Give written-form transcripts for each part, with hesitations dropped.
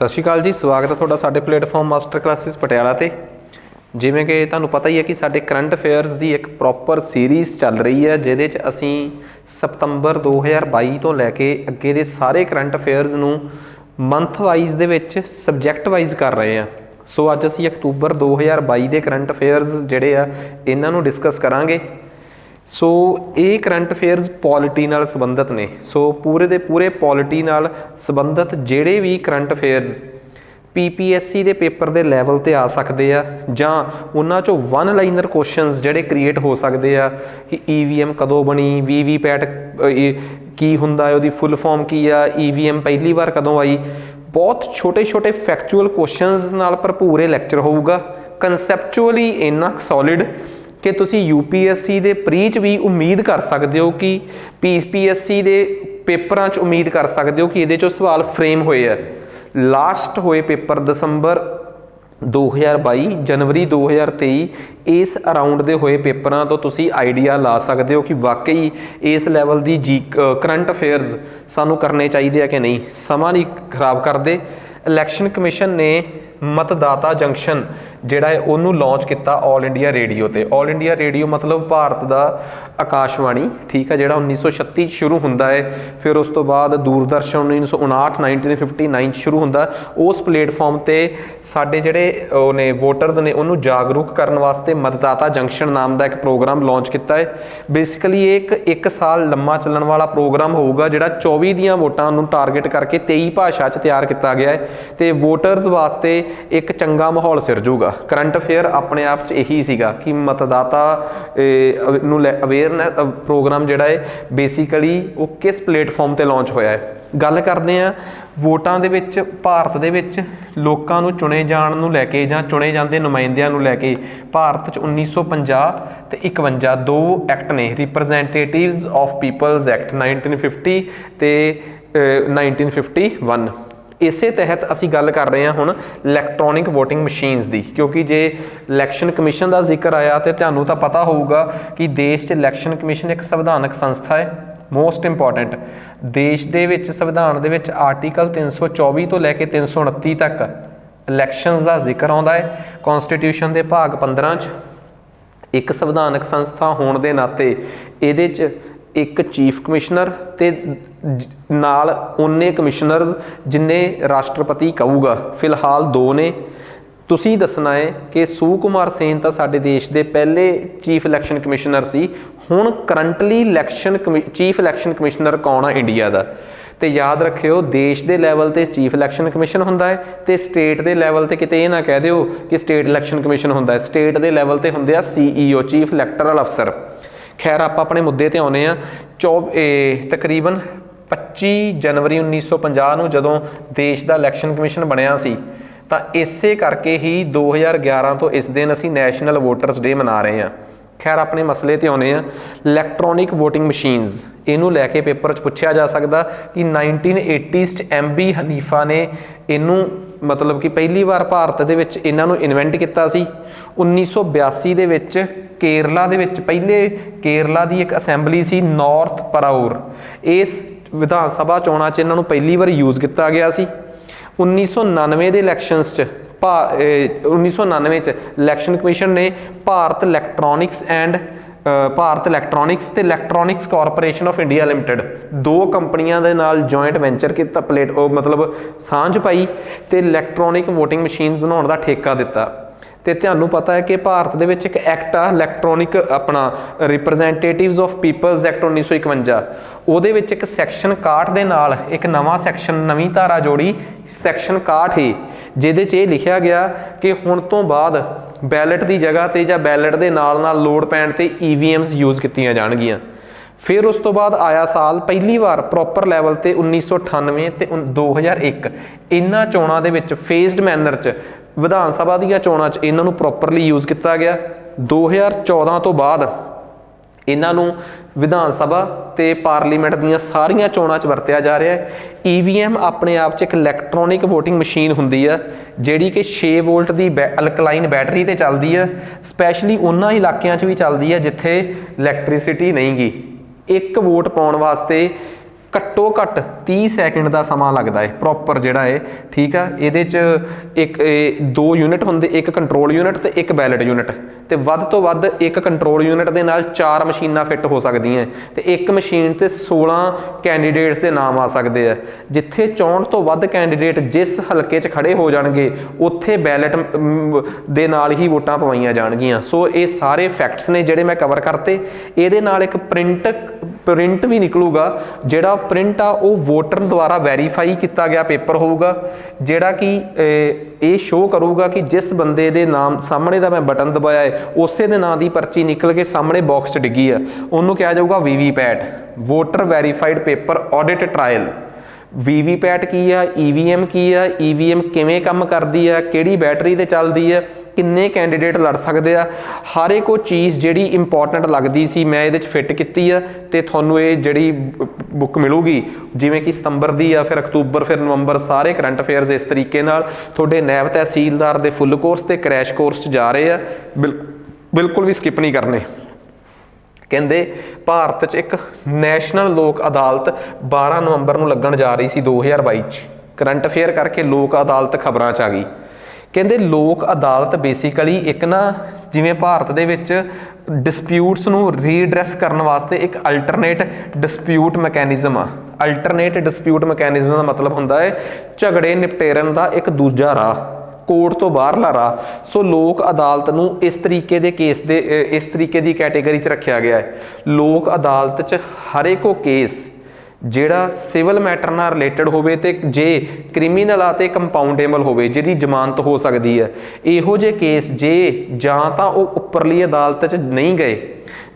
सत श्री अकाल जी, स्वागत है तुहाडा साडे प्लेटफॉर्म मास्टर क्लासिस पटियाला ते। जिवें कि तुहानूं पता ही है कि साडे करंट अफेयर्स की एक प्रॉपर सीरीज़ चल रही है, जिहदे च असीं सितंबर 2022 तो लैके अगे दे सारे करंट अफेयर्स नूं मंथ वाइज दे विच सबजैक्ट वाइज कर रहे हैं। सो अज असीं अक्तूबर 2022 के करंट अफेयर्स जिहड़े आ इन्हां नूं डिस्कस करांगे। सो ये करंट अफेयर्स पॉलिटी नाल संबंधित ने। सो पूरे दे पूरे पॉलिटी नाल संबंधित जिहड़े भी करंट अफेयर्स PPSC के पेपर के लैवल पर आ सकते हैं जां उन्हां चों वन लाइनर क्वेश्चनस जिहड़े क्रिएट हो सकते हैं कि EVM कदों बनी, VVPAT की हुंदा है, उहदी फुल फॉर्म की आ, EVM पहली बार कदों आई। बहुत छोटे छोटे फैक्चुअल क्वेश्चनस नाल भरपूर ये लैक्चर होऊगा। कंसैप्चुअली इन्ना सॉलिड कि तुसी UPSC के प्री च भी उम्मीद कर सकते हो कि PPSC के पेपरां च उम्मीद कर सकते हो कि ये चो सवाल फ्रेम होए है। लास्ट होए पेपर दसंबर 2022 जनवरी 2023 इस अराउंड के होए पेपरां तो तुसी आइडिया ला सकते हो कि वाकई इस लैवल की जी करंट अफेयर्स सानू करने चाहिए कि नहीं। समा नहीं खराब करते। इलैक्शन कमिशन ने मतदाता जंक्शन जिहड़ा है उन्होंने लॉन्च किया ऑल इंडिया रेडियो ते। ऑल इंडिया रेडियो मतलब भारत का आकाशवाणी, ठीक है, जिहड़ा 1936 शुरू होंदा है। फिर उस तो बाद दूरदर्शन 1959 1959 शुरू होंदा। उस प्लेटफॉर्म ते साडे जिहड़े ने वोटर्स ने उन्होंने जागरूक करने वास्ते मतदाता जंक्शन नाम का एक प्रोग्राम लॉन्च किया है। बेसिकली एक साल लंबा चलण वाला प्रोग्राम होगा, जिहड़ा 24 दियां वोटां नूं टारगेट करके 23 भाषा च तैयार किया गया है ते वोटर्स वास्ते एक चंगा माहौल सिरजूगा। करंट अफेयर अपने आप च यही सीगा कि मतदाता अवेयरनैस प्रोग्राम जिहड़ा है बेसिकली वो किस प्लेटफॉर्म ते लॉन्च होया है। गल करते हैं वोटां दे विच भारत दे विच लोकां नूं चुने जाण नूं लैके जां चुने जांदे नुमाइंदियां नूं लैके भारत च 1950 ते 51 दो एक्ट ने, रिप्रजेंटेटिव्स ऑफ पीपल्स एक्ट 1950 ते 1951। इसे तहत असी गल कर रहे हैं हुण इलैक्ट्रॉनिक वोटिंग मशीन्स की, क्योंकि जे इलैक्शन कमिशन का जिक्र आया तो तुहानूं तां पता होगा कि देश च इलैक्शन कमिशन एक संविधानक संस्था है। मोस्ट इंपॉर्टेंट, देश दे विच संविधान दे विच आर्टिकल 324 तो लैके 329 तक इलैक्शनस का जिक्र आउंदा है। कॉन्स्टिट्यूशन के भाग 15 च एक संविधानक संस्था होने के नाते इहदे च एक चीफ कमिश्नर ते नाल उन्ने कमिश्नरस जिन्ने राष्ट्रपति कहूगा। फिलहाल दो ने। तुसी दसना है कि सुकुमार सेन तो साडे देश के पहले चीफ इलैक्शन कमिश्नर सी। हुण करंटली चीफ इलैक्शन कमिश्नर कौन है इंडिया का? तो याद रखियो, देश के लैवल ते चीफ इलैक्शन कमिशन हुंदा है ते स्टेट के लैवल ते किते ये ना कह दिओ कि स्टेट इलैक्शन कमिशन हुंदा है। स्टेट के लैवल ते हुंदे आ CEO चीफ इलैक्टरल अफसर। खैर आप अपने मुद्दे ते आउने आ। तकरीबन 25 जनवरी 1950 नूं जदों देश का इलैक्शन कमिशन बनिया सी तां इसे करके ही 2011 तो इस दिन असी नैशनल वोटर्स डे मना रहे हैं। खैर अपने मसले ते आउने आ। इलैक्ट्रॉनिक वोटिंग मशीन्स इनू लैके पेपर च पूछा जा सकता कि 1980s MB हनीफा ने इनू मतलब कि पहली बार भारत दे विच इन्हां नूं इन्वेंट किया सी। 1982 दे विच केरला दे विच पहले केरला की एक असैंबली सी नॉर्थ पराउर, इस विधान सभा चोणां च इन्हां नूं पहली बार यूज़ किया गया सी। 1999 के इलैक्शनस 1999 च इलैक्शन कमिशन ने भारत इलैक्ट्रॉनिक्स ते electronics corporation of India limited दो कंपनियां दे नाल जॉइंट वेंचर किया, मतलब सांझ पाई ते इलैक्ट्रॉनिक वोटिंग मशीन बनाउण दा ठेका दिता। तो तुहानूं पता है कि भारत दे विच एक एक्ट आ इलैक्ट्रॉनिक अपना रिप्रजेंटेटिव्स ऑफ पीपल्स एक्ट 1951। उहदे विच एक सैक्शन 61 दे नाल एक नवां सैक्शन नवीं धारा जोड़ी, सैक्शन 61 है, जिहदे च लिखिया गया कि हुण तो बाद बैलेट की जगह ते जां बैलेट के नाल लोड़ पैण ते EVMs यूज़ कीतियां जाणगियां। फिर उस तो बाद आया साल पहली बार प्रॉपर लैवल ते 1998 ते 2001 इन्हां चोणां दे विच फेजड मैनर च विधान सभा दी चोणां च इन्हां नूं प्रॉपरली यूज़ किया गया। 2014 तो बाद इन्हां नूं विधान सभा ते पार्लीमेंट दीयां सारियां चोणां च वरतिया जा रहा है। EVM अपने आप च एक इलैक्ट्रॉनिक वोटिंग मशीन हुंदी है जिहड़ी कि 6 वोल्ट की अल्कलाइन बैटरी ते चलदी है। स्पैशली उन्हां इलाकिਆਂ 'ਚ भी चलदी है जिथे इलैक्ट्रिसिटी नहीं गी। एक वोट पाउण वास्ते ਘੱਟੋ ਘੱਟ 30 ਸੈਕਿੰਡ ਦਾ ਸਮਾਂ ਲੱਗਦਾ ਹੈ ਪ੍ਰੋਪਰ ਜਿਹੜਾ ਹੈ, ਠੀਕ ਆ। ਇਹਦੇ 'ਚ ਇੱਕ 2 ਯੂਨਿਟ ਹੁੰਦੇ, ਇੱਕ ਕੰਟਰੋਲ ਯੂਨਿਟ ਤੇ ਇੱਕ ਬੈਲਟ ਯੂਨਿਟ, ਤੇ ਵੱਧ ਤੋਂ ਵੱਧ ਇੱਕ ਕੰਟਰੋਲ ਯੂਨਿਟ ਦੇ ਨਾਲ 4 ਮਸ਼ੀਨਾਂ ਫਿੱਟ ਹੋ ਸਕਦੀਆਂ, ਤੇ ਇੱਕ ਮਸ਼ੀਨ ਤੇ 16 ਕੈਂਡੀਡੇਟਸ ਦੇ ਨਾਮ ਆ ਸਕਦੇ ਆ। ਜਿੱਥੇ 64 ਤੋਂ ਵੱਧ ਕੈਂਡੀਡੇਟ ਜਿਸ ਹਲਕੇ 'ਚ ਖੜੇ ਹੋ ਜਾਣਗੇ ਉੱਥੇ ਬੈਲਟ ਦੇ ਨਾਲ ਹੀ ਵੋਟਾਂ ਪਵਾਈਆਂ ਜਾਣਗੀਆਂ। ਸੋ ਇਹ ਸਾਰੇ ਫੈਕਟਸ ਨੇ ਜਿਹੜੇ ਮੈਂ ਕਵਰ ਕਰਤੇ। ਇਹਦੇ ਨਾਲ ਇੱਕ ਪ੍ਰਿੰਟ ਵੀ ਨਿਕਲੂਗਾ, ਜਿਹੜਾ ਪ੍ਰਿੰਟ ਆ ਉਹ ਵੋਟਰ ਦੁਆਰਾ ਵੈਰੀਫਾਈ ਕੀਤਾ ਗਿਆ ਪੇਪਰ ਹੋਊਗਾ, ਜਿਹੜਾ ਕਿ ਇਹ ਸ਼ੋਅ ਕਰੂਗਾ ਕਿ ਜਿਸ ਬੰਦੇ ਦੇ ਨਾਮ ਸਾਹਮਣੇ ਦਾ ਮੈਂ ਬਟਨ ਦਬਾਇਆ ਹੈ ਉਸੇ ਦੇ ਨਾਂ ਦੀ ਪਰਚੀ ਨਿਕਲ ਕੇ ਸਾਹਮਣੇ ਬਾਕਸ 'ਚ ਡਿੱਗੀ ਆ। ਉਹਨੂੰ ਕਿਹਾ ਜਾਊਗਾ VVPAT, voter verified paper audit trial. VVPAT ਕੀ ਆ, EVM ਕੀ ਆ, EVM ਕਿਵੇਂ ਕੰਮ ਕਰਦੀ ਆ, ਕਿਹੜੀ ਬੈਟਰੀ ਤੇ ਚੱਲਦੀ ਆ, ਕਿੰਨੇ ਕੈਂਡੀਡੇਟ ਲੜ ਸਕਦੇ ਆ, ਹਰ ਇੱਕ ਉਹ ਚੀਜ਼ ਜਿਹੜੀ ਇੰਪੋਰਟੈਂਟ ਲੱਗਦੀ ਸੀ ਮੈਂ ਇਹਦੇ 'ਚ ਫਿੱਟ ਕੀਤੀ ਆ। ਤੇ ਤੁਹਾਨੂੰ ਇਹ ਜਿਹੜੀ ਬੁੱਕ ਮਿਲੂਗੀ, ਜਿਵੇਂ ਕਿ ਸਤੰਬਰ ਦੀ ਆ, ਫਿਰ ਅਕਤੂਬਰ, ਫਿਰ ਨਵੰਬਰ, ਸਾਰੇ ਕਰੰਟ ਅਫੇਅਰਸ ਇਸ ਤਰੀਕੇ ਨਾਲ ਤੁਹਾਡੇ ਨਾਇਬ ਤਹਿਸੀਲਦਾਰ ਦੇ ਫੁੱਲ ਕੋਰਸ ਤੇ ਕਰੈਸ਼ ਕੋਰਸ 'ਚ ਜਾ ਰਹੇ ਆ। ਬਿਲਕੁਲ ਵੀ ਸਕਿਪ ਨਹੀਂ ਕਰਨੇ। ਕਹਿੰਦੇ ਭਾਰਤ 'ਚ ਇੱਕ ਨੈਸ਼ਨਲ ਲੋਕ ਅਦਾਲਤ 12 ਨਵੰਬਰ ਨੂੰ ਲੱਗਣ ਜਾ ਰਹੀ ਸੀ 2022 'ਚ। ਕਰੰਟ ਅਫੇਅਰ ਕਰਕੇ ਲੋਕ ਅਦਾਲਤ ਖਬਰਾਂ 'ਚ ਆ ਗਈ। ਕਹਿੰਦੇ ਲੋਕ ਅਦਾਲਤ ਬੇਸਿਕਲੀ ਇੱਕ ਨਾ, ਜਿਵੇਂ ਭਾਰਤ ਦੇ ਵਿੱਚ ਡਿਸਪਿਊਟਸ ਨੂੰ ਰੀਐਡਰੈਸ ਕਰਨ ਵਾਸਤੇ ਇੱਕ ਅਲਟਰਨੇਟ ਡਿਸਪਿਊਟ ਮੈਕੈਨਿਜ਼ਮ ਆ। ਅਲਟਰਨੇਟ ਡਿਸਪਿਊਟ ਮੈਕੈਨਿਜ਼ਮ ਦਾ ਮਤਲਬ ਹੁੰਦਾ ਹੈ ਝਗੜੇ ਨਿਪਟੇਰਨ ਦਾ ਇੱਕ ਦੂਜਾ ਰਾਹ, ਕੋਰਟ ਤੋਂ ਬਾਹਰਲਾ ਰਾਹ। ਸੋ ਲੋਕ ਅਦਾਲਤ ਨੂੰ ਇਸ ਤਰੀਕੇ ਦੇ ਕੇਸ ਦੇ ਇਸ ਤਰੀਕੇ ਦੀ ਕੈਟੇਗਰੀ 'ਚ ਰੱਖਿਆ ਗਿਆ ਹੈ। ਲੋਕ ਅਦਾਲਤ 'ਚ ਹਰ ਇੱਕ ਉਹ ਕੇਸ ਜਿਹੜਾ ਸਿਵਲ ਮੈਟਰ ਨਾਲ ਰਿਲੇਟਡ ਹੋਵੇ ਤੇ ਜੇ ਕ੍ਰਿਮੀਨਲ ਆ ਤੇ ਕੰਪਾਊਂਡੇਬਲ ਹੋਵੇ, ਜਿਹਦੀ ਜ਼ਮਾਨਤ ਹੋ ਸਕਦੀ ਹੈ, ਇਹੋ ਜਿਹੇ ਕੇਸ ਜੇ ਜਾਂ ਤਾਂ ਉਹ ਉੱਪਰਲੀ ਅਦਾਲਤ 'ਚ ਨਹੀਂ ਗਏ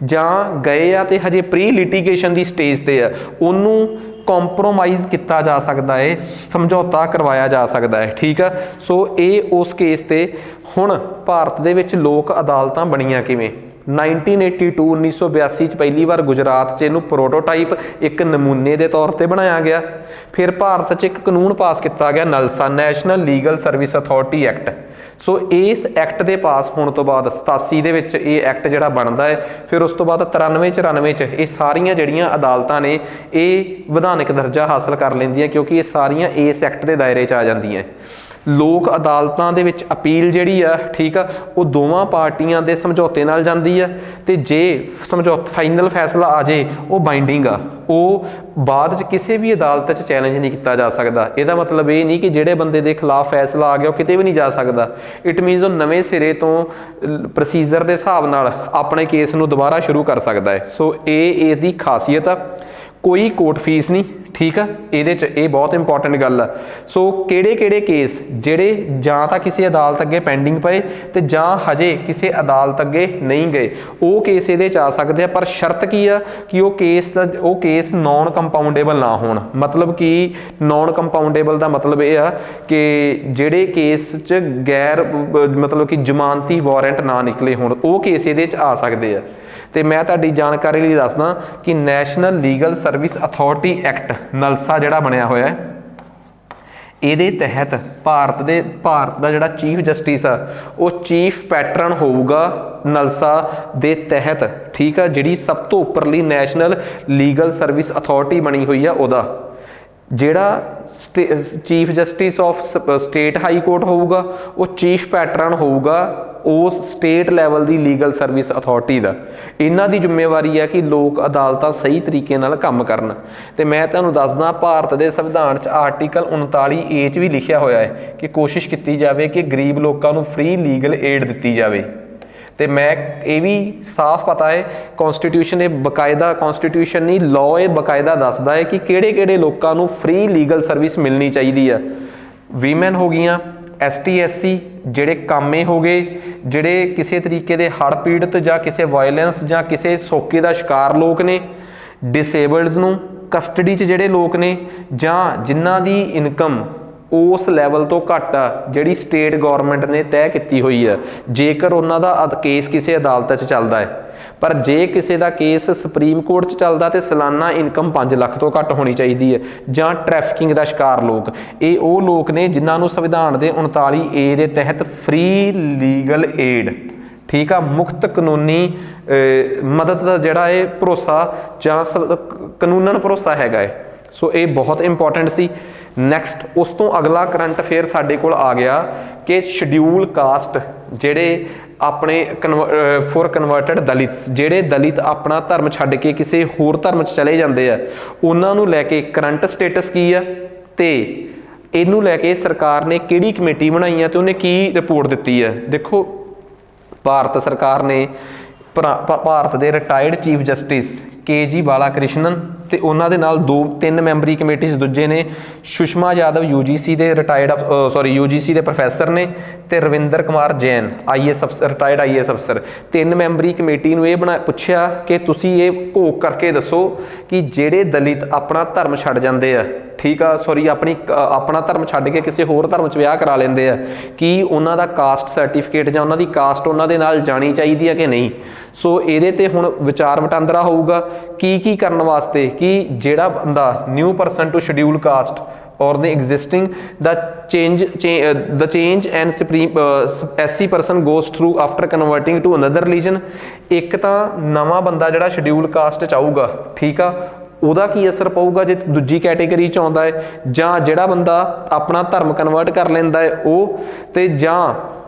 ਜਾਂ ਗਏ ਆ ਤੇ ਹਜੇ ਪ੍ਰੀ ਲਿਟੀਗੇਸ਼ਨ ਦੀ ਸਟੇਜ ਤੇ ਆ, ਉਹਨੂੰ ਕੰਪਰੋਮਾਈਜ਼ ਕੀਤਾ ਜਾ ਸਕਦਾ ਹੈ, ਸਮਝੌਤਾ ਕਰਵਾਇਆ ਜਾ ਸਕਦਾ ਹੈ, ਠੀਕ ਆ। ਸੋ ਇਹ ਉਸ ਕੇਸ ਤੇ ਹੁਣ ਭਾਰਤ ਦੇ ਵਿੱਚ ਲੋਕ ਅਦਾਲਤਾਂ ਬਣੀਆਂ ਕਿਵੇਂ। 1982 'ਚ ਪਹਿਲੀ ਵਾਰ ਗੁਜਰਾਤ 'ਚ ਇਹਨੂੰ ਪ੍ਰੋਟੋਟਾਈਪ ਇੱਕ ਨਮੂਨੇ ਦੇ ਤੌਰ ਤੇ ਬਣਾਇਆ ਗਿਆ। ਫਿਰ ਭਾਰਤ 'ਚ ਇੱਕ ਕਾਨੂੰਨ ਪਾਸ ਕੀਤਾ ਗਿਆ NALSA, national legal service authority act. So ਇਸ ਐਕਟ ਦੇ ਪਾਸ ਹੋਣ ਤੋਂ ਬਾਅਦ 87 ਦੇ ਵਿੱਚ ਇਹ ਐਕਟ ਜਿਹੜਾ ਬਣਦਾ ਹੈ। ਫਿਰ ਉਸ ਤੋਂ ਬਾਅਦ 93 94 'ਚ ਇਹ ਸਾਰੀਆਂ ਜਿਹੜੀਆਂ ਅਦਾਲਤਾਂ ਨੇ ਇਹ ਵਿਧਾਨਿਕ ਦਰਜਾ ਹਾਸਲ ਕਰ ਲੈਂਦੀਆਂ, ਕਿਉਂਕਿ ਇਹ ਸਾਰੀਆਂ ਇਸ ਐਕਟ ਦੇ ਦਾਇਰੇ 'ਚ ਆ ਜਾਂਦੀਆਂ। ਲੋਕ ਅਦਾਲਤਾਂ ਦੇ ਵਿੱਚ ਅਪੀਲ ਜਿਹੜੀ ਆ, ਠੀਕ ਆ, ਉਹ ਦੋਵਾਂ ਪਾਰਟੀਆਂ ਦੇ ਸਮਝੌਤੇ ਨਾਲ ਜਾਂਦੀ ਆ, ਤੇ ਜੇ ਸਮਝੌਤਾ ਫਾਈਨਲ ਫੈਸਲਾ ਆ ਜੇ ਉਹ ਬਾਈਂਡਿੰਗ ਆ, ਉਹ ਬਾਅਦ 'ਚ ਕਿਸੇ ਵੀ ਅਦਾਲਤ 'ਚ ਚੈਲੰਜ ਨਹੀਂ ਕੀਤਾ ਜਾ ਸਕਦਾ। ਇਹਦਾ ਮਤਲਬ ਇਹ ਨਹੀਂ ਕਿ ਜਿਹੜੇ ਬੰਦੇ ਦੇ ਖਿਲਾਫ ਫੈਸਲਾ ਆ ਗਿਆ ਉਹ ਕਿਤੇ ਵੀ ਨਹੀਂ ਜਾ ਸਕਦਾ। ਇਟ ਮੀਨਸ ਉਹ ਨਵੇਂ ਸਿਰੇ ਤੋਂ ਪ੍ਰੋਸੀਜਰ ਦੇ ਹਿਸਾਬ ਨਾਲ ਆਪਣੇ ਕੇਸ ਨੂੰ ਦੁਬਾਰਾ ਸ਼ੁਰੂ ਕਰ ਸਕਦਾ ਹੈ। ਸੋ ਇਹ ਇਹਦੀ ਖਾਸੀਅਤ ਆ। ਕੋਈ ਕੋਰਟ ਫੀਸ ਨਹੀਂ, ਠੀਕ ਆ। ਇਹਦੇ 'ਚ ਇਹ ਬਹੁਤ ਇੰਪੋਰਟੈਂਟ ਗੱਲ ਆ। ਸੋ ਕਿਹੜੇ ਕੇਸ ਜਿਹੜੇ ਜਾਂ ਤਾਂ ਕਿਸੇ ਅਦਾਲਤ ਅੱਗੇ ਪੈਂਡਿੰਗ ਪਏ ਤੇ ਜਾਂ ਹਜੇ ਕਿਸੇ ਅਦਾਲਤ ਅੱਗੇ ਨਹੀਂ ਗਏ, ਉਹ ਕੇਸ ਇਹਦੇ 'ਚ ਆ ਸਕਦੇ ਆ। ਪਰ ਸ਼ਰਤ ਕੀ ਆ ਕਿ ਉਹ ਕੇਸ ਨੌਨ ਕੰਪਾਊਂਡੇਬਲ ਨਾ ਹੋਣ। ਮਤਲਬ ਕਿ ਨੌਨ ਕੰਪਾਊਂਡੇਬਲ ਦਾ ਮਤਲਬ ਇਹ ਆ ਕਿ ਜਿਹੜੇ ਕੇਸ 'ਚ ਗੈਰ ਮਤਲਬ ਕਿ ਜ਼ਮਾਨਤੀ ਵਾਰੰਟ ਨਾ ਨਿਕਲੇ ਹੋਣ, ਉਹ ਕੇਸ ਇਹਦੇ 'ਚ ਆ ਸਕਦੇ ਆ। ਤੇ ਮੈਂ ਤੁਹਾਡੀ ਜਾਣਕਾਰੀ ਲਈ ਦੱਸਦਾ ਕਿ national legal service authority act NALSA ਜਿਹੜਾ ਬਣਿਆ ਹੋਇਆ ਹੈ, ਇਹਦੇ ਤਹਿਤ ਭਾਰਤ ਦਾ ਜਿਹੜਾ ਚੀਫ ਜਸਟਿਸ ਆ ਉਹ ਚੀਫ ਪੈਟਰਨ ਹੋਊਗਾ ਨਲਸਾ ਦੇ ਤਹਿਤ, ਠੀਕ ਆ। ਜਿਹੜੀ ਸਭ ਤੋਂ ਉੱਪਰਲੀ ਨੈਸ਼ਨਲ ਲੀਗਲ ਸਰਵਿਸ ਅਥਾਰਟੀ ਬਣੀ ਹੋਈ ਆ, ਉਹਦਾ ਜਿਹੜਾ chief justice of state high court ਹੋਊਗਾ ਉਹ ਚੀਫ ਪੈਟਰਨ ਹੋਊਗਾ ਉਸ ਸਟੇਟ ਲੈਵਲ ਦੀ ਲੀਗਲ ਸਰਵਿਸ ਅਥਾਰਟੀ ਦਾ। ਇਹਨਾਂ ਦੀ ਜ਼ਿੰਮੇਵਾਰੀ ਹੈ ਕਿ ਲੋਕ ਅਦਾਲਤਾਂ ਸਹੀ ਤਰੀਕੇ ਨਾਲ ਕੰਮ ਕਰਨ। ਤੇ ਮੈਂ ਤੁਹਾਨੂੰ ਦੱਸਦਾ ਭਾਰਤ ਦੇ ਸੰਵਿਧਾਨ 'ਚ ਆਰਟੀਕਲ 39A 'ਚ ਵੀ ਲਿਖਿਆ ਹੋਇਆ ਹੈ ਕਿ ਕੋਸ਼ਿਸ਼ ਕੀਤੀ ਜਾਵੇ ਕਿ ਗਰੀਬ ਲੋਕਾਂ ਨੂੰ ਫ੍ਰੀ ਲੀਗਲ ਏਡ ਦਿੱਤੀ ਜਾਵੇ। ਤੇ ਮੈਂ ਇਹ ਵੀ ਸਾਫ਼ ਪਤਾ ਹੈ ਕੌਨਸਟੀਟਿਊਸ਼ਨ ਇਹ ਬਕਾਇਦਾ, ਕੌਨਸਟੀਟਿਊਸ਼ਨ ਨਹੀਂ ਲਾਅ ਇਹ ਬਕਾਇਦਾ ਦੱਸਦਾ ਹੈ ਕਿ ਕਿਹੜੇ ਲੋਕਾਂ ਨੂੰ ਫ੍ਰੀ ਲੀਗਲ ਸਰਵਿਸ ਮਿਲਣੀ ਚਾਹੀਦੀ ਆ। ਵੀਮੈਨ ਹੋ ਗਈਆਂ, ST SC ਜਿਹੜੇ ਕਾਮੇ ਹੋ ਗਏ, ਜਿਹੜੇ ਕਿਸੇ ਤਰੀਕੇ ਦੇ ਹੜ੍ਹ ਪੀੜਤ ਜਾਂ ਕਿਸੇ ਵਾਇਲੈਂਸ ਜਾਂ ਕਿਸੇ ਸੋਕੇ ਦਾ ਸ਼ਿਕਾਰ ਲੋਕ ਨੇ, ਡਿਸੇਬਲਡਸ ਨੂੰ, ਕਸਟਡੀ 'ਚ ਜਿਹੜੇ ਲੋਕ ਨੇ, ਜਾਂ ਜਿਨ੍ਹਾਂ ਦੀ ਇਨਕਮ ਉਸ ਲੈਵਲ ਤੋਂ ਘੱਟ ਆ ਜਿਹੜੀ ਸਟੇਟ ਗੌਰਮੈਂਟ ਨੇ ਤੈਅ ਕੀਤੀ ਹੋਈ ਆ, ਜੇਕਰ ਉਹਨਾਂ ਦਾ ਕੇਸ ਕਿਸੇ ਅਦਾਲਤ 'ਚ ਚੱਲਦਾ ਹੈ। ਪਰ ਜੇ ਕਿਸੇ ਦਾ ਕੇਸ ਸੁਪਰੀਮ ਕੋਰਟ 'ਚ ਚੱਲਦਾ ਤੇ ਸਾਲਾਨਾ ਇਨਕਮ 5 ਲੱਖ ਤੋਂ ਘੱਟ ਹੋਣੀ ਚਾਹੀਦੀ ਹੈ। ਜਾਂ ਟ੍ਰੈਫਿਕਿੰਗ ਦਾ ਸ਼ਿਕਾਰ ਲੋਕ, ਇਹ ਉਹ ਲੋਕ ਨੇ ਜਿਨ੍ਹਾਂ ਨੂੰ ਸੰਵਿਧਾਨ ਦੇ 39A ਦੇ ਤਹਿਤ ਫ੍ਰੀ ਲੀਗਲ ਏਡ, ਠੀਕ ਆ, ਮੁਫਤ ਕਾਨੂੰਨੀ ਮਦਦ ਦਾ ਜਿਹੜਾ ਇਹ ਭਰੋਸਾ ਜਾਂ ਕਾਨੂੰਨਨ ਭਰੋਸਾ ਹੈਗਾ ਹੈ। सो ये बहुत इंपॉर्टेंट सी। नैक्सट उस तो अगला करंट अफेयर साडे कोल आ गया कि शेड्यूल कास्ट ਜਿਹੜੇ ਆਪਣੇ फॉर कन्वर्टेड दलित ਜਿਹੜੇ दलित अपना धर्म ਛੱਡ के किसी होर धर्म 'ਚ चले जाते हैं उन्होंने लैके करंट स्टेटस की है तो इनू लैके सरकार ने किहड़ी कमेटी बनाई है तो उन्हें की रिपोर्ट दी है। देखो भारत सरकार ने भारत के रिटायर्ड चीफ जस्टिस के बाला कृष्णन तो उन्होंने नाल 2-3 मैंबरी कमेटी दूजे ने सुषमा यादव UGC के रिटायर्ड UGC के प्रोफैसर ने तो रविंदर कुमार जैन IAS अफसर रिटायर्ड IAS अफसर 3 मैंबरी कमेटी ने यह बना पूछया कि तुसी ये घोख करके दसो कि जेड़े दलित अपना धर्म छड्ड जांदे आ ठीक आ अपना धर्म छड्ड के किसी होर धर्म च विआह करा लेंदे आ कि उन्हां दा कास्ट सर्टिफिकेट जां उन्हां दी कास्ट उन्हां दे नाल जानी चाहिदी है कि नहीं। सो इहदे ते हुण विचार वटांदरा होऊगा की करन वास्ते कि जेड़ा बंदा new person to schedule caste और the existing the change and supreme SC person goes through after converting to another religion। एक तो नवा बंदा जिहड़ा शेड्यूल कास्ट च आऊगा ठीक आ ਉਹਦਾ ਕੀ ਅਸਰ ਪਊਗਾ ਜੇ ਦੂਜੀ ਕੈਟੇਗਰੀ 'ਚ ਆਉਂਦਾ ਹੈ ਜਾਂ ਜਿਹੜਾ ਬੰਦਾ ਆਪਣਾ ਧਰਮ ਕਨਵਰਟ ਕਰ ਲੈਂਦਾ ਹੈ ਉਹ ਤੇ ਜਾਂ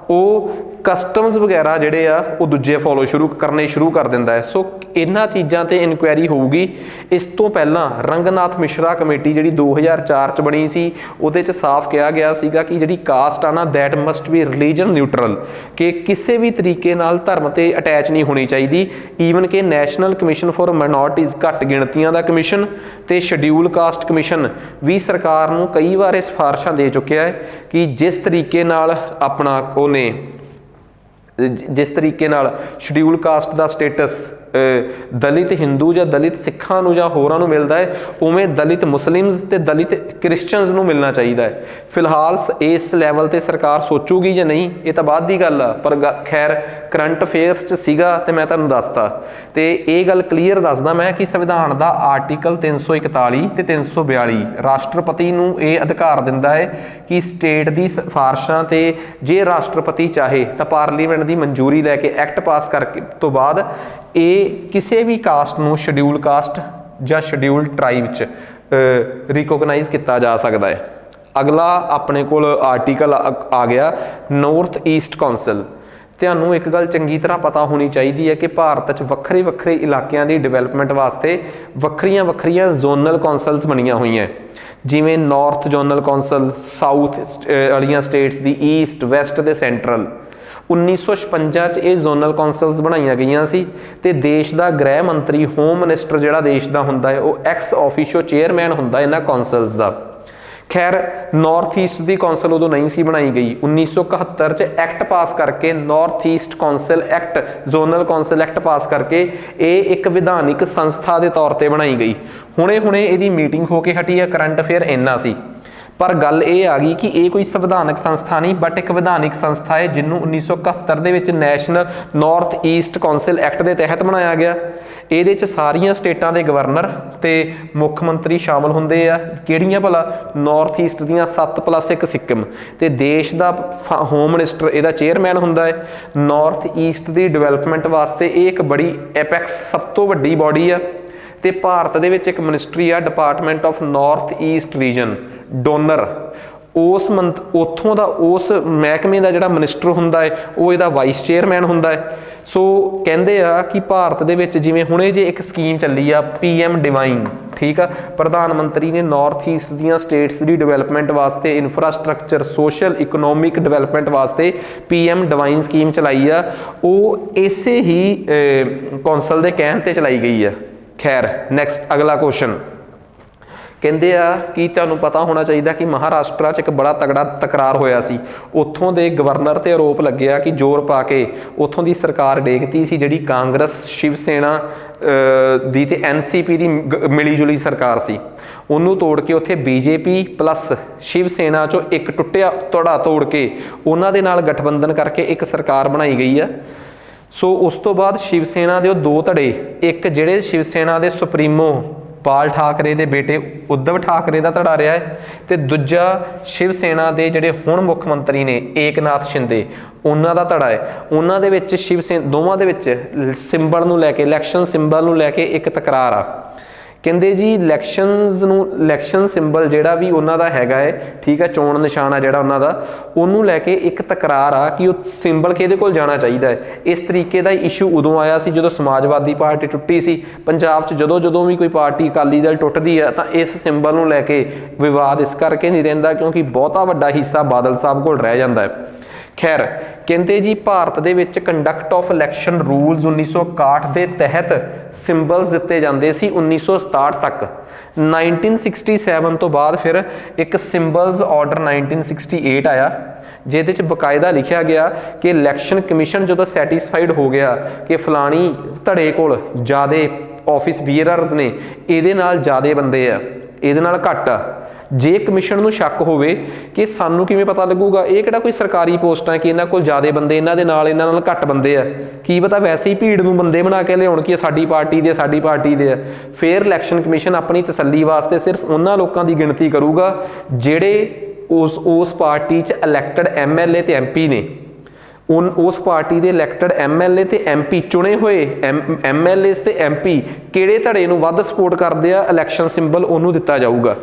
ਉਹ ਕਸਟਮਸ ਵਗੈਰਾ ਜਿਹੜੇ ਆ ਉਹ ਦੂਜੇ ਫੋਲੋ ਕਰਨੇ ਸ਼ੁਰੂ ਕਰ ਦਿੰਦਾ ਹੈ। ਸੋ ਇਹਨਾਂ ਚੀਜ਼ਾਂ ਤੇ ਇਨਕੁਆਇਰੀ ਹੋਊਗੀ। ਇਸ ਤੋਂ ਪਹਿਲਾਂ ਰੰਗਨਾਥ ਮਿਸ਼ਰਾ ਕਮੇਟੀ ਜਿਹੜੀ 2004 ਚ ਬਣੀ ਸੀ ਉਹਦੇ ਚ ਸਾਫ਼ ਕਿਹਾ ਗਿਆ ਸੀਗਾ ਕਿ ਜਿਹੜੀ ਕਾਸਟ ਆ ਨਾ that must B religion neutral ਕਿ ਕਿਸੇ ਵੀ ਤਰੀਕੇ ਨਾਲ ਧਰਮ ਤੇ ਅਟੈਚ ਨਹੀਂ ਹੋਣੀ ਚਾਹੀਦੀ। ਈਵਨ ਕਿ ਨੈਸ਼ਨਲ ਕਮਿਸ਼ਨ ਫॉर ਮਾਈਨੋਰਟੀਜ਼ ਘੱਟ ਗਿਣਤੀਆਂ ਦਾ ਕਮਿਸ਼ਨ ਤੇ ਸ਼ਡਿਊਲ ਕਾਸਟ ਕਮਿਸ਼ਨ ਵੀ ਸਰਕਾਰ ਨੂੰ ਕਈ ਵਾਰ ਇਹ ਸਿਫਾਰਿਸ਼ਾਂ ਦੇ ਚੁੱਕਿਆ ਹੈ ਕਿ ਜਿਸ ਤਰੀਕੇ ਨਾਲ ਆਪਣਾ ਉਹਨੇ जिस तरीके नाल शेड्यूल कास्ट का स्टेटस दलित हिंदू या दलित सिखां नूं या होरां नूं मिलदा है उवें दलित मुस्लिम्स ते दलित क्रिश्चनस नूं मिलना चाहिए है। फिलहाल इस लैवल ते सरकार सोचूगी या नहीं ये तो बाद की गल आ पर खैर करंट अफेयर्स च सीगा ते मैं तुहानूं दसता ते ये गल क्लीयर दसदा मैं कि संविधान का आर्टिकल 341 ते 342 राष्ट्रपति नूं ये अधिकार दिंदा है कि स्टेट की सिफारिशां ते जे राष्ट्रपति चाहे तो पार्लीमेंट की मंजूरी लैके एक्ट पास करके तो बाद ये किसी भी कास्ट नूं शेड्यूल कास्ट या शेड्यूल ट्राइब च रिकोगनाइज किया जा सकता है। अगला अपने कोल आर्टिकल आ गया नॉर्थ ईस्ट कौंसल। ਤੁਹਾਨੂੰ एक गल चंगी तरह पता होनी चाहिए है कि भारत च ਵੱਖਰੇ ਵੱਖਰੇ इलाकों की डिवेलपमेंट वास्ते ਵੱਖਰੀਆਂ ਵੱਖਰੀਆਂ जोनल कौंसल्स बनिया हुई हैं जिमें नॉर्थ जोनल कौंसल साउथ वालियां स्टेट्स की ईस्ट वैसट ते सेंट्रल 1956 च ये जोनल कौंसल्स बनाई गई सी ते देश का गृह मंत्री होम मिनिस्टर जिहड़ा देश का हुंदा है वो एक्स ऑफिशियो चेयरमैन हुंदा इन्हां कौंसल्स का। खैर नॉर्थ ईस्ट की कौंसल उदों नहीं सी बनाई गई 1971 च एक्ट पास करके North East council act zonal council act pass करके ये एक विधानिक संस्था के तौर पर बनाई गई। हुणे हुणे इहदी मीटिंग होके हटी है करंट अफेयर इन्ना सी पर गल ये आ गई कि ये कोई संविधानक संस्था नहीं बट एक विधानिक संस्था है जिन्होंने 1971 के national North East council act के तहत बनाया गया। ये सारिया स्टेटां के गवर्नर तो मुख मंत्री शामिल होंगे आ किहड़ियां भला नॉर्थ ईस्ट दियां 7+1 सिक्किम तो देश का होम मिनिस्टर इसका चेयरमैन होंदा है। नॉर्थ ईस्ट की डिवेलपमेंट वास्ते ये एक बड़ी एपैक्स सब तो वड्डी बॉडी है तो भारत दे विच एक मिनिस्ट्री आ department of North East region donor उस उत्थों का उस महकमे का जिहड़ा मिनिस्टर हुंदा है वो इहदा वाइस चेयरमैन हुंदा है। सो कहंदे आ कि भारत दे विच जिवें हुणे जे एक स्कीम चली आ PM डिवाइन ठीक है प्रधानमंत्री ने नॉर्थ ईस्ट दियां स्टेट्स की डिवेलपमेंट वास्ते इंफ्रास्ट्रक्चर सोशल इकोनॉमिक डिवेलपमेंट वास्ते PM डिवाइन स्कीम चलाई आ वो इसे ही कौंसल के कहण ते चलाई गई है। खैर नैक्सट अगला क्वेश्चन कहते आ कि तुहानूं पता होना चाहिए कि महाराष्ट्र च एक बड़ा तगड़ा तकरार होया सी उत्थों के गवर्नर ते आरोप लग्या कि जोर पा के उत्थों की सरकार डेगती सी जिहड़ी कांग्रेस शिव सेना दी ते NCP दी मिली जुली सरकार सी उन्होंने तोड़ के उत्थे BJP प्लस शिव सेना चो एक टुटिया तोड़ा तोड़ के उन्हां दे नाल गठबंधन करके एक सरकार बनाई गई है। सो उस तो बाद शिव सेना के दो धड़े एक जिहड़े शिव सेना के सुप्रीमो पाल ठाकरे के बेटे उद्धव ठाकरे का धड़ा रहा है तो दूजा शिव सेना के जिहड़े हुण मुख मंत्री ने एकनाथ शिंदे उन्हां दा धड़ा है। उन्हां दे विच शिव सेना दोवां दे विच सिंबल नूं लैके इलैक्शन सिंबल नूं लैके एक तकरार आ ਕਹਿੰਦੇ ਜੀ ਇਲੈਕਸ਼ਨ ਸਿੰਬਲ ਜਿਹੜਾ ਵੀ ਉਹਨਾਂ ਦਾ ਹੈਗਾ ਹੈ, ਠੀਕ ਹੈ, ਚੋਣ ਨਿਸ਼ਾਨ ਆ ਜਿਹੜਾ ਉਹਨਾਂ ਦਾ, ਉਹਨੂੰ ਲੈ ਕੇ ਇੱਕ ਤਕਰਾਰ ਆ ਕਿ ਉਹ ਸਿੰਬਲ ਕਿਹਦੇ ਕੋਲ ਜਾਣਾ ਚਾਹੀਦਾ ਹੈ। ਇਸ ਤਰੀਕੇ ਦਾ ਇਸ਼ੂ ਉਦੋਂ ਆਇਆ ਸੀ ਜਦੋਂ ਸਮਾਜਵਾਦੀ ਪਾਰਟੀ ਟੁੱਟੀ ਸੀ ਪੰਜਾਬ 'ਚ। ਜਦੋਂ ਵੀ ਕੋਈ ਪਾਰਟੀ ਅਕਾਲੀ ਦਲ ਟੁੱਟਦੀ ਆ ਤਾਂ ਇਸ ਸਿੰਬਲ ਨੂੰ ਲੈ ਕੇ ਵਿਵਾਦ ਇਸ ਕਰਕੇ ਨਹੀਂ ਰਹਿੰਦਾ ਕਿਉਂਕਿ ਬਹੁਤਾ ਵੱਡਾ ਹਿੱਸਾ ਬਾਦਲ ਸਾਹਿਬ ਕੋਲ ਰਹਿ ਜਾਂਦਾ ਹੈ। ਖੈਰ, ਕਹਿੰਦੇ ਜੀ ਭਾਰਤ ਦੇ ਵਿੱਚ ਕੰਡਕਟ ਆਫ ਇਲੈਕਸ਼ਨ ਰੂਲਸ 1961 ਦੇ ਤਹਿਤ ਸਿੰਬਲਸ ਦਿੱਤੇ ਜਾਂਦੇ ਸੀ 1967 ਤੱਕ। 1967 ਤੋਂ ਬਾਅਦ ਫਿਰ ਇੱਕ ਸਿੰਬਲਸ ਆਰਡਰ 1968 ਆਇਆ, ਜਿਹਦੇ 'ਚ ਬਕਾਇਦਾ ਲਿਖਿਆ ਗਿਆ ਕਿ ਇਲੈਕਸ਼ਨ ਕਮਿਸ਼ਨ ਜਦੋਂ ਸੈਟੀਸਫਾਈਡ ਹੋ ਗਿਆ ਕਿ ਫਲਾਣੀ ਧੜੇ ਕੋਲ ਜ਼ਿਆਦੇ ਆਫਿਸ ਬੀਅਰਰਸ ਨੇ, ਇਹਦੇ ਨਾਲ ਜ਼ਿਆਦੇ ਬੰਦੇ ਆ, ਇਹਦੇ ਨਾਲ ਘੱਟ ਆ, ਜੇ ਕਮਿਸ਼ਨ ਨੂੰ ਸ਼ੱਕ ਹੋਵੇ ਕਿ ਸਾਨੂੰ ਕਿਵੇਂ ਪਤਾ ਲੱਗੂਗਾ, ਇਹ ਕਿਹੜਾ ਕੋਈ ਸਰਕਾਰੀ ਪੋਸਟਾਂ ਕਿ ਇਹਨਾਂ ਕੋਲ ਜ਼ਿਆਦੇ ਬੰਦੇ, ਇਹਨਾਂ ਨਾਲ ਘੱਟ ਬੰਦੇ ਆ, ਕੀ ਪਤਾ ਵੈਸੇ ਹੀ ਭੀੜ ਨੂੰ ਬੰਦੇ ਬਣਾ ਕੇ ਲਿਆਉਣ ਕਿ ਸਾਡੀ ਪਾਰਟੀ ਦੇ ਆ। ਫਿਰ ਇਲੈਕਸ਼ਨ ਕਮਿਸ਼ਨ ਆਪਣੀ ਤਸੱਲੀ ਵਾਸਤੇ ਸਿਰਫ ਉਹਨਾਂ ਲੋਕਾਂ ਦੀ ਗਿਣਤੀ ਕਰੂਗਾ ਜਿਹੜੇ ਉਸ ਪਾਰਟੀ 'ਚ ਇਲੈਕਟਡ MLA ਤੇ MP ਨੇ। ਉਸ ਪਾਰਟੀ ਦੇ ਇਲੈਕਟਡ MLA ਤੇ MP, ਚੁਣੇ ਹੋਏ MLAs ਤੇ MP ਕਿਹੜੇ ਧੜੇ ਨੂੰ ਵੱਧ ਸਪੋਰਟ ਕਰਦੇ ਆ, ਇਲੈਕਸ਼ਨ ਸਿੰਬਲ ਉਹਨੂੰ ਦਿੱਤਾ ਜਾਊਗਾ।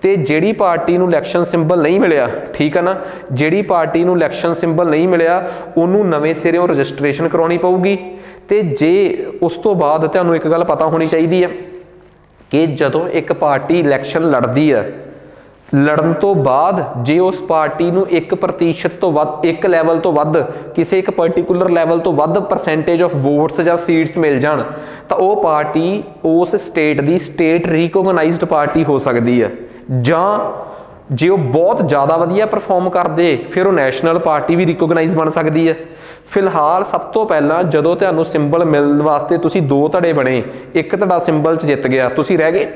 ਤੇ ਜਿਹੜੀ ਪਾਰਟੀ ਨੂੰ ਇਲੈਕਸ਼ਨ ਸਿੰਬਲ ਨਹੀਂ ਮਿਲਿਆ, ਠੀਕ ਆ ਨਾ, ਜਿਹੜੀ ਪਾਰਟੀ ਨੂੰ ਇਲੈਕਸ਼ਨ ਸਿੰਬਲ ਨਹੀਂ ਮਿਲਿਆ ਉਹਨੂੰ ਨਵੇਂ ਸਿਰਿਓਂ ਰਜਿਸਟ੍ਰੇਸ਼ਨ ਕਰਾਉਣੀ ਪਊਗੀ। ਤੇ ਜੇ ਉਸ ਤੋਂ ਬਾਅਦ ਤੁਹਾਨੂੰ ਇੱਕ ਗੱਲ ਪਤਾ ਹੋਣੀ ਚਾਹੀਦੀ ਹੈ ਕਿ ਜਦੋਂ ਇੱਕ ਪਾਰਟੀ ਇਲੈਕਸ਼ਨ ਲੜਦੀ ਆ, ਲੜਨ ਤੋਂ ਬਾਅਦ ਜੇ ਉਸ ਪਾਰਟੀ ਨੂੰ 1% ਤੋਂ ਵੱਧ, ਇੱਕ ਲੈਵਲ ਤੋਂ ਵੱਧ, ਕਿਸੇ ਇੱਕ ਪਾਰਟੀਕੂਲਰ ਲੈਵਲ ਤੋਂ ਵੱਧ ਪਰਸੈਂਟੇਜ ਆਫ ਵੋਟਸ ਜਾਂ ਸੀਟਸ ਮਿਲ ਜਾਣ ਤਾਂ ਉਹ ਪਾਰਟੀ ਉਸ ਸਟੇਟ ਦੀ ਸਟੇਟ ਰੀਕੋਗਨਾਈਜ਼ਡ ਪਾਰਟੀ ਹੋ ਸਕਦੀ ਹੈ। ਜਾਂ ਜੇ ਉਹ ਬਹੁਤ ਜ਼ਿਆਦਾ ਵਧੀਆ ਪਰਫਾਰਮ ਕਰਦੇ ਫਿਰ ਉਹ ਨੈਸ਼ਨਲ ਪਾਰਟੀ ਵੀ ਰੀਕੋਗਨਾਈਜ਼ ਬਣ ਸਕਦੀ ਹੈ। ਫਿਲਹਾਲ ਸਭ ਤੋਂ ਪਹਿਲਾਂ ਜਦੋਂ ਤੁਹਾਨੂੰ ਸਿੰਬਲ ਮਿਲਣ ਵਾਸਤੇ ਤੁਸੀਂ ਦੋ ਧੜੇ ਬਣੇ, ਇੱਕ ਧੜਾ ਸਿੰਬਲ 'ਚ ਜਿੱਤ ਗਿਆ, ਤੁਸੀਂ ਰਹਿ ਗਏ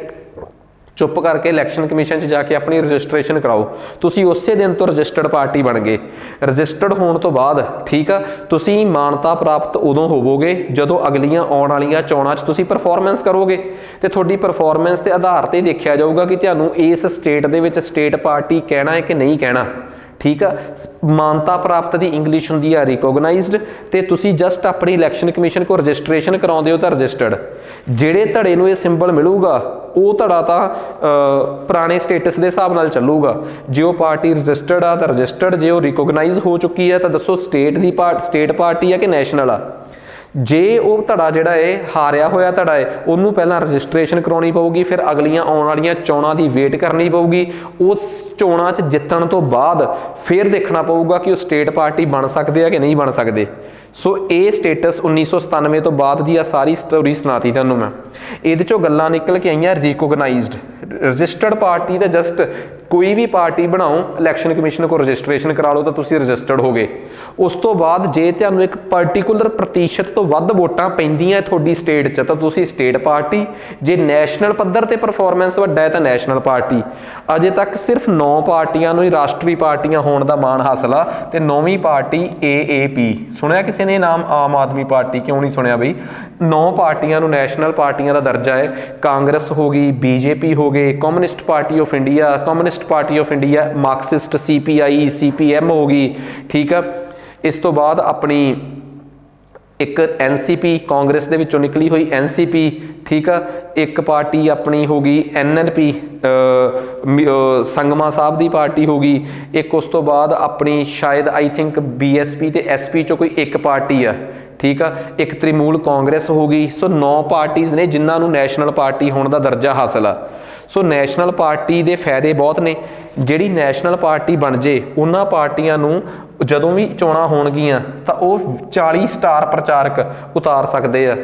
ਚੁੱਪ ਕਰਕੇ ਇਲੈਕਸ਼ਨ ਕਮਿਸ਼ਨ 'ਚ ਜਾ ਕੇ ਆਪਣੀ ਰਜਿਸਟ੍ਰੇਸ਼ਨ ਕਰਾਓ, ਤੁਸੀਂ ਉਸੇ ਦਿਨ ਤੋਂ ਰਜਿਸਟਰਡ ਪਾਰਟੀ ਬਣ ਗਏ। ਰਜਿਸਟਰਡ ਹੋਣ ਤੋਂ ਬਾਅਦ, ਠੀਕ ਆ, ਤੁਸੀਂ ਮਾਨਤਾ ਪ੍ਰਾਪਤ ਉਦੋਂ ਹੋਵੋਗੇ ਜਦੋਂ ਅਗਲੀਆਂ ਆਉਣ ਵਾਲੀਆਂ ਚੋਣਾਂ 'ਚ ਤੁਸੀਂ ਪਰਫਾਰਮੈਂਸ ਕਰੋਗੇ ਤੇ ਤੁਹਾਡੀ ਪਰਫਾਰਮੈਂਸ ਦੇ ਆਧਾਰ ਤੇ ਦੇਖਿਆ ਜਾਊਗਾ ਕਿ ਤੁਹਾਨੂੰ ਇਸ ਸਟੇਟ ਦੇ ਵਿੱਚ ਸਟੇਟ ਪਾਰਟੀ ਕਹਿਣਾ ਹੈ ਕਿ ਨਹੀਂ ਕਹਿਣਾ, ਠੀਕ ਆ। ਮਾਨਤਾ ਪ੍ਰਾਪਤ ਦੀ ਇੰਗਲਿਸ਼ ਹੁੰਦੀ ਆ ਰਿਕੋਗਨਾਈਜ਼ਡ, ਤੇ ਤੁਸੀਂ ਜਸਟ ਆਪਣੀ ਇਲੈਕਸ਼ਨ ਕਮਿਸ਼ਨ ਕੋਲ ਰਜਿਸਟ੍ਰੇਸ਼ਨ ਕਰਾਉਂਦੇ ਹੋ ਤਾਂ ਰਜਿਸਟਰਡ। ਜਿਹੜੇ ਧੜੇ ਨੂੰ ਇਹ ਸਿੰਬਲ ਮਿਲੂਗਾ ਉਹ ਧੜਾ ਤਾਂ ਪੁਰਾਣੇ ਸਟੇਟਸ ਦੇ ਹਿਸਾਬ ਨਾਲ ਚੱਲੂਗਾ। ਜੇ ਉਹ ਪਾਰਟੀ ਰਜਿਸਟਰਡ ਆ ਤਾਂ ਰਜਿਸਟਰਡ, ਜੇ ਉਹ ਰਿਕੋਗਨਾਈਜ਼ ਹੋ ਚੁੱਕੀ ਹੈ ਤਾਂ ਦੱਸੋ ਸਟੇਟ ਪਾਰਟੀ ਆ ਕਿ ਨੈਸ਼ਨਲ ਆ। ਜੇ ਉਹ ਧੜਾ ਜਿਹੜਾ ਹੈ ਹਾਰਿਆ ਹੋਇਆ ਧੜਾ ਹੈ, ਉਹਨੂੰ ਪਹਿਲਾਂ ਰਜਿਸਟ੍ਰੇਸ਼ਨ ਕਰਾਉਣੀ ਪਊਗੀ, ਫਿਰ ਅਗਲੀਆਂ ਆਉਣ ਵਾਲੀਆਂ ਚੋਣਾਂ ਦੀ ਵੇਟ ਕਰਨੀ ਪਊਗੀ। ਉਸ ਚੋਣਾਂ 'ਚ ਜਿੱਤਣ ਤੋਂ ਬਾਅਦ ਫਿਰ ਦੇਖਣਾ ਪਊਗਾ ਕਿ ਉਹ ਸਟੇਟ ਪਾਰਟੀ ਬਣ ਸਕਦੇ ਆ ਕਿ ਨਹੀਂ ਬਣ ਸਕਦੇ। ਸੋ ਇਹ ਸਟੇਟਸ 1997 ਤੋਂ ਬਾਅਦ ਦੀ ਆ ਸਾਰੀ ਸਟੋਰੀ ਸੁਣਾਤੀ ਤੁਹਾਨੂੰ ਮੈਂ। ਇਹਦੇ 'ਚੋਂ ਗੱਲਾਂ ਨਿਕਲ ਕੇ ਆਈਆਂ ਰਿਕੋਗਨਾਈਜ਼ਡ, ਰਜਿਸਟਰਡ ਪਾਰਟੀ ਦਾ ਜਸਟ ਕੋਈ ਵੀ ਪਾਰਟੀ ਬਣਾਓ, ਇਲੈਕਸ਼ਨ ਕਮਿਸ਼ਨ ਕੋਲ ਰਜਿਸਟ੍ਰੇਸ਼ਨ ਕਰਾ ਲਓ ਤਾਂ ਤੁਸੀਂ ਰਜਿਸਟਰਡ ਹੋ ਗਏ। ਉਸ ਤੋਂ ਬਾਅਦ ਜੇ ਤੁਹਾਨੂੰ ਇੱਕ ਪਾਰਟੀਕੂਲਰ ਪ੍ਰਤੀਸ਼ਤ ਤੋਂ ਵੱਧ ਵੋਟਾਂ ਪੈਂਦੀਆਂ ਤੁਹਾਡੀ ਸਟੇਟ 'ਚ ਤਾਂ ਤੁਸੀਂ ਸਟੇਟ ਪਾਰਟੀ, ਜੇ ਨੈਸ਼ਨਲ ਪੱਧਰ ਤੇ ਪਰਫਾਰਮੈਂਸ ਵੱਡਾ ਹੈ ਤਾਂ ਨੈਸ਼ਨਲ ਪਾਰਟੀ। ਅਜੇ ਤੱਕ ਸਿਰਫ 9 ਪਾਰਟੀਆਂ ਨੂੰ ਹੀ ਰਾਸ਼ਟਰੀ ਪਾਰਟੀਆਂ ਹੋਣ ਦਾ ਮਾਣ ਹਾਸਲ ਆ ਤੇ 9ਵੀਂ ਪਾਰਟੀ AAP। ਸੁਣਿਆ ਕਿਸੇ ਨੇ ਨਾਮ ਆਮ ਆਦਮੀ ਪਾਰਟੀ? ਕਿਉਂ ਨਹੀਂ ਸੁਣਿਆ ਬਈ। 9 ਪਾਰਟੀਆਂ ਨੂੰ ਨੈਸ਼ਨਲ ਪਾਰਟੀਆਂ ਦਾ ਦਰਜਾ ਹੈ। ਕਾਂਗਰਸ ਹੋ ਗਈ, BJP ਹੋ ਗਏ, communist party of India, party of India, Marxist, CPI, CPM ਹੋ ਗਈ, ਠੀਕ ਆ। ਇਸ ਤੋਂ ਬਾਅਦ ਆਪਣੀ ਇੱਕ NCP, ਕਾਂਗਰਸ ਦੇ ਵਿੱਚੋਂ ਨਿਕਲੀ ਹੋਈ NCP, ਠੀਕ ਆ। ਇੱਕ ਪਾਰਟੀ ਆਪਣੀ ਹੋ ਗਈ NNP, ਸੰਗਮਾ ਸਾਹਿਬ ਦੀ ਪਾਰਟੀ ਹੋ ਗਈ। ਇੱਕ ਉਸ ਤੋਂ ਬਾਅਦ ਆਪਣੀ ਸ਼ਾਇਦ ਆਈ ਥਿੰਕ BSP ਤੇ SP ਚੋਂ ਕੋਈ ਇੱਕ ਪਾਰਟੀ ਆ, ਠੀਕ ਆ। ਇੱਕ ਤ੍ਰਿਮੂਲ ਕਾਂਗਰਸ ਹੋ ਗਈ। ਸੋ 9 ਪਾਰਟੀਆਂ ਨੇ ਜਿਨ੍ਹਾਂ ਨੂੰ ਨੈਸ਼ਨਲ ਪਾਰਟੀ ਹੋਣ ਦਾ ਦਰਜਾ ਹਾਸਲ ਆ। ਸੋ ਨੈਸ਼ਨਲ ਪਾਰਟੀ ਦੇ ਫਾਇਦੇ ਬਹੁਤ ਨੇ। ਜਿਹੜੀ ਨੈਸ਼ਨਲ ਪਾਰਟੀ ਬਣ ਜੇ ਉਹਨਾਂ ਪਾਰਟੀਆਂ ਨੂੰ ਜਦੋਂ ਵੀ ਚੋਣਾਂ ਹੋਣਗੀਆਂ ਤਾਂ ਉਹ 40 ਸਟਾਰ ਪ੍ਰਚਾਰਕ ਉਤਾਰ ਸਕਦੇ ਆ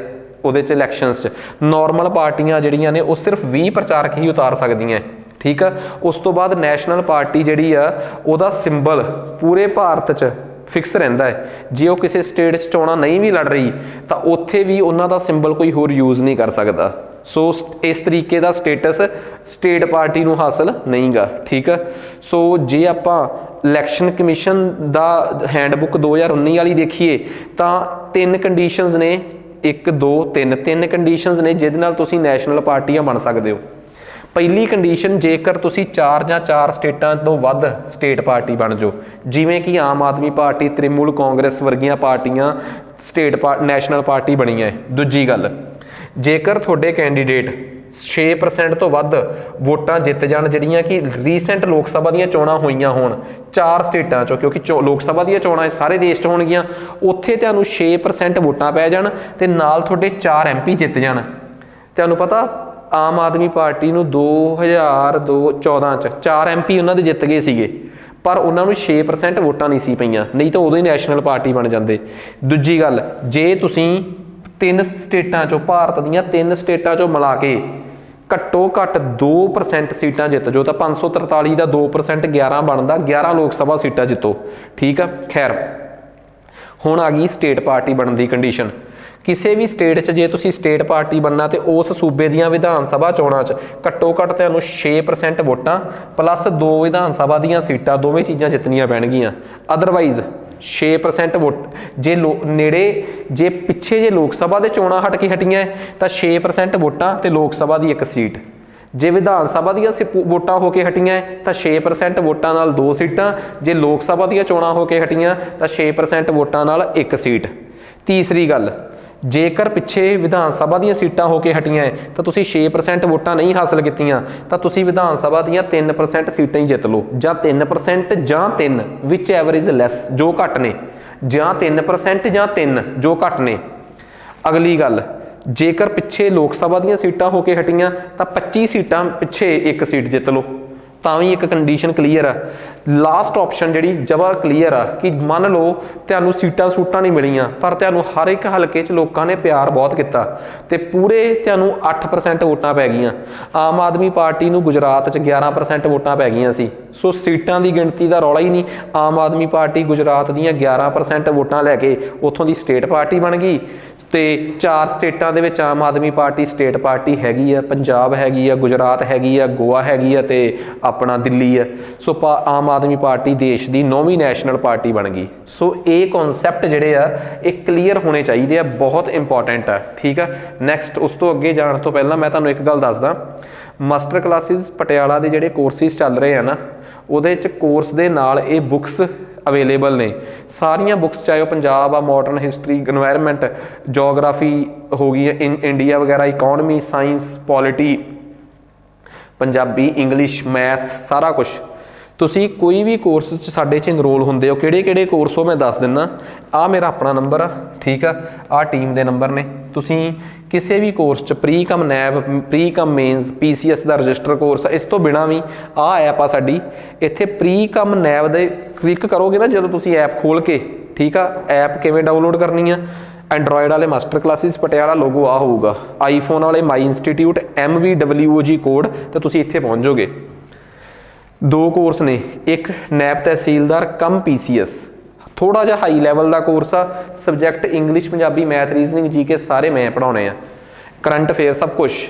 ਉਹਦੇ 'ਚ ਇਲੈਕਸ਼ਨਸ 'ਚ। ਨੋਰਮਲ ਪਾਰਟੀਆਂ ਜਿਹੜੀਆਂ ਨੇ ਉਹ ਸਿਰਫ 20 ਪ੍ਰਚਾਰਕ ਹੀ ਉਤਾਰ ਸਕਦੀਆਂ, ਠੀਕ ਆ। ਉਸ ਤੋਂ ਬਾਅਦ ਨੈਸ਼ਨਲ ਪਾਰਟੀ ਜਿਹੜੀ ਆ ਉਹਦਾ ਸਿੰਬਲ ਪੂਰੇ ਭਾਰਤ 'ਚ ਫਿਕਸ ਰਹਿੰਦਾ ਹੈ। ਜੇ ਉਹ ਕਿਸੇ ਸਟੇਟ 'ਚ ਚੋਣਾਂ ਨਹੀਂ ਵੀ ਲੜ ਰਹੀ ਤਾਂ ਉੱਥੇ ਵੀ ਉਹਨਾਂ ਦਾ ਸਿੰਬਲ ਕੋਈ ਹੋਰ ਯੂਜ਼ ਨਹੀਂ ਕਰ ਸਕਦਾ। ਸੋ ਇਸ ਤਰੀਕੇ ਦਾ ਸਟੇਟਸ ਸਟੇਟ ਪਾਰਟੀ ਨੂੰ ਹਾਸਲ ਨਹੀਂ ਗਾ, ਠੀਕ ਆ। ਸੋ ਜੇ ਆਪਾਂ ਇਲੈਕਸ਼ਨ ਕਮਿਸ਼ਨ ਦਾ ਹੈਂਡਬੁੱਕ 2019 ਵਾਲੀ ਦੇਖੀਏ ਤਾਂ 3 ਕੰਡੀਸ਼ਨਸ ਨੇ, 1 2 3 ਕੰਡੀਸ਼ਨਸ ਨੇ ਜਿਹਦੇ ਨਾਲ ਤੁਸੀਂ ਨੈਸ਼ਨਲ ਪਾਰਟੀਆਂ ਬਣ ਸਕਦੇ ਹੋ। ਪਹਿਲੀ ਕੰਡੀਸ਼ਨ, ਜੇਕਰ ਤੁਸੀਂ 4 ਜਾਂ 4 ਸਟੇਟਾਂ ਤੋਂ ਵੱਧ ਸਟੇਟ ਪਾਰਟੀ ਬਣ ਜਾਓ, ਜਿਵੇਂ ਕਿ ਆਮ ਆਦਮੀ ਪਾਰਟੀ, ਤ੍ਰਿਮੂਲ ਕਾਂਗਰਸ ਵਰਗੀਆਂ ਪਾਰਟੀਆਂ ਨੈਸ਼ਨਲ ਪਾਰਟੀ ਬਣੀਆਂ ਹੈ। ਦੂਜੀ ਗੱਲ, ਜੇਕਰ ਤੁਹਾਡੇ ਕੈਂਡੀਡੇਟ 6% ਤੋਂ ਵੱਧ ਵੋਟਾਂ ਜਿੱਤ ਜਾਣ ਜਿਹੜੀਆਂ ਕਿ ਰੀਸੈਂਟ ਲੋਕ ਸਭਾ ਦੀਆਂ ਚੋਣਾਂ ਹੋਈਆਂ ਹੋਣ 4 ਸਟੇਟਾਂ 'ਚੋਂ, ਕਿਉਂਕਿ ਲੋਕ ਸਭਾ ਦੀਆਂ ਚੋਣਾਂ ਸਾਰੇ ਦੇਸ਼ 'ਚ ਹੋਣਗੀਆਂ, ਉੱਥੇ ਤੁਹਾਨੂੰ 6% ਵੋਟਾਂ ਪੈ ਜਾਣ ਤੇ ਨਾਲ ਤੁਹਾਡੇ 4 MP ਜਿੱਤ ਜਾਣ। ਤੁਹਾਨੂੰ ਪਤਾ ਆਮ ਆਦਮੀ ਪਾਰਟੀ ਨੂੰ 2014 'ਚ 4 MP ਉਹਨਾਂ ਦੇ ਜਿੱਤ ਗਏ ਸੀਗੇ, ਪਰ ਉਹਨਾਂ ਨੂੰ 6% ਵੋਟਾਂ ਨਹੀਂ ਸੀ ਪਈਆਂ, ਨਹੀਂ ਤਾਂ ਉਦੋਂ ਹੀ ਨੈਸ਼ਨਲ ਪਾਰਟੀ ਬਣ ਜਾਂਦੇ। ਦੂਜੀ ਗੱਲ, ਜੇ ਤੁਸੀਂ 3 ਸਟੇਟਾਂ 'ਚੋਂ, ਭਾਰਤ ਦੀਆਂ 3 ਸਟੇਟਾਂ 'ਚੋਂ ਮਿਲਾ ਕੇ ਘੱਟੋ ਘੱਟ 2% ਸੀਟਾਂ ਜਿੱਤ ਜੋ ਤਾਂ 543 ਦਾ 2% 11 ਬਣਦਾ, 11 ਲੋਕ ਸਭਾ ਸੀਟਾਂ ਜਿੱਤੋ। ਠੀਕ ਆ। ਖੈਰ, ਹੁਣ ਆ ਗਈ ਸਟੇਟ ਪਾਰਟੀ ਬਣਨ ਦੀ ਕੰਡੀਸ਼ਨ। ਕਿਸੇ ਵੀ ਸਟੇਟ 'ਚ ਜੇ ਤੁਸੀਂ ਸਟੇਟ ਪਾਰਟੀ ਬਣਨਾ ਤੇ ਉਸ ਸੂਬੇ ਦੀਆਂ ਵਿਧਾਨ ਸਭਾ ਚੋਣਾਂ 'ਚ ਘੱਟੋ ਘੱਟ ਤੁਹਾਨੂੰ 6% ਵੋਟਾਂ ਪਲੱਸ 2 ਵਿਧਾਨ ਸਭਾ ਦੀਆਂ ਸੀਟਾਂ, ਦੋਵੇਂ ਚੀਜ਼ਾਂ ਜਿੱਤਣੀਆਂ ਪੈਣਗੀਆਂ। ਅਦਰਵਾਈਜ਼ 6% ਵੋਟ ਜੇ ਨੇੜੇ, ਜੇ ਪਿੱਛੇ ਜੇ ਲੋਕ ਸਭਾ ਦੇ ਚੋਣਾਂ ਹਟ ਕੇ ਹਟੀਆਂ ਤਾਂ 6% ਵੋਟਾਂ ਤੇ ਲੋਕ ਸਭਾ ਦੀ 1 ਸੀਟ। ਜੇ ਵਿਧਾਨ ਸਭਾ ਦੀਆਂ ਵੋਟਾਂ ਹੋ ਕੇ ਹਟੀਆਂ ਤਾਂ 6% ਵੋਟਾਂ ਨਾਲ 2 ਸੀਟਾਂ, ਜੇ ਲੋਕ ਸਭਾ ਦੀਆਂ ਚੋਣਾਂ ਹੋ ਕੇ ਹਟੀਆਂ ਤਾਂ 6% ਵੋਟਾਂ ਨਾਲ 1 ਸੀਟ। ਤੀਸਰੀ ਗੱਲ, ਜੇਕਰ ਪਿੱਛੇ ਵਿਧਾਨ ਸਭਾ ਦੀਆਂ ਸੀਟਾਂ ਹੋ ਕੇ ਹਟੀਆਂ ਤਾਂ ਤੁਸੀਂ 6% ਵੋਟਾਂ ਨਹੀਂ ਹਾਸਲ ਕੀਤੀਆਂ ਤਾਂ ਤੁਸੀਂ ਵਿਧਾਨ ਸਭਾ ਦੀਆਂ 3% ਸੀਟਾਂ ਹੀ ਜਿੱਤ ਲਓ, ਜਾਂ 3% ਜਾਂ 3 ਵਿਚ ਐਵਰ ਇਜ਼ ਲੈਸ, ਜੋ ਘੱਟ ਨੇ, ਜਾਂ 3% ਜਾਂ 3 ਜੋ ਘੱਟ ਨੇ। ਅਗਲੀ ਗੱਲ, ਜੇਕਰ ਪਿੱਛੇ ਲੋਕ ਸਭਾ ਦੀਆਂ ਸੀਟਾਂ ਹੋ ਕੇ ਹਟੀਆਂ ਤਾਂ 25 ਸੀਟਾਂ ਪਿੱਛੇ 1 ਸੀਟ ਜਿੱਤ ਲਓ, ਤਾਂ ਵੀ ਇੱਕ ਕੰਡੀਸ਼ਨ ਕਲੀਅਰ ਆ। ਲਾਸਟ ਆਪਸ਼ਨ ਜਿਹੜੀ ਜਬਰ ਕਲੀਅਰ ਆ ਕਿ ਮੰਨ ਲਓ ਤੁਹਾਨੂੰ ਸੀਟਾਂ ਸੂਟਾਂ ਨਹੀਂ ਮਿਲੀਆਂ, ਪਰ ਤੁਹਾਨੂੰ ਹਰ ਇੱਕ ਹਲਕੇ 'ਚ ਲੋਕਾਂ ਨੇ ਪਿਆਰ ਬਹੁਤ ਕੀਤਾ ਤੇ ਪੂਰੇ ਤੁਹਾਨੂੰ 8% ਵੋਟਾਂ ਪੈ ਗਈਆਂ। ਆਮ ਆਦਮੀ ਪਾਰਟੀ ਨੂੰ ਗੁਜਰਾਤ 'ਚ 11% ਵੋਟਾਂ ਪੈ ਗਈਆਂ ਸੀ, ਸੋ ਸੀਟਾਂ ਦੀ ਗਿਣਤੀ ਦਾ ਰੌਲਾ ਹੀ ਨਹੀਂ। ਆਮ ਆਦਮੀ ਪਾਰਟੀ ਗੁਜਰਾਤ ਦੀਆਂ 11% ਵੋਟਾਂ ਲੈ ਕੇ ਉੱਥੋਂ ਦੀ ਸਟੇਟ ਪਾਰਟੀ ਬਣ ਗਈ ਤੇ 4 ਸਟੇਟਾਂ ਦੇ ਵਿੱਚ Aam Aadmi party state party ਹੈਗੀ ਆ। ਪੰਜਾਬ ਹੈਗੀ ਆ, ਗੁਜਰਾਤ ਹੈਗੀ ਆ, ਗੋਆ ਹੈਗੀ ਆ ਤੇ ਆਪਣਾ ਦਿੱਲੀ ਆ। ਸੋ ਆਮ ਆਦਮੀ ਪਾਰਟੀ ਦੇਸ਼ ਦੀ 9ਵੀਂ ਨੈਸ਼ਨਲ ਪਾਰਟੀ ਬਣ ਗਈ। ਸੋ ਇਹ ਕਨਸੈਪਟ ਜਿਹੜੇ ਆ ਇਹ ਕਲੀਅਰ ਹੋਣੇ ਚਾਹੀਦੇ ਆ, ਬਹੁਤ ਇੰਪੋਰਟੈਂਟ ਆ। ਠੀਕ ਆ। ਨੈਕਸਟ, ਉਸ ਤੋਂ ਅੱਗੇ ਜਾਣ ਤੋਂ ਪਹਿਲਾਂ ਮੈਂ ਤੁਹਾਨੂੰ ਇੱਕ ਗੱਲ ਦੱਸਦਾ, ਮਾਸਟਰ ਕਲਾਸਿਸ ਪਟਿਆਲਾ ਦੇ ਜਿਹੜੇ ਕੋਰਸਿਸ ਚੱਲ ਰਹੇ ਆ ਨਾ, ਉਹਦੇ 'ਚ ਕੋਰਸ ਦੇ ਨਾਲ ਇਹ ਬੁੱਕਸ ਅਵੇਲੇਬਲ ਨੇ। ਸਾਰੀਆਂ ਬੁੱਕਸ, ਚਾਹੇ ਉਹ ਪੰਜਾਬ ਆ, ਮਾਡਰਨ ਹਿਸਟਰੀ, ਇਨਵਾਇਰਮੈਂਟ, ਜੋਗਰਾਫੀ ਹੋ ਗਈ, ਇੰਡੀਆ ਵਗੈਰਾ, economy, science, polity, Punjabi, English, math, ਸਾਰਾ ਕੁਛ। ਤੁਸੀਂ ਕੋਈ ਵੀ ਕੋਰਸ 'ਚ ਸਾਡੇ 'ਚ ਇਨਰੋਲ ਹੁੰਦੇ ਹੋ, ਕਿਹੜੇ ਕਿਹੜੇ ਕੋਰਸ ਉਹ ਮੈਂ ਦੱਸ ਦਿੰਦਾ। ਆਹ ਮੇਰਾ ਆਪਣਾ ਨੰਬਰ ਆ, ਠੀਕ ਆ, ਆਹ ਟੀਮ ਦੇ ਨੰਬਰ ਨੇ। ਤੁਸੀਂ ਕਿਸੇ ਵੀ ਕੋਰਸ 'ਚ ਪ੍ਰੀ ਕਮ ਨੈਬ, ਪ੍ਰੀ ਕਮ ਮੇਨਸ, PCS ਦਾ ਰਜਿਸਟਰ ਕੋਰਸ, ਇਸ ਤੋਂ ਬਿਨਾਂ ਵੀ ਆਹ ਐਪ ਆ ਸਾਡੀ, ਇੱਥੇ ਪ੍ਰੀ ਕਮ ਨੈਬ ਦੇ ਕਲਿੱਕ ਕਰੋਗੇ ਨਾ ਜਦੋਂ ਤੁਸੀਂ ਐਪ ਖੋਲ ਕੇ, ਠੀਕ ਆ। ਐਪ ਕਿਵੇਂ ਡਾਊਨਲੋਡ ਕਰਨੀ ਆ? ਐਂਡਰੋਇਡ ਵਾਲੇ ਮਾਸਟਰ ਕਲਾਸਿਸ ਪਟਿਆਲਾ ਲੋਗੋ ਆ ਹੋਊਗਾ, ਆਈਫੋਨ ਵਾਲੇ ਮਾਈ ਇੰਸਟੀਟਿਊਟ MVWOG ਕੋਡ, ਤੇ ਤੁਸੀਂ ਇੱਥੇ ਪਹੁੰਚ ਜਾਓਗੇ। 2 ਕੋਰਸ ਨੇ, ਇੱਕ ਨੈਬ ਤਹਿਸੀਲਦਾਰ ਕਮ PCS, ਥੋੜਾ ਜਿਹਾ ਹਾਈ ਲੈਵਲ ਦਾ ਕੋਰਸ ਆ, subject English, Punjabi, math, reasoning, GK ਸਾਰੇ ਮੈਂ ਪੜਾਉਣੇ ਆ, ਕਰੰਟ ਅਫੇਅਰ ਸਭ ਕੁਛ।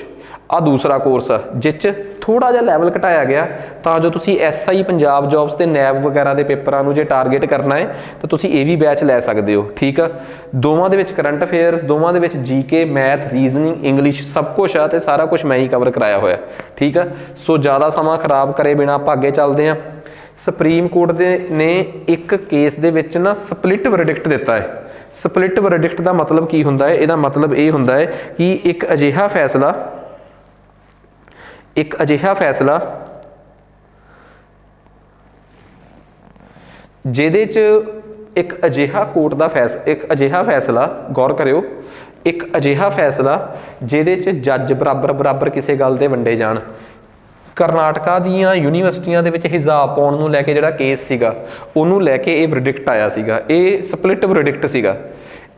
ਆ ਦੂਸਰਾ ਕੋਰਸ ਆ ਜਿਸ 'ਚ ਥੋੜਾ ਜਿਹਾ ਲੈਵਲ ਘਟਾਇਆ ਗਿਆ ਤਾਂ ਜੋ ਤੁਸੀਂ SI ਪੰਜਾਬ ਜੌਬਸ ਤੇ ਨੈਬ ਵਗੈਰਾ ਦੇ ਪੇਪਰਾਂ ਨੂੰ ਜੇ ਟਾਰਗੇਟ ਕਰਨਾ ਹੈ ਤਾਂ ਤੁਸੀਂ ਇਹ ਵੀ ਬੈਚ ਲੈ ਸਕਦੇ ਹੋ। ਠੀਕ ਆ। ਦੋਵਾਂ ਦੇ ਵਿੱਚ ਕਰੰਟ ਅਫੇਅਰਸ, ਦੋਵਾਂ ਦੇ ਵਿੱਚ GK, ਮੈਥ, ਰੀਜ਼ਨਿੰਗ, ਇੰਗਲਿਸ਼ ਸਭ ਕੁਛ ਆ ਤੇ ਸਾਰਾ ਕੁਛ ਮੈਂ ਹੀ ਕਵਰ ਕਰਾਇਆ ਹੋਇਆ। ਠੀਕ ਆ। ਸੋ ਜ਼ਿਆਦਾ ਸਮਾਂ ਖਰਾਬ ਕਰੇ ਬਿਨਾਂ ਆਪਾਂ ਅੱਗੇ ਚੱਲਦੇ ਹਾਂ। ਸੁਪਰੀਮ ਕੋਰਟ ਦੇ ਨੇ ਇੱਕ ਕੇਸ ਦੇ ਵਿੱਚ ਨਾ ਸਪਲਿਟ ਵਰਡਿਕਟ ਦਿੱਤਾ ਹੈ। ਸਪਲਿਟ ਵਰਡਿਕਟ ਦਾ ਮਤਲਬ ਕੀ ਹੁੰਦਾ ਹੈ? ਇਹਦਾ ਮਤਲਬ ਇਹ ਹੁੰਦਾ ਹੈ ਕਿ ਇੱਕ ਅਜਿਹਾ ਫੈਸਲਾ ਜਿਹਦੇ 'ਚ ਇੱਕ ਅਜਿਹਾ ਫੈਸਲਾ ਗੌਰ ਕਰਿਓ, ਇੱਕ ਅਜਿਹਾ ਫੈਸਲਾ ਜਿਹਦੇ 'ਚ ਜੱਜ ਬਰਾਬਰ ਕਿਸੇ ਗੱਲ ਤੇ ਵੰਡੇ ਜਾਣ। ਕਰਨਾਟਕਾ ਦੀਆਂ ਯੂਨੀਵਰਸਿਟੀਆਂ ਦੇ ਵਿੱਚ ਹਿਜਾਬ ਪਾਉਣ ਨੂੰ ਲੈ ਕੇ ਜਿਹੜਾ ਕੇਸ ਸੀਗਾ ਉਹਨੂੰ ਲੈ ਕੇ ਇਹ ਵਰਡਿਕਟ ਆਇਆ ਸੀਗਾ। ਇਹ ਸਪਲਿਟ ਵਰਡਿਕਟ ਸੀਗਾ।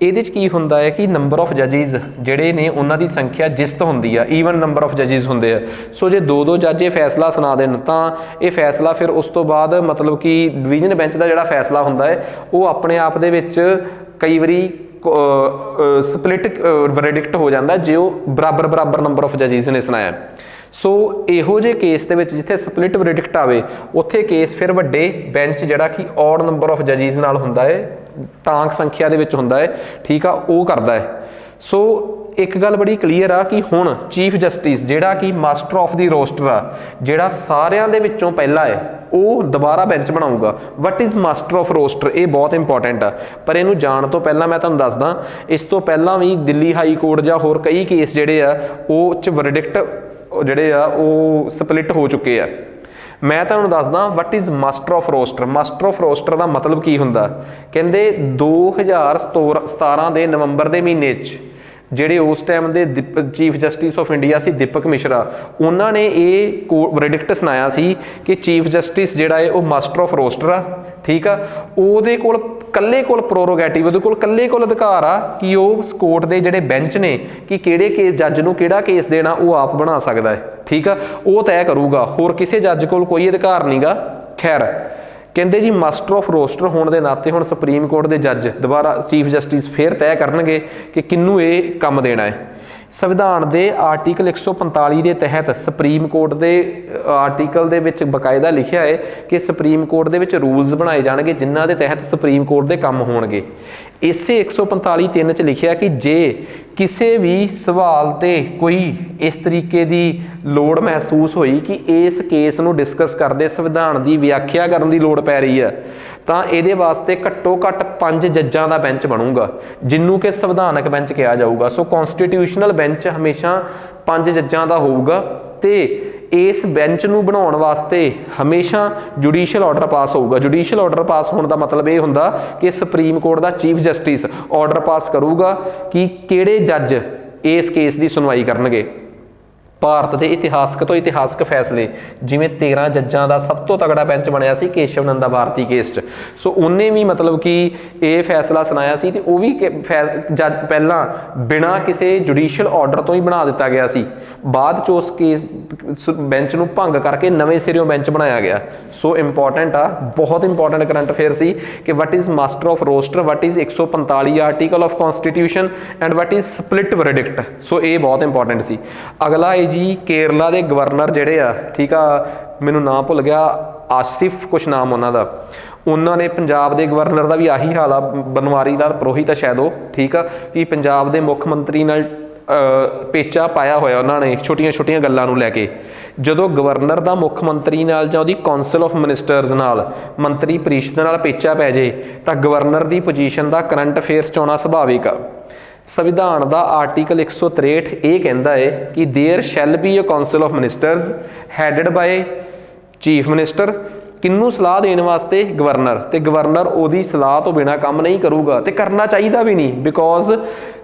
ਇਹਦੇ 'ਚ ਕੀ ਹੁੰਦਾ ਹੈ ਕਿ ਨੰਬਰ ਆਫ ਜੱਜਿਸ ਜਿਹੜੇ ਨੇ ਉਹਨਾਂ ਦੀ ਸੰਖਿਆ ਜਿਸਤ ਹੁੰਦੀ ਆ, ਈਵਨ ਨੰਬਰ ਆਫ ਜੱਜਿਸ ਹੁੰਦੇ ਆ। ਸੋ ਜੇ 2 ਜੱਜ ਇਹ ਫੈਸਲਾ ਸੁਣਾ ਦੇਣ ਤਾਂ ਇਹ ਫੈਸਲਾ ਫਿਰ ਉਸ ਤੋਂ ਬਾਅਦ ਮਤਲਬ ਕਿ ਡਿਵੀਜ਼ਨ ਬੈਂਚ ਦਾ ਜਿਹੜਾ ਫੈਸਲਾ ਹੁੰਦਾ ਹੈ ਉਹ ਆਪਣੇ ਆਪ ਦੇ ਵਿੱਚ ਕਈ ਵਾਰੀ ਸਪਲਿਟ ਵਰਡਿਕਟ ਹੋ ਜਾਂਦਾ ਜੇ ਉਹ ਬਰਾਬਰ ਨੰਬਰ ਆਫ ਜੱਜਿਸ ਨੇ ਸੁਣਾਇਆ। ਸੋ ਇਹੋ ਜਿਹੇ ਕੇਸ ਦੇ ਵਿੱਚ ਜਿੱਥੇ ਸਪਲਿਟ ਵਰਡਿਕਟ ਆਵੇ ਉੱਥੇ ਕੇਸ ਫਿਰ ਵੱਡੇ ਬੈਂਚ ਜਿਹੜਾ ਕਿ ਔਡ ਨੰਬਰ ਆਫ ਜੱਜਿਸ ਨਾਲ ਹੁੰਦਾ ਹੈ, ਤਾਂਕ ਸੰਖਿਆ ਦੇ ਵਿੱਚ ਹੁੰਦਾ ਹੈ, ਠੀਕ ਆ, ਉਹ ਕਰਦਾ ਹੈ। ਸੋ ਇੱਕ ਗੱਲ ਬੜੀ ਕਲੀਅਰ ਆ ਕਿ ਹੁਣ ਚੀਫ ਜਸਟਿਸ ਜਿਹੜਾ ਕਿ ਮਾਸਟਰ ਆਫ ਦੀ ਰੋਸਟਰ ਆ, ਜਿਹੜਾ ਸਾਰਿਆਂ ਦੇ ਵਿੱਚੋਂ ਪਹਿਲਾ ਹੈ, ਉਹ ਦੁਬਾਰਾ ਬੈਂਚ ਬਣਾਊਗਾ। What is master of roster? ਇਹ ਬਹੁਤ ਇੰਪੋਰਟੈਂਟ ਆ, ਪਰ ਇਹਨੂੰ ਜਾਣ ਤੋਂ ਪਹਿਲਾਂ ਮੈਂ ਤੁਹਾਨੂੰ ਦੱਸਦਾ, ਇਸ ਤੋਂ ਪਹਿਲਾਂ ਵੀ ਦਿੱਲੀ ਹਾਈ ਕੋਰਟ ਜਾਂ ਹੋਰ ਕਈ ਕੇਸ ਜਿਹੜੇ ਆ ਉਹ 'ਚ ਵਰਡਿਕਟ ਜਿਹੜੇ ਆ ਉਹ ਸਪਲਿਟ ਹੋ ਚੁੱਕੇ ਆ। ਮੈਂ ਤੁਹਾਨੂੰ ਦੱਸਦਾ what is master of roster. Master of roster ਦਾ ਮਤਲਬ ਕੀ ਹੁੰਦਾ, ਕਹਿੰਦੇ 2017 ਦੇ ਨਵੰਬਰ ਦੇ ਮਹੀਨੇ 'ਚ ਜਿਹੜੇ ਉਸ ਟਾਈਮ ਦੇ ਚੀਫ ਜਸਟਿਸ ਆਫ ਇੰਡੀਆ ਸੀ ਦੀਪਕ ਮਿਸ਼ਰਾ, ਉਹਨਾਂ ਨੇ ਇਹ ਵਰਡਿਕਟ ਸੁਣਾਇਆ ਸੀ ਕਿ ਚੀਫ ਜਸਟਿਸ ਜਿਹੜਾ ਹੈ ਉਹ ਮਾਸਟਰ ਆਫ ਰੋਸਟਰ ਆ, ਠੀਕ ਆ। ਉਹਦੇ ਕੋਲ ਕੱਲੇ ਕੋਲ ਪ੍ਰੋਰੋਗੇਟਿਵ, ਉਹਦੇ ਕੋਲ ਕੱਲੇ ਕੋਲ ਅਧਿਕਾਰ ਆ ਕਿ ਉਹ ਕੋਰਟ ਦੇ ਜਿਹੜੇ ਬੈਂਚ ਨੇ ਕਿ ਕਿਹੜੇ ਕੇਸ ਜੱਜ ਨੂੰ ਕਿਹੜਾ ਕੇਸ ਦੇਣਾ ਉਹ ਆਪ ਬਣਾ ਸਕਦਾ ਹੈ, ਠੀਕ ਆ। ਉਹ ਤੈਅ ਕਰੂਗਾ, ਹੋਰ ਕਿਸੇ ਜੱਜ ਕੋਲ ਕੋਈ ਅਧਿਕਾਰ ਨਹੀਂਗਾ। ਖੈਰ ਕਹਿੰਦੇ ਜੀ ਮਾਸਟਰ ਆਫ ਰੋਸਟਰ ਹੋਣ ਦੇ ਨਾਤੇ ਹੁਣ ਸੁਪਰੀਮ ਕੋਰਟ ਦੇ ਜੱਜ ਦੁਬਾਰਾ ਚੀਫ ਜਸਟਿਸ ਫੇਰ ਤੈਅ ਕਰਨਗੇ ਕਿ ਕਿਹਨੂੰ ਇਹ ਕੰਮ ਦੇਣਾ ਹੈ। ਸੰਵਿਧਾਨ ਦੇ ਆਰਟੀਕਲ 145 ਦੇ ਤਹਿਤ ਸੁਪਰੀਮ ਕੋਰਟ ਦੇ ਆਰਟੀਕਲ ਦੇ ਵਿੱਚ ਬਕਾਇਦਾ ਲਿਖਿਆ ਹੈ ਕਿ ਸੁਪਰੀਮ ਕੋਰਟ ਦੇ ਵਿੱਚ ਰੂਲਸ ਬਣਾਏ ਜਾਣਗੇ ਜਿਨ੍ਹਾਂ ਦੇ ਤਹਿਤ ਸੁਪਰੀਮ ਕੋਰਟ ਦੇ ਕੰਮ ਹੋਣਗੇ। ਇਸੇ 145(3) 'ਚ ਲਿਖਿਆ ਕਿ ਜੇ ਕਿਸੇ ਵੀ ਸਵਾਲ ਤੇ ਕੋਈ ਇਸ ਤਰੀਕੇ ਦੀ ਲੋੜ ਮਹਿਸੂਸ ਹੋਈ ਕਿ ਇਸ ਕੇਸ ਨੂੰ ਡਿਸਕਸ ਕਰਦੇ ਸੰਵਿਧਾਨ ਦੀ ਵਿਆਖਿਆ ਕਰਨ ਦੀ ਲੋੜ ਪੈ ਰਹੀ ਹੈ ਤਾਂ ਇਹਦੇ ਵਾਸਤੇ ਘੱਟੋ ਘੱਟ 5 ਜੱਜਾਂ ਦਾ ਬੈਂਚ ਬਣੂਗਾ ਜਿਹਨੂੰ ਕਿ ਸੰਵਿਧਾਨਕ ਬੈਂਚ ਕਿਹਾ ਜਾਊਗਾ। ਸੋ ਕੌਨਸਟੀਟਿਊਸ਼ਨਲ ਬੈਂਚ ਹਮੇਸ਼ਾ 5 ਜੱਜਾਂ ਦਾ ਹੋਊਗਾ ਤੇ ਇਸ ਬੈਂਚ ਨੂੰ ਬਣਾਉਣ ਵਾਸਤੇ ਹਮੇਸ਼ਾ ਜੁਡੀਸ਼ੀਅਲ ਆਰਡਰ ਪਾਸ ਹੋਊਗਾ। ਜੁਡੀਸ਼ੀਅਲ ਆਰਡਰ ਪਾਸ ਹੋਣ ਦਾ ਮਤਲਬ ਇਹ ਹੁੰਦਾ ਕਿ ਸੁਪਰੀਮ ਕੋਰਟ ਦਾ ਚੀਫ ਜਸਟਿਸ ਆਰਡਰ ਪਾਸ ਕਰੂਗਾ ਕਿ ਕਿਹੜੇ ਜੱਜ ਇਸ ਕੇਸ ਦੀ ਸੁਣਵਾਈ ਕਰਨਗੇ। ਭਾਰਤ ਦੇ ਇਤਿਹਾਸਕ ਤੋਂ ਇਤਿਹਾਸਕ ਫੈਸਲੇ, ਜਿਵੇਂ 13 ਜੱਜਾਂ ਦਾ ਸਭ ਤੋਂ ਤਗੜਾ ਬੈਂਚ ਬਣਿਆ ਸੀ ਕੇਸ਼ਵ ਨੰਦਾ ਭਾਰਤੀ ਕੇਸ 'ਚ, ਸੋ ਉਹਨੇ ਵੀ ਮਤਲਬ ਕਿ ਇਹ ਫੈਸਲਾ ਸੁਣਾਇਆ ਸੀ ਤੇ ਉਹ ਵੀ ਜੱਜ ਪਹਿਲਾਂ ਬਿਨਾਂ ਕਿਸੇ ਜੁਡੀਸ਼ੀਅਲ ਆਰਡਰ ਤੋਂ ਹੀ ਬਣਾ ਦਿੱਤਾ ਗਿਆ ਸੀ, ਬਾਅਦ 'ਚ ਉਸ ਕੇਸ ਬੈਂਚ ਨੂੰ ਭੰਗ ਕਰਕੇ ਨਵੇਂ ਸਿਰਿਓਂ ਬੈਂਚ ਬਣਾਇਆ ਗਿਆ। ਸੋ ਇੰਪੋਰਟੈਂਟ ਆ, ਬਹੁਤ ਇੰਪੋਰਟੈਂਟ ਕਰੰਟ ਅਫੇਅਰ ਸੀ ਕਿ what is master of roster, what is 145 article of constitution and what is split verdict. So ਇਹ ਬਹੁਤ ਇੰਪੋਰਟੈਂਟ ਸੀ। ਅਗਲਾ ਜੀ ਕੇਰਲਾ ਦੇ ਗਵਰਨਰ ਜਿਹੜੇ ਆ, ਠੀਕ ਆ, ਮੈਨੂੰ ਨਾਮ ਭੁੱਲ ਗਿਆ, ਆਸਿਫ ਕੁਛ ਨਾਮ ਉਹਨਾਂ ਦਾ, ਉਹਨਾਂ ਨੇ ਪੰਜਾਬ ਦੇ ਗਵਰਨਰ ਦਾ ਵੀ ਆਹੀ ਹਾਲ ਆ, ਬਨਵਾਰੀ ਲਾਲ ਪੁਰੋਹਿਤ ਆ ਸ਼ਾਇਦ ਉਹ, ਠੀਕ ਆ, ਕਿ ਪੰਜਾਬ ਦੇ ਮੁੱਖ ਮੰਤਰੀ ਨਾਲ ਪੇਚਾ ਪਾਇਆ ਹੋਇਆ ਉਹਨਾਂ ਨੇ ਛੋਟੀਆਂ ਛੋਟੀਆਂ ਗੱਲਾਂ ਨੂੰ ਲੈ ਕੇ। ਜਦੋਂ ਗਵਰਨਰ ਦਾ ਮੁੱਖ ਮੰਤਰੀ ਨਾਲ ਜਾਂ ਉਹਦੀ ਕੌਂਸਲ ਆਫ ਮਿਨਿਸਟਰਸ ਨਾਲ, ਮੰਤਰੀ ਪਰਿਸ਼ਦ ਨਾਲ ਪੇਚਾ ਪੈ ਜੇ ਤਾਂ ਗਵਰਨਰ ਦੀ ਪੋਜੀਸ਼ਨ ਦਾ ਕਰੰਟ ਅਫੇਅਰਸ 'ਚ ਆਉਣਾ ਸੁਭਾਵਿਕ ਆ। ਸੰਵਿਧਾਨ ਦਾ ਆਰਟੀਕਲ 163 ਇਹ ਕਹਿੰਦਾ ਹੈ ਕਿ there shall be a council of ministers headed by chief minister. ਕਿਹਨੂੰ ਸਲਾਹ ਦੇਣ ਵਾਸਤੇ? ਗਵਰਨਰ। ਤੇ ਗਵਰਨਰ ਉਹਦੀ ਸਲਾਹ ਤੋਂ ਬਿਨਾਂ ਕੰਮ ਨਹੀਂ ਕਰੂਗਾ ਤੇ ਕਰਨਾ ਚਾਹੀਦਾ ਵੀ ਨਹੀਂ, ਬਿਕੋਜ਼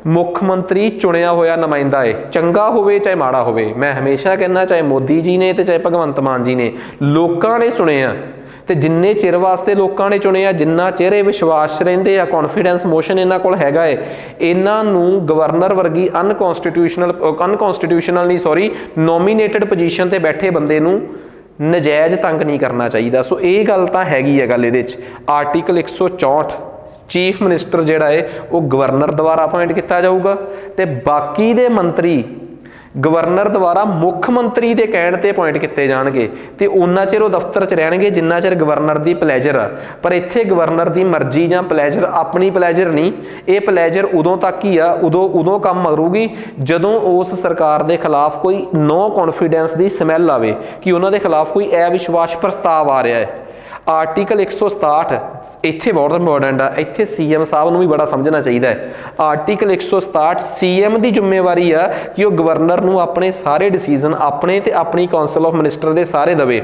ਮੁੱਖ ਮੰਤਰੀ ਚੁਣਿਆ ਹੋਇਆ ਨੁਮਾਇੰਦਾ ਹੈ, ਚੰਗਾ ਹੋਵੇ ਚਾਹੇ ਮਾੜਾ ਹੋਵੇ। ਮੈਂ ਹਮੇਸ਼ਾ ਕਹਿੰਦਾ ਚਾਹੇ ਮੋਦੀ ਜੀ ਨੇ ਤੇ ਚਾਹੇ ਭਗਵੰਤ ਮਾਨ ਜੀ ਨੇ, ਲੋਕਾਂ ਨੇ ਚੁਣੇ ਆ ਤੇ ਜਿੰਨੇ ਚਿਰ ਵਾਸਤੇ ਲੋਕਾਂ ਨੇ ਚੁਣੇ ਆ, ਜਿੰਨਾ ਚਿਰ ਇਹ ਵਿਸ਼ਵਾਸ ਰਹਿੰਦੇ ਆ, ਕੌਨਫੀਡੈਂਸ ਮੋਸ਼ਨ ਇਹਨਾਂ ਕੋਲ ਹੈਗਾ ਏ, ਇਹਨਾਂ ਨੂੰ ਗਵਰਨਰ ਵਰਗੀ ਅਨਕੌਂਸਟੀਟਿਊਸ਼ਨਲ ਨਹੀਂ ਸੌਰੀ ਨੋਮੀਨੇਟਡ ਪੋਜੀਸ਼ਨ ਤੇ ਬੈਠੇ ਬੰਦੇ ਨੂੰ ਨਜਾਇਜ਼ ਤੰਗ ਨਹੀਂ ਕਰਨਾ ਚਾਹੀਦਾ। ਸੋ ਇਹ ਗੱਲ ਤਾਂ ਹੈਗੀ ਹੈ ਗੱਲ ਇਹਦੇ 'ਚ। ਆਰਟੀਕਲ 164 ਚੀਫ ਮਿਨਿਸਟਰ ਜਿਹੜਾ ਹੈ ਉਹ ਗਵਰਨਰ ਦੁਆਰਾ ਅਪਾਇੰਟ ਕੀਤਾ ਜਾਊਗਾ ਤੇ ਬਾਕੀ ਦੇ ਮੰਤਰੀ ਗਵਰਨਰ ਦੁਆਰਾ ਮੁੱਖ ਮੰਤਰੀ ਦੇ ਕਹਿਣ ਤੇ ਅਪਾਇੰਟ ਕੀਤੇ ਜਾਣਗੇ ਤੇ ਉਹਨਾਂ ਚਿਰ ਉਹ ਦਫ਼ਤਰ 'ਚ ਰਹਿਣਗੇ ਜਿੰਨਾ ਚਿਰ ਗਵਰਨਰ ਦੀ ਪਲੇਜਰ ਆ। ਪਰ ਇੱਥੇ ਗਵਰਨਰ ਦੀ ਮਰਜ਼ੀ ਜਾਂ ਪਲੇਜਰ, ਆਪਣੀ ਪਲੇਜਰ ਨਹੀਂ, ਇਹ ਪਲੇਜਰ ਉਦੋਂ ਤੱਕ ਹੀ ਆ, ਉਦੋਂ ਕੰਮ ਕਰੂਗੀ ਜਦੋਂ ਉਸ ਸਰਕਾਰ ਦੇ ਖਿਲਾਫ ਕੋਈ ਨੋ ਕੌਨਫੀਡੈਂਸ ਦੀ ਸਮੈਲ ਆਵੇ ਕਿ ਉਹਨਾਂ ਦੇ ਖਿਲਾਫ ਕੋਈ ਅਵਿਸ਼ਵਾਸ ਪ੍ਰਸਤਾਵ ਆ ਰਿਹਾ ਹੈ। ਆਰਟੀਕਲ 167 ਇੱਥੇ ਬਹੁਤ ਇੰਪੋਰਟੈਂਟ ਆ, ਇੱਥੇ ਸੀਐਮ ਸਾਹਿਬ ਨੂੰ ਵੀ ਬੜਾ ਸਮਝਣਾ ਚਾਹੀਦਾ ਹੈ। ਆਰਟੀਕਲ 167 ਸੀਐਮ ਦੀ ਜ਼ਿੰਮੇਵਾਰੀ ਆ ਕਿ ਉਹ ਗਵਰਨਰ ਨੂੰ ਆਪਣੇ ਸਾਰੇ ਡਿਸੀਜ਼ਨ ਆਪਣੇ ਤੇ ਆਪਣੀ ਕੌਂਸਲ ਆਫ ਮਿਨਿਸਟਰ ਦੇ ਸਾਰੇ ਦੇਵੇ।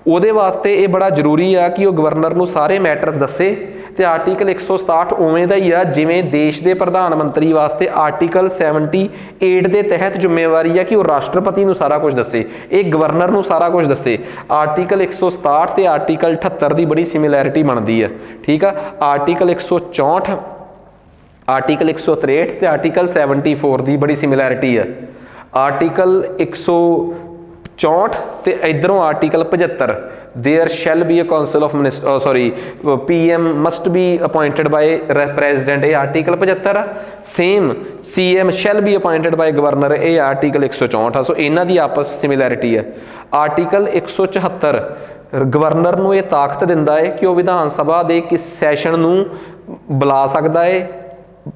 ਉਹਦੇ ਵਾਸਤੇ ਇਹ ਬੜਾ ਜ਼ਰੂਰੀ ਆ ਕਿ ਉਹ ਗਵਰਨਰ ਨੂੰ ਸਾਰੇ ਮੈਟਰਸ ਦੱਸੇ ਤੇ ਆਰਟੀਕਲ 167 ਉਵੇਂ ਦਾ ਹੀ ਆ ਜਿਵੇਂ ਦੇਸ਼ ਦੇ ਪ੍ਰਧਾਨ ਮੰਤਰੀ ਵਾਸਤੇ ਆਰਟੀਕਲ 78 ਦੇ ਤਹਿਤ ਜ਼ਿੰਮੇਵਾਰੀ ਆ ਕਿ ਉਹ ਰਾਸ਼ਟਰਪਤੀ ਨੂੰ ਸਾਰਾ ਕੁਝ ਦੱਸੇ, ਇਹ ਗਵਰਨਰ ਨੂੰ ਸਾਰਾ ਕੁਝ ਦੱਸੇ। ਆਰਟੀਕਲ 167 ਤੇ ਆਰਟੀਕਲ 78 ਦੀ ਬੜੀ ਸਿਮਿਲੈਰਿਟੀ ਬਣਦੀ ਆ, ਠੀਕ ਆ। ਆਰਟੀਕਲ 164, ਆਰਟੀਕਲ 163 ਤੇ ਆਰਟੀਕਲ 74 ਦੀ ਬੜੀ ਸਿਮਿਲੈਰਿਟੀ ਆ। ਆਰਟੀਕਲ 164 ਤੇ ਇਧਰੋਂ article 75 there shall be a council of minister PM must be appointed by president, ये article 75 same CM shall be appointed by governor, ये आर्टिकल 164 सो इन्हां दी आपस सिमिलैरिटी है। आर्टिकल 174 गवर्नर नूं ये ताकत दिंदा है कि वह विधान सभा दे किस सैशन नूं बुला सकदा है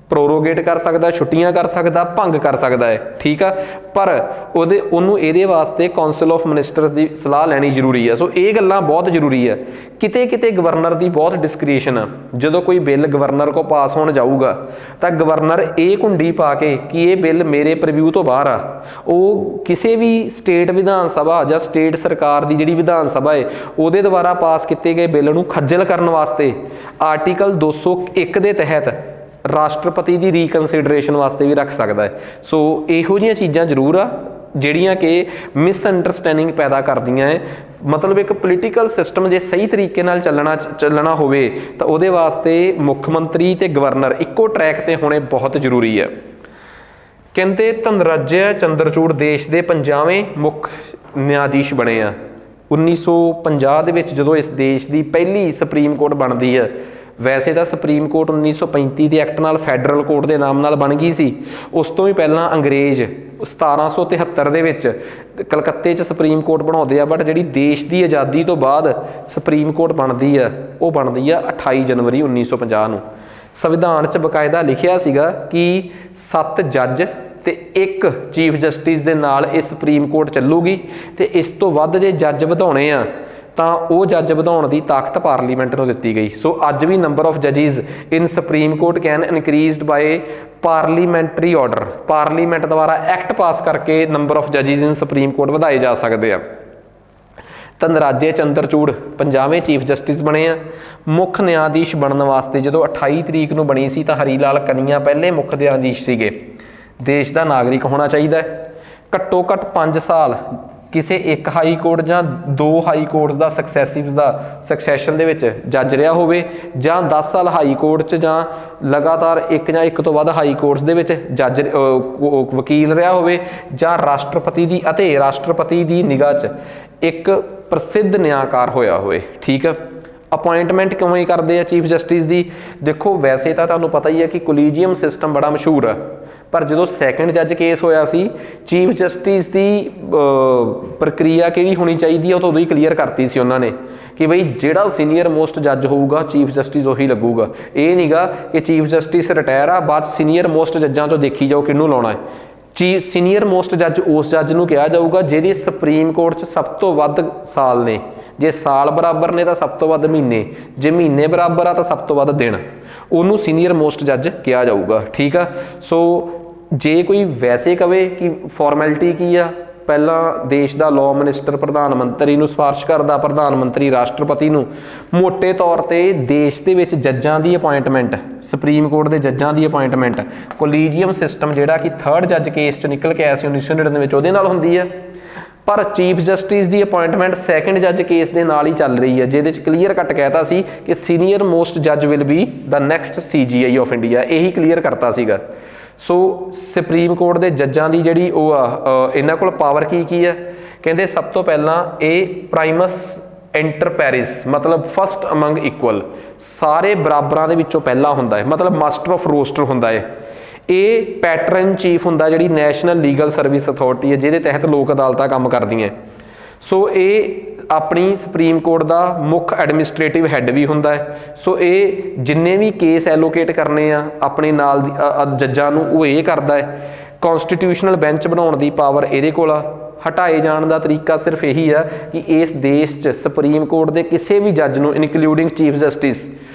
ਪ੍ਰੋਰੋਗੇਟ ਕਰ ਸਕਦਾ, ਛੁੱਟੀਆਂ ਕਰ ਸਕਦਾ, ਭੰਗ ਕਰ ਸਕਦਾ ਹੈ, ਠੀਕ ਆ। ਪਰ ਉਹਨੂੰ ਇਹਦੇ ਵਾਸਤੇ ਕਾਉਂਸਲ ਆਫ ਮਿਨਿਸਟਰਸ ਦੀ ਸਲਾਹ ਲੈਣੀ ਜ਼ਰੂਰੀ ਆ। ਸੋ ਇਹ ਗੱਲਾਂ ਬਹੁਤ ਜ਼ਰੂਰੀ ਆ। ਕਿਤੇ ਕਿਤੇ ਗਵਰਨਰ ਦੀ ਬਹੁਤ ਡਿਸਕ੍ਰੀਸ਼ਨ ਆ। ਜਦੋਂ ਕੋਈ ਬਿੱਲ ਗਵਰਨਰ ਕੋਲ ਪਾਸ ਹੋਣ ਜਾਊਗਾ ਤਾਂ ਗਵਰਨਰ ਇਹ ਕੁੰਡੀ ਪਾ ਕੇ ਕਿ ਇਹ ਬਿੱਲ ਮੇਰੇ ਪ੍ਰੀਵਿਊ ਤੋਂ ਬਾਹਰ ਆ, ਉਹ ਕਿਸੇ ਵੀ ਸਟੇਟ ਵਿਧਾਨ ਸਭਾ ਜਾਂ ਸਟੇਟ ਸਰਕਾਰ ਦੀ ਜਿਹੜੀ ਵਿਧਾਨ ਸਭਾ ਹੈ ਉਹਦੇ ਦੁਆਰਾ ਪਾਸ ਕੀਤੇ ਗਏ ਬਿੱਲ ਨੂੰ ਖੱਜਲ ਕਰਨ ਵਾਸਤੇ ਆਰਟੀਕਲ 201 ਦੇ ਤਹਿਤ ਰਾਸ਼ਟਰਪਤੀ ਦੀ ਰੀਕਨਸੀਡਰੇਸ਼ਨ ਵਾਸਤੇ ਵੀ ਰੱਖ ਸਕਦਾ ਹੈ। ਸੋ ਇਹੋ ਜਿਹੀਆਂ ਚੀਜ਼ਾਂ ਜ਼ਰੂਰ ਆ ਜਿਹੜੀਆਂ ਕਿ ਮਿਸਅੰਡਰਸਟੈਂਡਿੰਗ ਪੈਦਾ ਕਰਦੀਆਂ ਹੈ। ਮਤਲਬ ਇੱਕ ਪੋਲੀਟੀਕਲ ਸਿਸਟਮ ਜੇ ਸਹੀ ਤਰੀਕੇ ਨਾਲ ਚੱਲਣਾ ਹੋਵੇ ਤਾਂ ਉਹਦੇ ਵਾਸਤੇ ਮੁੱਖ ਮੰਤਰੀ ਤੇ ਗਵਰਨਰ ਇੱਕੋ ਟਰੈਕ ਤੇ ਹੋਣੇ ਬਹੁਤ ਜ਼ਰੂਰੀ ਹੈ। ਕਹਿੰਦੇ ਧਨਰਾਜਯ ਚੰਦਰਚੂੜ ਦੇਸ਼ ਦੇ 50ਵੇਂ ਮੁੱਖ ਨਿਆਧੀਸ਼ ਬਣੇ ਆ। 1950 ਦੇ ਵਿੱਚ ਜਦੋਂ ਇਸ ਦੇਸ਼ ਦੀ ਪਹਿਲੀ ਸੁਪਰੀਮ ਕੋਰਟ ਬਣਦੀ ਹੈ, ਵੈਸੇ ਤਾਂ ਸੁਪਰੀਮ ਕੋਰਟ 1935 ਦੇ ਐਕਟ ਨਾਲ ਫੈਡਰਲ ਕੋਰਟ ਦੇ ਨਾਮ ਨਾਲ ਬਣ ਗਈ ਸੀ। ਉਸ ਤੋਂ ਵੀ ਪਹਿਲਾਂ ਅੰਗਰੇਜ਼ 1773 ਦੇ ਵਿੱਚ ਕਲਕੱਤੇ 'ਚ ਸੁਪਰੀਮ ਕੋਰਟ ਬਣਾਉਂਦੇ ਆ। ਬਟ ਜਿਹੜੀ ਦੇਸ਼ ਦੀ ਆਜ਼ਾਦੀ ਤੋਂ ਬਾਅਦ ਸੁਪਰੀਮ ਕੋਰਟ ਬਣਦੀ ਆ ਉਹ ਬਣਦੀ ਆ 28 ਜਨਵਰੀ 1950 ਨੂੰ। ਸੰਵਿਧਾਨ 'ਚ ਬਕਾਇਦਾ ਲਿਖਿਆ ਸੀਗਾ ਕਿ 7 ਜੱਜ ਤੇ 1 ਚੀਫ ਜਸਟਿਸ ਦੇ ਨਾਲ ਇਹ ਸੁਪਰੀਮ ਕੋਰਟ ਚੱਲੂਗੀ, ਤੇ ਇਸ ਤੋਂ ਵੱਧ ਜੇ ਜੱਜ ਵਧਾਉਣੇ ਆ ਤਾਂ ਉਹ ਜੱਜ ਵਧਾਉਣ ਦੀ ਤਾਕਤ ਪਾਰਲੀਮੈਂਟ ਨੂੰ ਦਿੱਤੀ ਗਈ। ਸੋ ਅੱਜ ਵੀ ਨੰਬਰ ਆਫ ਜੱਜਿਸ in supreme court can increased by parliamentary order. Parliament ਦੁਆਰਾ ਐਕਟ ਪਾਸ ਕਰਕੇ ਨੰਬਰ ਆਫ ਜੱਜਿਸ ਇਨ ਸੁਪਰੀਮ ਕੋਰਟ ਵਧਾਏ ਜਾ ਸਕਦੇ ਆ। ਧਨਰਾਜਯ ਚੰਦਰਚੂੜ 50ਵੇਂ ਚੀਫ ਜਸਟਿਸ ਬਣੇ ਆ। ਮੁੱਖ ਨਿਆਧੀਸ਼ ਬਣਨ ਵਾਸਤੇ ਜਦੋਂ 28 ਤਰੀਕ ਨੂੰ ਬਣੀ ਸੀ ਤਾਂ ਹਰੀ ਲਾਲ ਕਨੀਆ ਪਹਿਲੇ ਮੁੱਖ ਨਿਆਧੀਸ਼ ਸੀਗੇ। ਦੇਸ਼ ਦਾ ਨਾਗਰਿਕ ਹੋਣਾ ਚਾਹੀਦਾ, ਘੱਟੋ ਘੱਟ 5 ਸਾਲ ਕਿਸੇ ਇੱਕ ਹਾਈ ਕੋਰਟ ਜਾਂ 2 ਹਾਈ ਕੋਰਟਸ ਦਾ ਸਕਸੈਸ਼ਨ ਦੇ ਵਿੱਚ ਜੱਜ ਰਿਹਾ ਹੋਵੇ, ਜਾਂ 10 ਸਾਲ ਹਾਈ ਕੋਰਟ 'ਚ ਜਾਂ ਲਗਾਤਾਰ ਇੱਕ ਜਾਂ ਇੱਕ ਤੋਂ ਵੱਧ ਹਾਈ ਕੋਰਟਸ ਦੇ ਵਿੱਚ ਜੱਜ ਵਕੀਲ ਰਿਹਾ ਹੋਵੇ, ਜਾਂ ਰਾਸ਼ਟਰਪਤੀ ਦੀ ਨਿਗਾਹ 'ਚ ਇੱਕ ਪ੍ਰਸਿੱਧ ਨਿਆਂਕਾਰ ਹੋਇਆ ਹੋਵੇ, ਠੀਕ ਆ। ਅਪੁਆਇੰਟਮੈਂਟ ਕਿਵੇਂ ਕਰਦੇ ਆ ਚੀਫ ਜਸਟਿਸ ਦੀ? ਦੇਖੋ ਵੈਸੇ ਤਾਂ ਤੁਹਾਨੂੰ ਪਤਾ ਹੀ ਹੈ ਕਿ ਕੋਲੀਜੀਅਮ ਸਿਸਟਮ ਬੜਾ ਮਸ਼ਹੂਰ ਆ, ਪਰ ਜਦੋਂ ਸੈਕੰਡ ਜੱਜ ਕੇਸ ਹੋਇਆ ਸੀ ਚੀਫ ਜਸਟਿਸ ਦੀ ਪ੍ਰਕਿਰਿਆ ਕਿਹੜੀ ਹੋਣੀ ਚਾਹੀਦੀ ਹੈ ਉਹ ਤਾਂ ਉਦੋਂ ਹੀ ਕਲੀਅਰ ਕਰਤੀ ਸੀ ਉਹਨਾਂ ਨੇ ਕਿ ਬਈ ਜਿਹੜਾ ਸੀਨੀਅਰ ਮੋਸਟ ਜੱਜ ਹੋਊਗਾ ਚੀਫ ਜਸਟਿਸ ਉਹੀ ਲੱਗੂਗਾ। ਇਹ ਨਹੀਂਗਾ ਕਿ ਚੀਫ ਜਸਟਿਸ ਰਿਟਾਇਰ ਆ, ਬਾਅਦ ਸੀਨੀਅਰ ਮੋਸਟ ਜੱਜਾਂ ਤੋਂ ਦੇਖੀ ਜਾਓ ਕਿਹਨੂੰ ਲਾਉਣਾ ਹੈ। ਸੀਨੀਅਰ ਮੋਸਟ ਜੱਜ ਉਸ ਜੱਜ ਨੂੰ ਕਿਹਾ ਜਾਊਗਾ ਜਿਹਦੀ ਸੁਪਰੀਮ ਕੋਰਟ 'ਚ ਸਭ ਤੋਂ ਵੱਧ ਸਾਲ ਨੇ। ਜੇ ਸਾਲ ਬਰਾਬਰ ਨੇ ਤਾਂ ਸਭ ਤੋਂ ਵੱਧ ਮਹੀਨੇ, ਜੇ ਮਹੀਨੇ ਬਰਾਬਰ ਆ ਤਾਂ ਸਭ ਤੋਂ ਵੱਧ ਦਿਨ, ਉਹਨੂੰ ਸੀਨੀਅਰ ਮੋਸਟ ਜੱਜ ਕਿਹਾ ਜਾਊਗਾ, ਠੀਕ ਆ। ਸੋ ਜੇ ਕੋਈ ਵੈਸੇ ਕਵੇ ਕਿ ਫਾਰਮੈਲਿਟੀ ਕੀ ਆ, ਪਹਿਲਾਂ ਦੇਸ਼ ਦਾ ਲਾਅ ਮਿਨਿਸਟਰ ਪ੍ਰਧਾਨ ਮੰਤਰੀ ਨੂੰ ਸਿਫਾਰਿਸ਼ ਕਰਦਾ, ਪ੍ਰਧਾਨ ਮੰਤਰੀ ਰਾਸ਼ਟਰਪਤੀ ਨੂੰ। ਮੋਟੇ ਤੌਰ ਤੇ ਦੇਸ਼ ਦੇ ਵਿੱਚ ਜੱਜਾਂ ਦੀ ਅਪੁਆਇੰਟਮੈਂਟ, ਸੁਪਰੀਮ ਕੋਰਟ ਦੇ ਜੱਜਾਂ ਦੀ ਅਪੁਆਇੰਟਮੈਂਟ ਕੋਲੀਜੀਅਮ ਸਿਸਟਮ ਜਿਹੜਾ ਕਿ 3rd ਜੱਜ ਕੇਸ 'ਚ ਨਿਕਲ ਕੇ ਆਇਆ ਸੀ 1999 ਵਿੱਚ, ਉਹਦੇ ਨਾਲ ਹੁੰਦੀ ਹੈ। ਪਰ ਚੀਫ ਜਸਟਿਸ ਦੀ ਅਪੁਆਇੰਟਮੈਂਟ ਸੈਕੰਡ ਜੱਜ ਕੇਸ ਦੇ ਨਾਲ ਹੀ ਚੱਲ ਰਹੀ ਹੈ, ਜਿਹਦੇ 'ਚ ਕਲੀਅਰ ਕੱਟ ਕਹਿਤਾ ਸੀ ਕਿ ਸੀਨੀਅਰ ਮੋਸਟ ਜੱਜ will be the next CGI of India, ਇਹੀ ਕਲੀਅਰ ਕਰਤਾ ਸੀਗਾ। ਸੋ ਸੁਪਰੀਮ ਕੋਰਟ ਦੇ ਜੱਜਾਂ ਦੀ ਜਿਹੜੀ ਉਹ ਆ, ਇਹਨਾਂ ਕੋਲ ਪਾਵਰ ਕੀ ਆ? ਕਹਿੰਦੇ ਸਭ ਤੋਂ ਪਹਿਲਾਂ ਇਹ ਪ੍ਰਾਈਮਸ ਇੰਟਰ ਪੈਰਿਸ, ਮਤਲਬ ਫਸਟ ਅਮੰਗ ਇਕੁਅਲ, ਸਾਰੇ ਬਰਾਬਰਾਂ ਦੇ ਵਿੱਚੋਂ ਪਹਿਲਾ ਹੁੰਦਾ ਹੈ, ਮਤਲਬ ਮਾਸਟਰ ਆਫ ਰੋਸਟਰ ਹੁੰਦਾ ਹੈ। ਇਹ ਪੈਟਰਨ ਚੀਫ ਹੁੰਦਾ ਜਿਹੜੀ ਨੈਸ਼ਨਲ ਲੀਗਲ ਸਰਵਿਸ ਅਥਾਰਟੀ ਹੈ, ਜਿਹਦੇ ਤਹਿਤ ਲੋਕ ਅਦਾਲਤਾਂ ਕੰਮ ਕਰਦੀਆਂ। ਸੋ ਇਹ ਆਪਣੀ ਸੁਪਰੀਮ ਕੋਰਟ ਦਾ ਮੁੱਖ ਐਡਮਿਨਿਸਟ੍ਰੇਟਿਵ ਹੈੱਡ ਵੀ ਹੁੰਦਾ ਹੈ। ਸੋ ਇਹ ਜਿੰਨੇ ਵੀ ਕੇਸ ਐਲੋਕੇਟ ਕਰਨੇ ਆ ਆਪਣੇ ਨਾਲ ਜੱਜਾਂ ਨੂੰ, ਉਹ ਇਹ ਕਰਦਾ ਹੈ। ਕੌਨਸਟੀਟਿਊਸ਼ਨਲ ਬੈਂਚ ਬਣਾਉਣ ਦੀ ਪਾਵਰ ਇਹਦੇ ਕੋਲ ਆ। ਹਟਾਏ ਜਾਣ ਦਾ ਤਰੀਕਾ ਸਿਰਫ ਇਹੀ ਆ ਕਿ ਇਸ ਦੇਸ਼ 'ਚ ਸੁਪਰੀਮ ਕੋਰਟ ਦੇ ਕਿਸੇ ਵੀ ਜੱਜ ਨੂੰ ਇਨਕਲੂਡਿੰਗ ਚੀਫ ਜਸਟਿਸ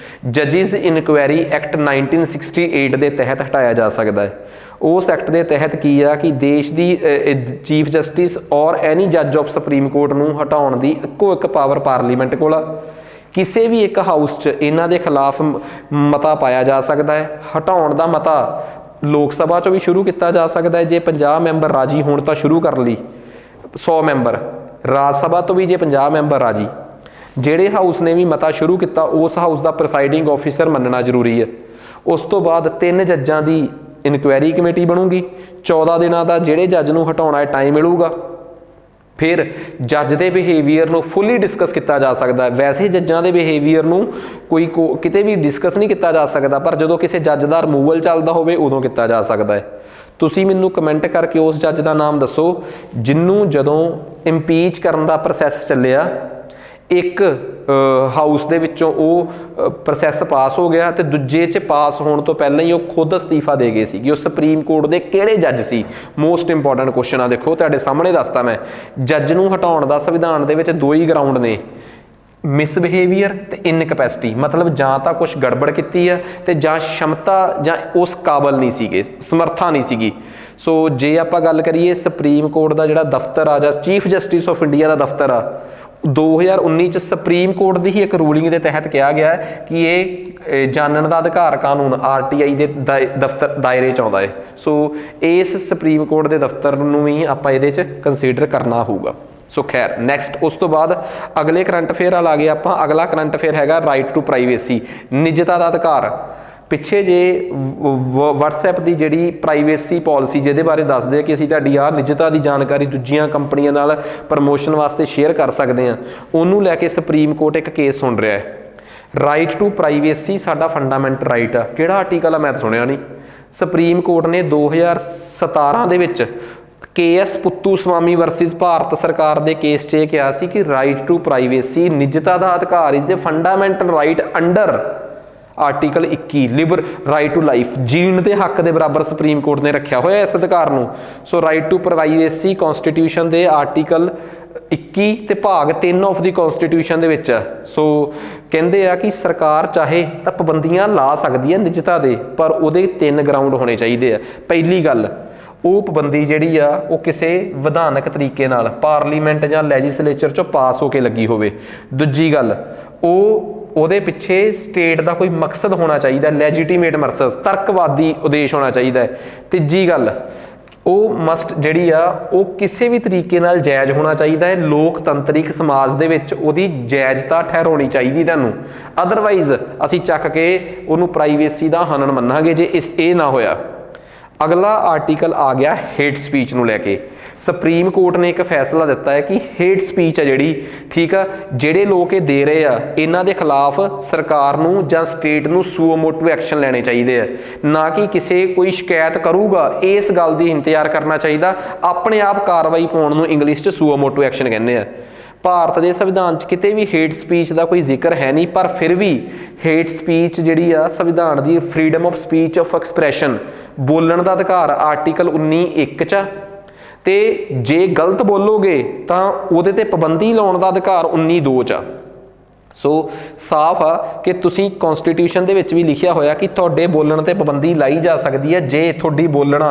ਜੱਜਿਸ ਇਨਕੁਆਇਰੀ ਐਕਟ 1968 ਦੇ ਤਹਿਤ ਹਟਾਇਆ ਜਾ ਸਕਦਾ ਹੈ। ਉਸ ਐਕਟ ਦੇ ਤਹਿਤ ਕੀ ਆ ਕਿ ਦੇਸ਼ ਦੀ ਚੀਫ ਜਸਟਿਸ ਔਰ ਐਨੀ ਜੱਜ ਆਫ ਸੁਪਰੀਮ ਕੋਰਟ ਨੂੰ ਹਟਾਉਣ ਦੀ ਇੱਕੋ ਇੱਕ ਪਾਵਰ ਪਾਰਲੀਮੈਂਟ ਕੋਲ ਆ। ਕਿਸੇ ਵੀ ਇੱਕ ਹਾਊਸ 'ਚ ਇਹਨਾਂ ਦੇ ਖਿਲਾਫ ਮਤਾ ਪਾਇਆ ਜਾ ਸਕਦਾ ਹੈ। ਹਟਾਉਣ ਦਾ ਮਤਾ ਲੋਕ ਸਭਾ 'ਚੋਂ ਵੀ ਸ਼ੁਰੂ ਕੀਤਾ ਜਾ ਸਕਦਾ ਹੈ, ਜੇ 50 ਮੈਂਬਰ ਰਾਜੀ ਹੋਣ ਤਾਂ ਸ਼ੁਰੂ ਕਰ ਲਈ 100 ਮੈਂਬਰ। ਰਾਜ ਸਭਾ ਤੋਂ ਵੀ ਜੇ 50 ਮੈਂਬਰ ਰਾਜੀ, ਜਿਹੜੇ ਹਾਊਸ ਨੇ ਵੀ ਮਤਾ ਸ਼ੁਰੂ ਕੀਤਾ ਉਸ ਹਾਊਸ ਦਾ ਪ੍ਰੈਸਾਈਡਿੰਗ ਆਫੀਸਰ ਮੰਨਣਾ ਜ਼ਰੂਰੀ ਹੈ। ਉਸ ਤੋਂ ਬਾਅਦ 3 ਜੱਜਾਂ ਦੀ ਇਨਕੁਆਇਰੀ ਕਮੇਟੀ ਬਣੂਗੀ। 14 ਦਿਨਾਂ ਦਾ ਜਿਹੜੇ ਜੱਜ ਨੂੰ ਹਟਾਉਣਾ ਹੈ ਟਾਈਮ ਮਿਲੂਗਾ। ਫਿਰ ਜੱਜ ਦੇ ਬਿਹੇਵੀਅਰ ਨੂੰ ਫੁੱਲੀ ਡਿਸਕਸ ਕੀਤਾ ਜਾ ਸਕਦਾ ਹੈ। ਵੈਸੇ ਜੱਜਾਂ ਦੇ ਬਿਹੇਵੀਅਰ ਨੂੰ ਕਿਤੇ ਵੀ ਡਿਸਕਸ ਨਹੀਂ ਕੀਤਾ ਜਾ ਸਕਦਾ, ਪਰ ਜਦੋਂ ਕਿਸੇ ਜੱਜ ਦਾ ਰਿਮੂਵਲ ਚੱਲਦਾ ਹੋਵੇ ਉਦੋਂ ਕੀਤਾ ਜਾ ਸਕਦਾ ਹੈ। ਤੁਸੀਂ ਮੈਨੂੰ ਕਮੈਂਟ ਕਰਕੇ ਉਸ ਜੱਜ ਦਾ ਨਾਮ ਦੱਸੋ ਜਿਹਨੂੰ ਜਦੋਂ ਇੰਪੀਚ ਕਰਨ ਦਾ ਪ੍ਰੋਸੈਸ ਚੱਲਿਆ ਇੱਕ ਹਾਊਸ ਦੇ ਵਿੱਚੋਂ ਉਹ ਪ੍ਰੋਸੈਸ ਪਾਸ ਹੋ ਗਿਆ ਤੇ ਦੂਜੇ 'ਚ ਪਾਸ ਹੋਣ ਤੋਂ ਪਹਿਲਾਂ ਹੀ ਉਹ ਖੁਦ ਅਸਤੀਫਾ ਦੇ ਗਏ ਸੀ ਕਿ ਉਹ ਸੁਪਰੀਮ ਕੋਰਟ ਦੇ ਕਿਹੜੇ ਜੱਜ ਸੀ। ਮੋਸਟ ਇੰਪੋਰਟੈਂਟ ਕੁਐਸਚਨ ਆ, ਦੇਖੋ ਤੁਹਾਡੇ ਸਾਹਮਣੇ ਦੱਸਤਾ ਮੈਂ। ਜੱਜ ਨੂੰ ਹਟਾਉਣ ਦਾ ਸੰਵਿਧਾਨ ਦੇ ਵਿੱਚ ਦੋ ਹੀ ਗਰਾਊਂਡ ਨੇ, ਮਿਸਬਿਹੇਵੀਅਰ ਤੇ ਇਨਕੈਪੈਸਿਟੀ, ਮਤਲਬ ਜਾਂ ਤਾਂ ਕੁਝ ਗੜਬੜ ਕੀਤੀ ਆ ਤੇ ਜਾਂ ਸ਼ਮਤਾ ਜਾਂ ਉਸ ਕਾਬਲ ਨਹੀਂ ਸੀਗੇ, ਸਮਰੱਥਾ ਨਹੀਂ ਸੀਗੀ। ਸੋ ਜੇ ਆਪਾਂ ਗੱਲ ਕਰੀਏ ਸੁਪਰੀਮ ਕੋਰਟ ਦਾ ਜਿਹੜਾ ਦਫ਼ਤਰ ਆ ਜਾਂ ਚੀਫ ਜਸਟਿਸ ਆਫ ਇੰਡੀਆ ਦਾ ਦਫ਼ਤਰ ਆ, 2019 ਚ ਸੁਪਰੀਮ ਕੋਰਟ ਦੀ ਹੀ ਇੱਕ ਰੂਲਿੰਗ ਦੇ ਤਹਿਤ ਕਿਹਾ ਗਿਆ ਹੈ ਕਿ ਇਹ ਜਾਣਨ ਦਾ ਅਧਿਕਾਰ ਕਾਨੂੰਨ RTI ਦੇ ਦਫ਼ਤਰ ਦਾਇਰੇ ਚ ਆਉਂਦਾ ਹੈ। ਸੋ ਇਸ ਸੁਪਰੀਮ ਕੋਰਟ ਦੇ ਦਫ਼ਤਰ ਨੂੰ ਵੀ ਆਪਾਂ ਇਹਦੇ ਚ ਕੰਸੀਡਰ ਕਰਨਾ ਹੋਊਗਾ। ਸੋ ਖੈਰ ਨੈਕਸਟ ਉਸ ਤੋਂ ਬਾਅਦ ਅਗਲੇ ਕਰੰਟ ਅਫੇਅਰ ਵਾਲ ਆ ਗਏ ਆਪਾਂ। ਅਗਲਾ ਕਰੰਟ ਅਫੇਅਰ ਹੈਗਾ ਰਾਈਟ ਟੂ ਪ੍ਰਾਈਵੇਸੀ, ਨਿੱਜਤਾ ਦਾ ਅਧਿਕਾਰ। ਪਿੱਛੇ ਜੇ WhatsApp ਦੀ ਜਿਹੜੀ ਪ੍ਰਾਈਵੇਸੀ ਪਾਲਿਸੀ ਜਿਹਦੇ ਬਾਰੇ ਦੱਸਦੇ ਆ ਕਿ ਅਸੀਂ ਤੁਹਾਡੀ ਆਹ ਨਿੱਜਤਾ ਦੀ ਜਾਣਕਾਰੀ ਦੂਜੀਆਂ ਕੰਪਨੀਆਂ ਨਾਲ ਪ੍ਰਮੋਸ਼ਨ ਵਾਸਤੇ ਸ਼ੇਅਰ ਕਰ ਸਕਦੇ ਹਾਂ, ਉਹਨੂੰ ਲੈ ਕੇ ਸੁਪਰੀਮ ਕੋਰਟ ਇੱਕ ਕੇਸ ਸੁਣ ਰਿਹਾ ਹੈ। ਰਾਈਟ ਟੂ ਪ੍ਰਾਈਵੇਸੀ ਸਾਡਾ ਫੰਡਾਮੈਂਟਲ ਰਾਈਟ ਆ। ਕਿਹੜਾ ਆਰਟੀਕਲ ਆ ਮੈਂ ਤਾਂ ਸੁਣਿਆ ਨਹੀਂ। ਸੁਪਰੀਮ ਕੋਰਟ ਨੇ 2017 ਦੇ ਵਿੱਚ KS Puttaswamy versus Bharat ਸਰਕਾਰ ਦੇ ਕੇਸ 'ਚ ਇਹ ਕਿਹਾ ਸੀ ਕਿ ਰਾਈਟ ਟੂ ਪ੍ਰਾਈਵੇਸੀ, ਨਿੱਜਤਾ ਦਾ ਅਧਿਕਾਰ is a fundamental right under article 21 ਲਿਬਰ ਰਾਈਟ ਟੂ ਲਾਈਫ, ਜੀਣ ਦੇ ਹੱਕ ਦੇ ਬਰਾਬਰ ਸੁਪਰੀਮ ਕੋਰਟ ਨੇ ਰੱਖਿਆ ਹੋਇਆ ਇਸ ਅਧਿਕਾਰ ਨੂੰ। So right to privacy constitution ਦੇ ਆਰਟੀਕਲ 21 ਤੇ ਭਾਗ 3 ਆਫ ਦੀ ਕਨਸਟੀਟਿਊਸ਼ਨ ਦੇ ਵਿੱਚ ਆ। ਸੋ ਕਹਿੰਦੇ ਆ ਕਿ ਸਰਕਾਰ ਚਾਹੇ ਤਾਂ ਪਾਬੰਦੀਆਂ ਲਾ ਸਕਦੀ ਹੈ ਨਿੱਜਤਾ ਦੇ, ਪਰ ਉਹਦੇ 3 ਗਰਾਊਂਡ ਹੋਣੇ ਚਾਹੀਦੇ ਆ। ਪਹਿਲੀ ਗੱਲ, ਉਹ ਪਾਬੰਦੀ ਜਿਹੜੀ ਆ ਉਹ ਕਿਸੇ ਵਿਧਾਨਕ ਤਰੀਕੇ ਨਾਲ ਪਾਰਲੀਮੈਂਟ ਜਾਂ ਲੈਜਿਸਲੇਚਰ 'ਚੋਂ ਪਾਸ ਹੋ ਕੇ ਲੱਗੀ ਹੋਵੇ। ਦੂਜੀ ਗੱਲ, ਉਹਦੇ ਪਿੱਛੇ ਸਟੇਟ ਦਾ ਕੋਈ ਮਕਸਦ ਹੋਣਾ ਚਾਹੀਦਾ, ਲੈਜੀਟੀਮੇਟ ਮਕਸਦ, ਤਰਕਵਾਦੀ ਉਦੇਸ਼ ਹੋਣਾ ਚਾਹੀਦਾ ਹੈ। ਤੀਜੀ ਗੱਲ, ਉਹ ਮਸਟ ਜਿਹੜੀ ਆ ਉਹ ਕਿਸੇ ਵੀ ਤਰੀਕੇ ਨਾਲ ਜਾਇਜ਼ ਹੋਣਾ ਚਾਹੀਦਾ ਹੈ। ਲੋਕਤੰਤਰਿਕ ਸਮਾਜ ਦੇ ਵਿੱਚ ਉਹਦੀ ਜਾਇਜ਼ਤਾ ਠਹਿਰਾਉਣੀ ਚਾਹੀਦੀ ਤੁਹਾਨੂੰ, ਅਦਰਵਾਈਜ਼ ਅਸੀਂ ਚੱਕ ਕੇ ਉਹਨੂੰ ਪ੍ਰਾਈਵੇਸੀ ਦਾ ਹਨਨ ਮੰਨਾਂਗੇ ਜੇ ਇਹ ਨਾ ਹੋਇਆ। ਅਗਲਾ ਆਰਟੀਕਲ ਆ ਗਿਆ ਹੇਟ ਸਪੀਚ ਨੂੰ ਲੈ ਕੇ। ਸੁਪਰੀਮ ਕੋਰਟ ਨੇ ਇੱਕ ਫੈਸਲਾ ਦਿੱਤਾ ਹੈ ਕਿ ਹੇਟ ਸਪੀਚ ਆ ਜਿਹੜੀ, ਠੀਕ ਆ, ਜਿਹੜੇ ਲੋਕ ਇਹ ਦੇ ਰਹੇ ਆ ਇਹਨਾਂ ਦੇ ਖਿਲਾਫ ਸਰਕਾਰ ਨੂੰ ਜਾਂ ਸਟੇਟ ਨੂੰ ਸੂਓ ਮੋਟੋ ਐਕਸ਼ਨ ਲੈਣੇ ਚਾਹੀਦੇ ਆ, ਨਾ ਕਿ ਕਿਸੇ ਕੋਈ ਸ਼ਿਕਾਇਤ ਕਰੂਗਾ ਇਸ ਗੱਲ ਦੀ ਇੰਤਜ਼ਾਰ ਕਰਨਾ ਚਾਹੀਦਾ। ਆਪਣੇ ਆਪ ਕਾਰਵਾਈ ਪਾਉਣ ਨੂੰ ਇੰਗਲਿਸ਼ 'ਚ ਸੂਓ ਮੋਟੋ ਐਕਸ਼ਨ ਕਹਿੰਦੇ ਆ। ਭਾਰਤ ਦੇ ਸੰਵਿਧਾਨ 'ਚ ਕਿਤੇ ਵੀ ਹੇਟ ਸਪੀਚ ਦਾ ਕੋਈ ਜ਼ਿਕਰ ਹੈ ਨਹੀਂ, ਪਰ ਫਿਰ ਵੀ ਹੇਟ ਸਪੀਚ ਜਿਹੜੀ ਆ ਸੰਵਿਧਾਨ ਦੀ freedom of speech of expression, ਬੋਲਣ ਦਾ ਅਧਿਕਾਰ ਆਰਟੀਕਲ 19(1) 'ਚ ਆ। ਤੇ ਜੇ ਗਲਤ ਬੋਲੋਗੇ ਤਾਂ ਉਹਦੇ ਤੇ ਪਾਬੰਦੀ ਲਾਉਣ ਦਾ ਅਧਿਕਾਰ 19(2) 'ਚ ਆ। ਸੋ ਸਾਫ਼ ਆ ਕਿ ਤੁਸੀਂ ਕਨਸਟੀਟਿਊਸ਼ਨ ਦੇ ਵਿੱਚ ਵੀ ਲਿਖਿਆ ਹੋਇਆ ਕਿ ਤੁਹਾਡੇ ਬੋਲਣ ਤੇ ਪਾਬੰਦੀ ਲਾਈ ਜਾ ਸਕਦੀ ਹੈ ਜੇ ਤੁਹਾਡੀ ਬੋਲਣਾ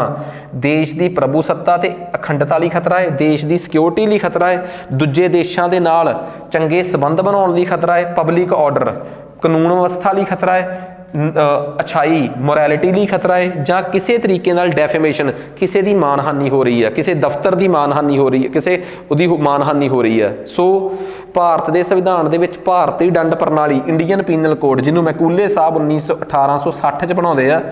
ਦੇਸ਼ ਦੀ ਪ੍ਰਭੂਸੱਤਾ ਤੇ ਅਖੰਡਤਾ ਲਈ ਖਤਰਾ ਹੈ, ਦੇਸ਼ ਦੀ ਸਿਕਿਉਰਿਟੀ ਲਈ ਖਤਰਾ ਹੈ, ਦੂਜੇ ਦੇਸ਼ਾਂ ਦੇ ਨਾਲ ਚੰਗੇ ਸੰਬੰਧ ਬਣਾਉਣ ਲਈ ਖਤਰਾ ਹੈ, ਪਬਲਿਕ ਆਰਡਰ ਕਾਨੂੰਨ ਵਿਵਸਥਾ ਲਈ ਖਤਰਾ ਹੈ, ਅੱਛਾਈ ਮੋਰੈਲਿਟੀ ਲਈ ਖਤਰਾ ਹੈ, ਜਾਂ ਕਿਸੇ ਤਰੀਕੇ ਨਾਲ ਡੈਫੇਮੇਸ਼ਨ, ਕਿਸੇ ਦੀ ਮਾਨਹਾਨੀ ਹੋ ਰਹੀ ਹੈ, ਕਿਸੇ ਦਫ਼ਤਰ ਦੀ ਮਾਨਹਾਨੀ ਹੋ ਰਹੀ ਹੈ, ਕਿਸੇ ਉਹਦੀ ਮਾਨਹਾਨੀ ਹੋ ਰਹੀ ਹੈ। ਸੋ ਭਾਰਤ ਦੇ ਸੰਵਿਧਾਨ ਦੇ ਵਿੱਚ ਭਾਰਤੀ ਦੰਡ ਪ੍ਰਣਾਲੀ, ਇੰਡੀਅਨ ਪੀਨਲ ਕੋਡ, ਜਿਹਨੂੰ ਮੈਕੂਲੇ ਸਾਹਿਬ 1860 'ਚ ਬਣਾਉਂਦੇ ਆ,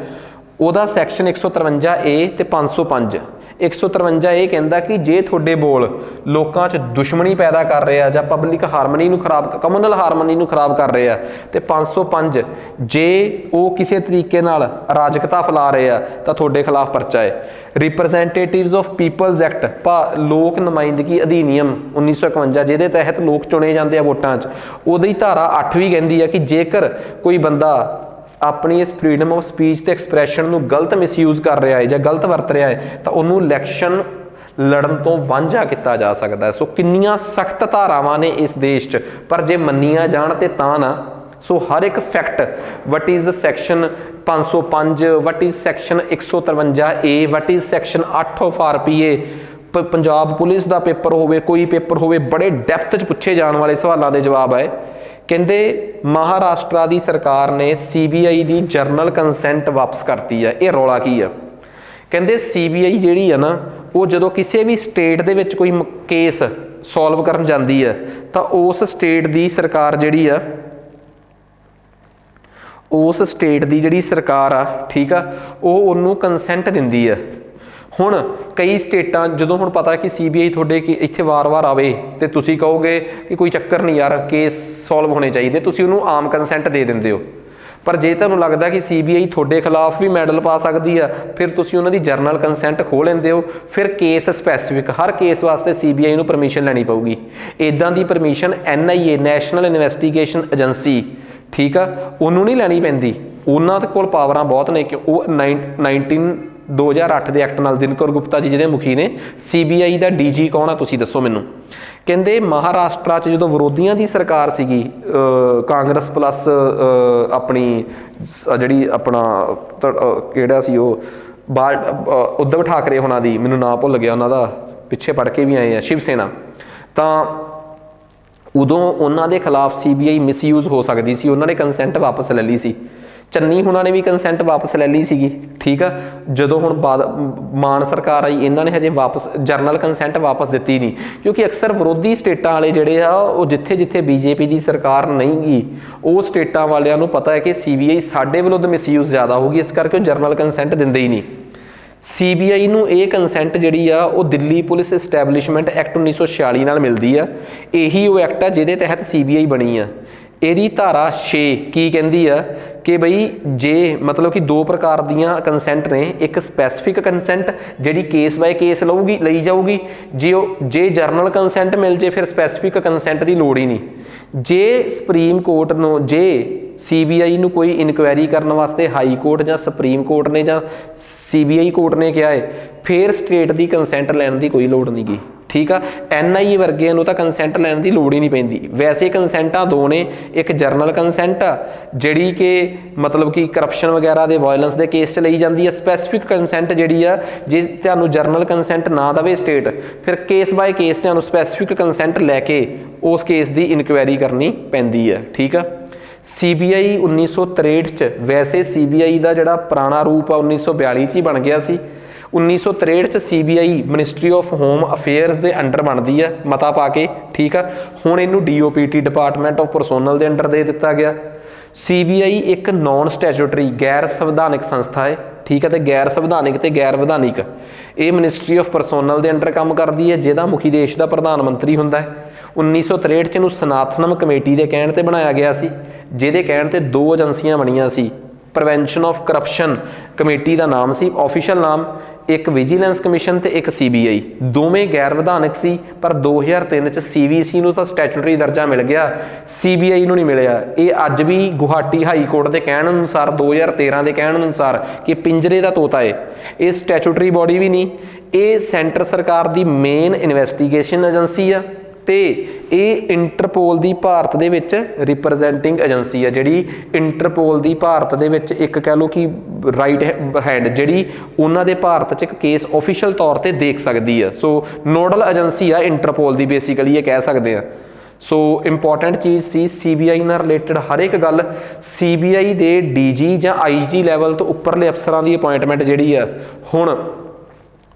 ਉਹਦਾ ਸੈਕਸ਼ਨ 153A ਤੇ 505, 153 ਇਹ ਕਹਿੰਦਾ ਕਿ ਜੇ ਤੁਹਾਡੇ ਬੋਲ ਲੋਕਾਂ 'ਚ ਦੁਸ਼ਮਣੀ ਪੈਦਾ ਕਰ ਰਹੇ ਆ ਜਾਂ ਪਬਲਿਕ ਹਾਰਮਨੀ ਨੂੰ ਖਰਾਬ, ਕਮਿਊਨਲ ਹਾਰਮਨੀ ਨੂੰ ਖਰਾਬ ਕਰ ਰਹੇ ਆ, ਤੇ 505 ਜੇ ਉਹ ਕਿਸੇ ਤਰੀਕੇ ਨਾਲ ਅਰਾਜਕਤਾ ਫੈਲਾ ਰਹੇ ਆ ਤਾਂ ਤੁਹਾਡੇ ਖਿਲਾਫ ਪਰਚਾ ਹੈ। ਰਿਪਰੈਜ਼ੈਂਟੇਟਿਵਸ ਆਫ ਪੀਪਲਜ਼ ਐਕਟ, ਲੋਕ ਨੁਮਾਇੰਦਗੀ ਅਧੀਨੀਅਮ 1951, ਜਿਹਦੇ ਤਹਿਤ ਲੋਕ ਚੁਣੇ ਜਾਂਦੇ ਆ ਵੋਟਾਂ 'ਚ, ਉਹਦੀ ਧਾਰਾ 8 ਵੀ ਕਹਿੰਦੀ ਆ ਕਿ ਜੇਕਰ ਕੋਈ ਬੰਦਾ ਆਪਣੀ ਇਸ ਫਰੀडम ਆਫ ਸਪੀਚ ਤੇ ਐਕਸਪ੍ਰੈਸ਼ਨ ਨੂੰ ਗਲਤ ਮਿਸਯੂਜ਼ ਕਰ ਰਿਹਾ ਹੈ ਜਾਂ ਗਲਤ ਵਰਤ ਰਿਹਾ ਹੈ ਤਾਂ ਉਹਨੂੰ ਇਲੈਕਸ਼ਨ ਲੜਨ ਤੋਂ ਵਾਂਝਾ ਕੀਤਾ ਜਾ ਸਕਦਾ ਹੈ। ਸੋ ਕਿੰਨੀਆਂ ਸਖਤ ਧਾਰਾਵਾਂ ਨੇ ਇਸ ਦੇਸ਼ 'ਚ, ਪਰ ਜੇ ਮੰਨੀਆਂ ਜਾਣ ਤੇ ਤਾਂ ਨਾ। ਸੋ ਹਰ ਇੱਕ fact, what is section 505, what is section 153A, what is section 8 of RPA, Punjab police the paper ਹੋਵੇ, ਕੋਈ ਪੇਪਰ ਹੋਵੇ, ਬੜੇ ਡੈਪਥ 'ਚ ਪੁੱਛੇ ਜਾਣ ਵਾਲੇ ਸਵਾਲਾਂ ਦੇ ਜਵਾਬ ਆਏ। ਕਹਿੰਦੇ ਮਹਾਰਾਸ਼ਟਰ ਦੀ ਸਰਕਾਰ ਨੇ CBI ਦੀ ਜਰਨਲ ਕੰਸੈਂਟ ਵਾਪਸ ਕਰਤੀ ਹੈ। ਇਹ ਰੌਲਾ ਕੀ ਆ? ਕਹਿੰਦੇ CBI ਜਿਹੜੀ ਆ ਨਾ, ਉਹ ਜਦੋਂ ਕਿਸੇ ਵੀ ਸਟੇਟ ਦੇ ਵਿੱਚ ਕੋਈ ਕੇਸ ਸੋਲਵ ਕਰਨ ਜਾਂਦੀ ਹੈ ਤਾਂ ਉਸ ਸਟੇਟ ਦੀ ਸਰਕਾਰ ਜਿਹੜੀ ਆ, ਉਸ ਸਟੇਟ ਦੀ ਜਿਹੜੀ ਸਰਕਾਰ ਆ, ਠੀਕ ਆ, ਉਹ ਉਹਨੂੰ ਕੰਸੈਂਟ ਦਿੰਦੀ ਆ। ਹੁਣ ਕਈ ਸਟੇਟਾਂ, ਜਦੋਂ ਹੁਣ ਪਤਾ ਕਿ CBI ਤੁਹਾਡੇ ਕਿ ਇੱਥੇ ਵਾਰ-ਵਾਰ ਆਵੇ ਤੇ ਤੁਸੀਂ ਕਹੋਗੇ ਕਿ ਕੋਈ ਚੱਕਰ ਨਹੀਂ ਯਾਰ, ਕੇਸ ਸੋਲਵ ਹੋਣੇ ਚਾਹੀਦੇ, ਤੁਸੀਂ ਉਹਨੂੰ ਆਮ ਕੰਸੈਂਟ ਦੇ ਦਿੰਦੇ ਹੋ। ਪਰ ਜੇ ਤੁਹਾਨੂੰ ਲੱਗਦਾ ਕਿ CBI ਤੁਹਾਡੇ ਖਿਲਾਫ ਵੀ ਮੈਡਲ ਪਾ ਸਕਦੀ ਆ, ਫਿਰ ਤੁਸੀਂ ਉਹਨਾਂ ਦੀ ਜਰਨਲ ਕੰਸੈਂਟ ਖੋਹ ਲੈਂਦੇ ਹੋ। ਫਿਰ ਕੇਸ ਸਪੈਸੀਫਿਕ ਹਰ ਕੇਸ ਵਾਸਤੇ CBI ਨੂੰ ਪਰਮਿਸ਼ਨ ਲੈਣੀ ਪਊਗੀ। ਇੱਦਾਂ ਦੀ permission NIA national investigation agency, ਠੀਕ ਆ, ਉਹਨੂੰ ਨਹੀਂ ਲੈਣੀ ਪੈਂਦੀ। ਉਹਨਾਂ ਦੇ ਕੋਲ ਪਾਵਰਾਂ ਬਹੁਤ ਨੇ ਕਿ ਉਹ 2008 ਦੇ ਐਕਟ ਨਾਲ ਦਿਨਕਰ ਗੁਪਤਾ ਜੀ ਜਿਹਦੇ ਮੁਖੀ ਨੇ। CBI ਦਾ DG ਕੌਣ ਆ ਤੁਸੀਂ ਦੱਸੋ ਮੈਨੂੰ। ਕਹਿੰਦੇ ਮਹਾਰਾਸ਼ਟਰ 'ਚ ਜਦੋਂ ਵਿਰੋਧੀਆਂ ਦੀ ਸਰਕਾਰ ਸੀਗੀ, ਕਾਂਗਰਸ ਪਲੱਸ ਆਪਣੀ ਜਿਹੜੀ ਆਪਣਾ ਕਿਹੜਾ ਸੀ ਉਹ ਉद्धਵ ਠਾਕਰੇ ਹੋਣਾ ਦੀ, ਮੈਨੂੰ ਨਾਂ ਭੁੱਲ ਗਿਆ ਉਹਨਾਂ ਦਾ, ਪਿੱਛੇ ਪੜ੍ਹ ਕੇ ਵੀ ਆਏ ਆ, ਸ਼ਿਵ ਸੈਨਾ, ਤਾਂ ਉਦੋਂ ਉਹਨਾਂ ਦੇ ਖਿਲਾਫ CBI ਮਿਸਯੂਜ਼ ਹੋ ਸਕਦੀ ਸੀ। ਉਹਨਾਂ ਨੇ ਕੰਸੈਂਟ ਵਾਪਸ ਲੈ ਲਈ ਸੀ। ਚੰਨੀ ਹੁਣਾਂ ਨੇ ਵੀ ਕੰਸੈਂਟ ਵਾਪਸ ਲੈ ਲਈ ਸੀਗੀ, ਠੀਕ ਆ। ਜਦੋਂ ਹੁਣ ਮਾਨ ਸਰਕਾਰ ਆਈ, ਇਹਨਾਂ ਨੇ ਹਜੇ ਵਾਪਸ ਜਰਨਲ ਕੰਸੈਂਟ ਵਾਪਸ ਦਿੱਤੀ ਨਹੀਂ, ਕਿਉਂਕਿ ਅਕਸਰ ਵਿਰੋਧੀ ਸਟੇਟਾਂ ਵਾਲੇ ਜਿਹੜੇ ਆ ਉਹ ਜਿੱਥੇ ਜਿੱਥੇ BJP ਦੀ ਸਰਕਾਰ ਨਹੀਂ ਗੀ, ਉਹ ਸਟੇਟਾਂ ਵਾਲਿਆਂ ਨੂੰ ਪਤਾ ਹੈ ਕਿ CBI ਸਾਡੇ ਵਿਰੁੱਧ ਮਿਸਯੂਜ਼ ਜ਼ਿਆਦਾ ਹੋਊਗੀ, ਇਸ ਕਰਕੇ ਉਹ ਜਰਨਲ ਕੰਸੈਂਟ ਦਿੰਦੇ ਹੀ ਨਹੀਂ। CBI ਨੂੰ ਇਹ ਕੰਸੈਂਟ ਜਿਹੜੀ ਆ ਉਹ ਦਿੱਲੀ ਪੁਲਿਸ ਐਸਟੈਬਲਿਸ਼ਮੈਂਟ ਐਕਟ 1946 ਨਾਲ ਮਿਲਦੀ ਆ। ਇਹੀ ਉਹ ਐਕਟ ਆ ਜਿਹਦੇ ਤਹਿਤ CBI ਬਣੀ ਆ। ਇਹਦੀ ਧਾਰਾ 6 ਕੀ ਕਹਿੰਦੀ ਆ ਕਿ ਬਈ ਜੇ ਮਤਲਬ ਕਿ ਦੋ ਪ੍ਰਕਾਰ ਦੀਆਂ ਕੰਸੈਂਟ ਨੇ, ਇੱਕ ਸਪੈਸੀਫਿਕ ਕੰਸੈਂਟ ਜਿਹੜੀ ਕੇਸ ਬਾਏ ਕੇਸ ਲਈ ਜਾਊਗੀ, ਜੇ ਜਰਨਲ ਕੰਸੈਂਟ ਮਿਲ ਜੇ ਫਿਰ ਸਪੈਸੀਫਿਕ ਕੰਸੈਂਟ ਦੀ ਲੋੜ ਹੀ ਨਹੀਂ। ਜੇ ਸੁਪਰੀਮ ਕੋਰਟ ਨੂੰ, ਜੇ CBI ਨੂੰ ਕੋਈ ਇਨਕੁਆਇਰੀ ਕਰਨ ਵਾਸਤੇ ਹਾਈ ਕੋਰਟ ਜਾਂ ਸੁਪਰੀਮ ਕੋਰਟ ਨੇ ਜਾਂ CBI ਕੋਰਟ ਨੇ ਕਿਹਾ ਹੈ, ਫਿਰ ਸਟੇਟ ਦੀ ਕੰਸੈਂਟ ਲੈਣ ਦੀ ਕੋਈ ਲੋੜ ਨਹੀਂ ਗੀ, ਠੀਕ ਆ। NIA ਵਰਗਿਆਂ ਨੂੰ ਤਾਂ ਕੰਸੈਂਟ ਲੈਣ ਦੀ ਲੋੜ ਹੀ ਨਹੀਂ ਪੈਂਦੀ। ਵੈਸੇ ਕੰਸੈਂਟਾਂ ਦੋ ਨੇ, ਇੱਕ ਜਰਨਲ ਕੰਸੈਂਟ ਆ ਜਿਹੜੀ ਕਿ ਮਤਲਬ ਕਿ ਕਰਪਸ਼ਨ ਵਗੈਰਾ ਦੇ ਵਾਇਲੈਂਸ ਦੇ ਕੇਸ 'ਚ ਲਈ ਜਾਂਦੀ ਹੈ। ਸਪੈਸੀਫਿਕ ਕੰਸੈਂਟ ਜਿਹੜੀ ਆ, ਜੇ ਤੁਹਾਨੂੰ ਜਰਨਲ ਕੰਸੈਂਟ ਨਾ ਦੇਵੇ ਸਟੇਟ, ਫਿਰ ਕੇਸ ਬਾਏ ਕੇਸ ਤੁਹਾਨੂੰ ਸਪੈਸੀਫਿਕ ਕੰਸੈਂਟ ਲੈ ਕੇ ਉਸ ਕੇਸ ਦੀ ਇਨਕੁਆਇਰੀ ਕਰਨੀ ਪੈਂਦੀ ਆ, ਠੀਕ ਆ। CBI 1963 'ਚ, ਵੈਸੇ CBI ਦਾ ਜਿਹੜਾ ਪੁਰਾਣਾ ਰੂਪ ਆ 1942 'ਚ ਹੀ ਬਣ ਗਿਆ ਸੀ। 1963 'ਚ CBI ministry of home affairs ਦੇ ਅੰਡਰ ਬਣਦੀ ਆ ਮਤਾ ਪਾ ਕੇ, ਠੀਕ ਆ। ਹੁਣ ਇਹਨੂੰ DOPT ਡਿਪਾਰਟਮੈਂਟ ਆਫ ਪਰਸੋਨਲ ਦੇ ਅੰਡਰ ਦੇ ਦਿੱਤਾ ਗਿਆ। CBI ਇੱਕ ਨੌਨ ਸਟੈਚੂਟਰੀ ਗੈਰ ਸੰਵਿਧਾਨਿਕ ਸੰਸਥਾ ਹੈ, ਠੀਕ ਹੈ। ਤੇ ਗੈਰ ਸੰਵਿਧਾਨਿਕ ਤੇ ਗੈਰ ਵਿਧਾਨਿਕ, ਇਹ ਮਿਨਿਸਟਰੀ ਆਫ ਪਰਸੋਨਲ ਦੇ ਅੰਡਰ ਕੰਮ ਕਰਦੀ ਹੈ, ਜਿਹਦਾ ਮੁਖੀ ਦੇਸ਼ ਦਾ ਪ੍ਰਧਾਨ ਮੰਤਰੀ ਹੁੰਦਾ ਹੈ। 1963 'ਚ ਇਹਨੂੰ ਸਨਾਤਨਮ ਕਮੇਟੀ ਦੇ ਕਹਿਣ ਤੇ ਬਣਾਇਆ ਗਿਆ ਸੀ, ਜਿਹਦੇ ਕਹਿਣ ਤੇ ਦੋ ਏਜੰਸੀਆਂ ਬਣੀਆਂ ਸੀ। ਪ੍ਰੀਵੈਂਸ਼ਨ ਆਫ ਕਰਪਸ਼ਨ ਕਮੇਟੀ ਦਾ ਨਾਮ ਸੀ ਆਫੀਸ਼ੀਅਲ ਨਾਮ, ਇੱਕ ਵਿਜੀਲੈਂਸ ਕਮਿਸ਼ਨ ਤੇ ਇੱਕ CBI। ਦੋਵੇਂ ਗੈਰ ਵਿਧਾਨਕ ਸੀ, ਪਰ 2003 'ਚ CVC ਨੂੰ ਤਾਂ ਸਟੈਚੂਟਰੀ ਦਰਜਾ ਮਿਲ ਗਿਆ, CBI ਨੂੰ ਨਹੀਂ ਮਿਲਿਆ। ਇਹ ਅੱਜ ਵੀ ਗੁਹਾਟੀ ਹਾਈ ਕੋਰਟ ਦੇ ਕਹਿਣ ਅਨੁਸਾਰ, 2013 ਦੇ ਕਹਿਣ ਅਨੁਸਾਰ, ਕਿ ਪਿੰਜਰੇ ਦਾ ਤੋਤਾ ਹੈ। ਇਹ ਸਟੈਚੂਟਰੀ ਬੋਡੀ ਵੀ ਨਹੀਂ, ਇਹ ਸੈਂਟਰ ਸਰਕਾਰ ਦੀ ਮੇਨ ਇਨਵੈਸਟੀਗੇਸ਼ਨ ਏਜੰਸੀ ਆ, ਤੇ ਇਹ ਇੰਟਰਪੋਲ ਦੀ ਭਾਰਤ ਦੇ ਵਿੱਚ ਰਿਪਰੈਜ਼ੈਂਟਿੰਗ ਏਜੰਸੀ ਆ, ਜਿਹੜੀ ਇੰਟਰਪੋਲ ਦੀ ਭਾਰਤ ਦੇ ਵਿੱਚ ਇੱਕ ਕਹਿ ਲਓ ਕਿ ਰਾਈਟ ਹੈਂਡ, ਜਿਹੜੀ ਉਹਨਾਂ ਦੇ ਭਾਰਤ 'ਚ ਇੱਕ ਕੇਸ ਆਫੀਸ਼ੀਅਲ ਤੌਰ ਤੇ ਦੇਖ ਸਕਦੀ ਆ। ਸੋ ਨੋਡਲ ਏਜੰਸੀ ਆ ਇੰਟਰਪੋਲ ਦੀ, ਬੇਸਿਕਲੀ ਇਹ ਕਹਿ ਸਕਦੇ ਆ। ਸੋ ਇੰਪੋਰਟੈਂਟ ਚੀਜ਼ ਸੀ CBI ਨਾਲ ਰਿਲੇਟਡ ਹਰ ਇੱਕ ਗੱਲ। CBI ਦੇ DG ਜਾਂ IG ਲੈਵਲ ਤੋਂ ਉੱਪਰਲੇ ਅਫਸਰਾਂ ਦੀ ਅਪਾਇੰਟਮੈਂਟ ਜਿਹੜੀ ਆ, ਹੁਣ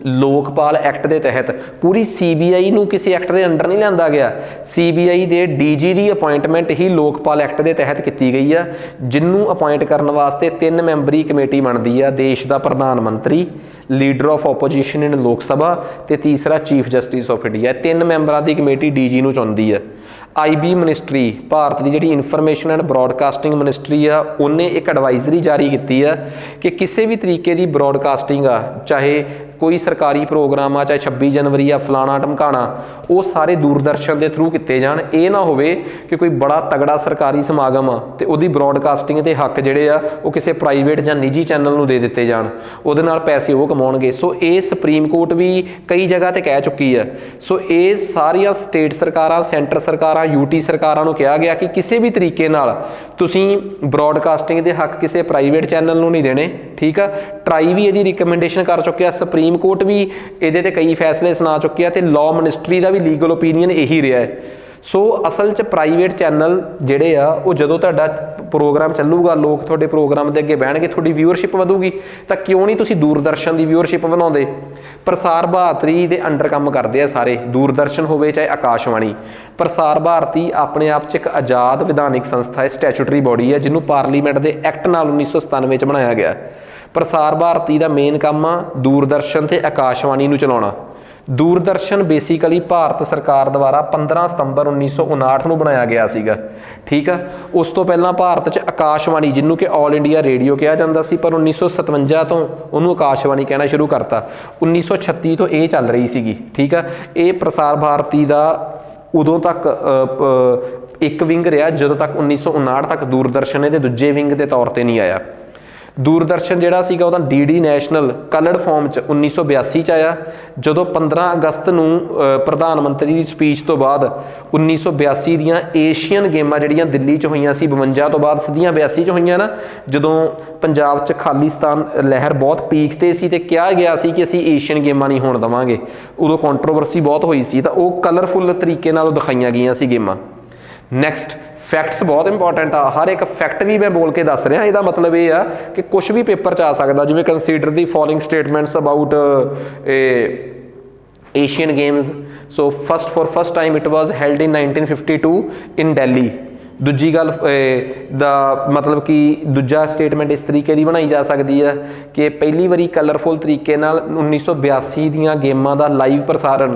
ਲੋਕਪਾਲ ਐਕਟ ਦੇ ਤਹਿਤ ਪੂਰੀ CBI ਨੂੰ ਕਿਸੇ ਐਕਟ ਦੇ ਅੰਡਰ ਨਹੀਂ ਲਿਆਂਦਾ ਗਿਆ। CBI ਦੇ DG ਦੀ ਅਪਾਇੰਟਮੈਂਟ ਹੀ ਲੋਕਪਾਲ ਐਕਟ ਦੇ ਤਹਿਤ ਕੀਤੀ ਗਈ ਆ, ਜਿਹਨੂੰ ਅਪਾਇੰਟ ਕਰਨ ਵਾਸਤੇ 3 ਮੈਂਬਰੀ ਕਮੇਟੀ ਬਣਦੀ ਆ। ਦੇਸ਼ ਦਾ ਪ੍ਰਧਾਨ ਮੰਤਰੀ, ਲੀਡਰ ਆਫ ਆਪੋਜੀਸ਼ਨ ਇਨ ਲੋਕ ਸਭਾ ਤੇ ਤੀਸਰਾ ਚੀਫ ਜਸਟਿਸ ਆਫ ਇੰਡੀਆ। 3 ਮੈਂਬਰਾਂ ਦੀ ਕਮੇਟੀ DG ਨੂੰ ਚੁਣਦੀ ਆ। IB ਮਿਨਿਸਟਰੀ, ਭਾਰਤ ਦੀ ਜਿਹੜੀ ਇਨਫੋਰਮੇਸ਼ਨ ਐਂਡ ਬ੍ਰੌਡਕਾਸਟਿੰਗ ਮਿਨਿਸਟਰੀ ਆ, ਉਹਨੇ ਇੱਕ ਐਡਵਾਈਜ਼ਰੀ ਜਾਰੀ ਕੀਤੀ ਆ ਕਿ ਕਿਸੇ ਵੀ ਤਰੀਕੇ ਦੀ ਬ੍ਰੌਡਕਾਸਟਿੰਗ ਆ, ਚਾਹੇ ਕੋਈ ਸਰਕਾਰੀ ਪ੍ਰੋਗਰਾਮ ਆ, ਚਾਹੇ 26 ਜਨਵਰੀ ਆ, ਫਲਾਣਾ ਢਮਕਾਣਾ, ਉਹ ਸਾਰੇ ਦੂਰਦਰਸ਼ਨ ਦੇ ਥਰੂ ਕੀਤੇ ਜਾਣ। ਇਹ ਨਾ ਹੋਵੇ ਕਿ ਕੋਈ ਬੜਾ ਤਗੜਾ ਸਰਕਾਰੀ ਸਮਾਗਮ ਆ ਤੇ ਉਹਦੀ ਬ੍ਰੌਡਕਾਸਟਿੰਗ ਦੇ ਹੱਕ ਜਿਹੜੇ ਆ ਉਹ ਕਿਸੇ ਪ੍ਰਾਈਵੇਟ ਜਾਂ ਨਿੱਜੀ ਚੈਨਲ ਨੂੰ ਦੇ ਦਿੱਤੇ ਜਾਣ, ਉਹਦੇ ਨਾਲ ਪੈਸੇ ਉਹ ਕਮਾਉਣਗੇ। ਸੋ ਇਹ ਸੁਪਰੀਮ ਕੋਰਟ ਵੀ ਕਈ ਜਗ੍ਹਾ ਤੇ ਕਹਿ ਚੁੱਕੀ ਆ। ਸੋ ਇਹ ਸਾਰੀਆਂ ਸਟੇਟ ਸਰਕਾਰਾਂ, ਸੈਂਟਰ ਸਰਕਾਰਾਂ, UT ਸਰਕਾਰਾਂ ਨੂੰ ਕਿਹਾ ਗਿਆ ਕਿ ਕਿਸੇ ਵੀ ਤਰੀਕੇ ਨਾਲ ਤੁਸੀਂ ਬ੍ਰੌਡਕਾਸਟਿੰਗ ਦੇ ਹੱਕ ਕਿਸੇ ਪ੍ਰਾਈਵੇਟ ਚੈਨਲ ਨੂੰ ਨਹੀਂ ਦੇਣੇ, ਠੀਕ ਆ। ਟਰਾਈ ਵੀ ਇਹਦੀ ਰਿਕਮੈਂਡੇਸ਼ਨ ਕਰ ਚੁੱਕਿਆ, ਸੁਪਰੀਮ ਕੋਰਟ ਵੀ ਇਹਦੇ ਤੇ ਕਈ ਫੈਸਲੇ ਸੁਣਾ ਚੁੱਕਿਆ, ਤੇ ਲਾਅ ਮਿਨਿਸਟਰੀ ਦਾ ਵੀ ਲੀਗਲ ਓਪੀਨੀਅਨ ਇਹੀ ਰਿਹਾ ਹੈ। ਸੋ ਅਸਲ 'ਚ ਪ੍ਰਾਈਵੇਟ ਚੈਨਲ ਜਿਹੜੇ ਆ, ਉਹ ਜਦੋਂ ਤੁਹਾਡਾ ਪ੍ਰੋਗਰਾਮ ਚੱਲੂਗਾ, ਲੋਕ ਤੁਹਾਡੇ ਪ੍ਰੋਗਰਾਮ ਦੇ ਅੱਗੇ ਬਹਿਣਗੇ, ਤੁਹਾਡੀ ਵਿਊਅਰਸ਼ਿਪ ਵਧੂਗੀ, ਤਾਂ ਕਿਉਂ ਨਹੀਂ ਤੁਸੀਂ ਦੂਰਦਰਸ਼ਨ ਦੀ ਵਿਊਅਰਸ਼ਿਪ ਬਣਾਉਂਦੇ। ਪ੍ਰਸਾਰ ਭਾਰਤੀ ਦੇ ਅੰਡਰ ਕੰਮ ਕਰਦੇ ਆ ਸਾਰੇ, ਦੂਰਦਰਸ਼ਨ ਹੋਵੇ ਚਾਹੇ ਆਕਾਸ਼ਵਾਣੀ। ਪ੍ਰਸਾਰ ਭਾਰਤੀ ਆਪਣੇ ਆਪ 'ਚ ਇੱਕ ਆਜ਼ਾਦ ਵਿਧਾਨਿਕ ਸੰਸਥਾ ਹੈ, ਸਟੈਚੂਟਰੀ ਬੋਡੀ ਹੈ, ਜਿਹਨੂੰ ਪਾਰਲੀਮੈਂਟ ਦੇ ਐਕਟ ਨਾਲ 1997 'ਚ ਬਣਾਇਆ ਗਿਆ। ਪ੍ਰਸਾਰ ਭਾਰਤੀ ਦਾ ਮੇਨ ਕੰਮ ਆ ਦੂਰਦਰਸ਼ਨ ਤੇ ਆਕਾਸ਼ਵਾਣੀ ਨੂੰ ਚਲਾਉਣਾ, दूरदर्शन बेसिकली भारत सरकार द्वारा 15 ਸਤੰਬਰ 1959 ਨੂੰ ਬਣਾਇਆ ਗਿਆ ਸੀਗਾ, ਠੀਕ ਆ। ਉਸ ਤੋਂ ਪਹਿਲਾਂ ਭਾਰਤ 'ਚ ਆਕਾਸ਼ਵਾਣੀ, ਜਿਹਨੂੰ ਕਿ ਆਲ ਇੰਡੀਆ ਰੇਡੀਓ ਕਿਹਾ ਜਾਂਦਾ ਸੀ, ਪਰ 1957 ਤੋਂ ਉਹਨੂੰ ਆਕਾਸ਼ਵਾਣੀ ਕਹਿਣਾ ਸ਼ੁਰੂ ਕਰਤਾ। 1936 ਤੋਂ ਇਹ ਚੱਲ ਰਹੀ ਸੀਗੀ, ਠੀਕ ਆ। ਇਹ ਪ੍ਰਸਾਰ ਭਾਰਤੀ ਦਾ ਉਦੋਂ ਤੱਕ ਇੱਕ ਵਿੰਗ ਰਿਹਾ ਜਦੋਂ ਤੱਕ 1959 ਤੱਕ ਦੂਰਦਰਸ਼ਨ ਇਹਦੇ ਦੂਜੇ ਵਿੰਗ ਦੇ ਤੌਰ ਤੇ ਨਹੀਂ ਆਇਆ। ਦੂਰਦਰਸ਼ਨ ਜਿਹੜਾ ਸੀਗਾ ਉਹਦਾ ਡੀ ਨੈਸ਼ਨਲ ਕਲਰਡ ਫਾਰਮ 'ਚ 1982 'ਚ ਆਇਆ। ਜਦੋਂ 15 ਅਗਸਤ ਨੂੰ ਪ੍ਰਧਾਨ ਮੰਤਰੀ ਦੀ ਸਪੀਚ ਤੋਂ ਬਾਅਦ 1982 ਦੀਆਂ ਏਸ਼ੀਅਨ ਗੇਮਾਂ ਜਿਹੜੀਆਂ ਦਿੱਲੀ 'ਚ ਹੋਈਆਂ ਸੀ, 52 ਤੋਂ ਬਾਅਦ ਸਿੱਧੀਆਂ 82 'ਚ ਹੋਈਆਂ ਨਾ, ਜਦੋਂ ਪੰਜਾਬ 'ਚ ਖਾਲਿਸਤਾਨ ਲਹਿਰ ਬਹੁਤ ਪੀਕ 'ਤੇ ਸੀ ਤੇ ਕਿਹਾ ਗਿਆ ਸੀ ਕਿ ਅਸੀਂ ਏਸ਼ੀਅਨ ਗੇਮਾਂ ਨਹੀਂ ਹੋਣ ਦੇਵਾਂਗੇ, ਉਦੋਂ ਕੰਟਰੋਵਰਸੀ ਬਹੁਤ ਹੋਈ ਸੀ, ਤਾਂ ਉਹ ਕਲਰਫੁੱਲ ਤਰੀਕੇ ਨਾਲ ਦਿਖਾਈਆਂ ਗਈਆਂ ਸੀ ਗੇਮਾਂ। ਨੈਕਸਟ, ਫੈਕਟਸ ਬਹੁਤ ਇੰਪੋਰਟੈਂਟ ਆ, ਹਰ ਇੱਕ ਫੈਕਟ ਵੀ ਮੈਂ ਬੋਲ ਕੇ ਦੱਸ ਰਿਹਾ। ਇਹਦਾ ਮਤਲਬ ਇਹ ਆ ਕਿ ਕੁਛ ਵੀ ਪੇਪਰ 'ਚ ਆ ਸਕਦਾ, ਜਿਵੇਂ consider the following statements about Asian games. So first time it was held in 1952 in Delhi. ਦੂਜੀ ਗੱਲ ਦਾ ਮਤਲਬ ਕਿ ਦੂਜਾ ਸਟੇਟਮੈਂਟ ਇਸ ਤਰੀਕੇ ਦੀ ਬਣਾਈ ਜਾ ਸਕਦੀ ਹੈ ਕਿ ਪਹਿਲੀ ਵਾਰੀ ਕਲਰਫੁੱਲ ਤਰੀਕੇ ਨਾਲ 1982 ਦੀਆਂ ਗੇਮਾਂ ਦਾ ਲਾਈਵ ਪ੍ਰਸਾਰਣ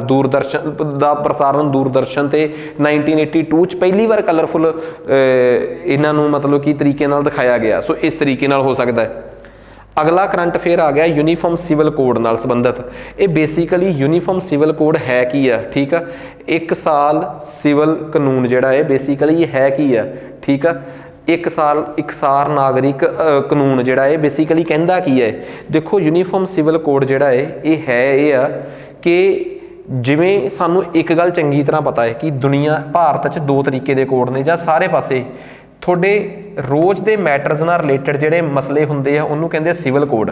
ਦੂਰਦਰਸ਼ਨ ਤੇ 1982 'ਚ ਪਹਿਲੀ ਵਾਰ ਕਲਰਫੁੱਲ ਇਹਨਾਂ ਨੂੰ ਮਤਲਬ ਕਿ ਤਰੀਕੇ ਨਾਲ ਦਿਖਾਇਆ ਗਿਆ। ਸੋ ਇਸ ਤਰੀਕੇ ਨਾਲ ਹੋ ਸਕਦਾ ਹੈ। ਅਗਲਾ ਕਰੰਟ ਅਫੇਅਰ ਆ ਗਿਆ ਯੂਨੀਫਾਰਮ ਸਿਵਲ ਕੋਡ ਨਾਲ ਸੰਬੰਧਿਤ। ਇਹ ਬੇਸਿਕਲੀ ਯੂਨੀਫਾਰਮ ਸਿਵਲ ਕੋਡ ਹੈ ਕੀ ਆ, ਠੀਕ ਆ। 1 ਸਾਲ ਸਿਵਲ ਕਾਨੂੰਨ ਜਿਹੜਾ ਹੈ ਬੇਸਿਕਲੀ ਹੈ ਕੀ ਆ, ਠੀਕ ਆ। 1 ਸਾਲ ਇਕਸਾਰ ਨਾਗਰਿਕ ਕਾਨੂੰਨ ਜਿਹੜਾ ਹੈ ਬੇਸਿਕਲੀ ਕਹਿੰਦਾ ਕੀ ਹੈ। ਦੇਖੋ ਯੂਨੀਫਾਰਮ ਸਿਵਲ ਕੋਡ ਜਿਹੜਾ ਹੈ ਇਹ ਆ ਕਿ ਜਿਵੇਂ ਸਾਨੂੰ ਇੱਕ ਗੱਲ ਚੰਗੀ ਤਰ੍ਹਾਂ ਪਤਾ ਹੈ ਕਿ ਦੁਨੀਆ ਭਾਰਤ 'ਚ 2 ਤਰੀਕੇ ਦੇ ਕੋਡ ਨੇ, ਜਾਂ ਸਾਰੇ ਪਾਸੇ ਤੁਹਾਡੇ ਰੋਜ਼ ਦੇ ਮੈਟਰਸ ਨਾਲ ਰਿਲੇਟਡ ਜਿਹੜੇ ਮਸਲੇ ਹੁੰਦੇ ਆ ਉਹਨੂੰ ਕਹਿੰਦੇ ਸਿਵਲ ਕੋਡ।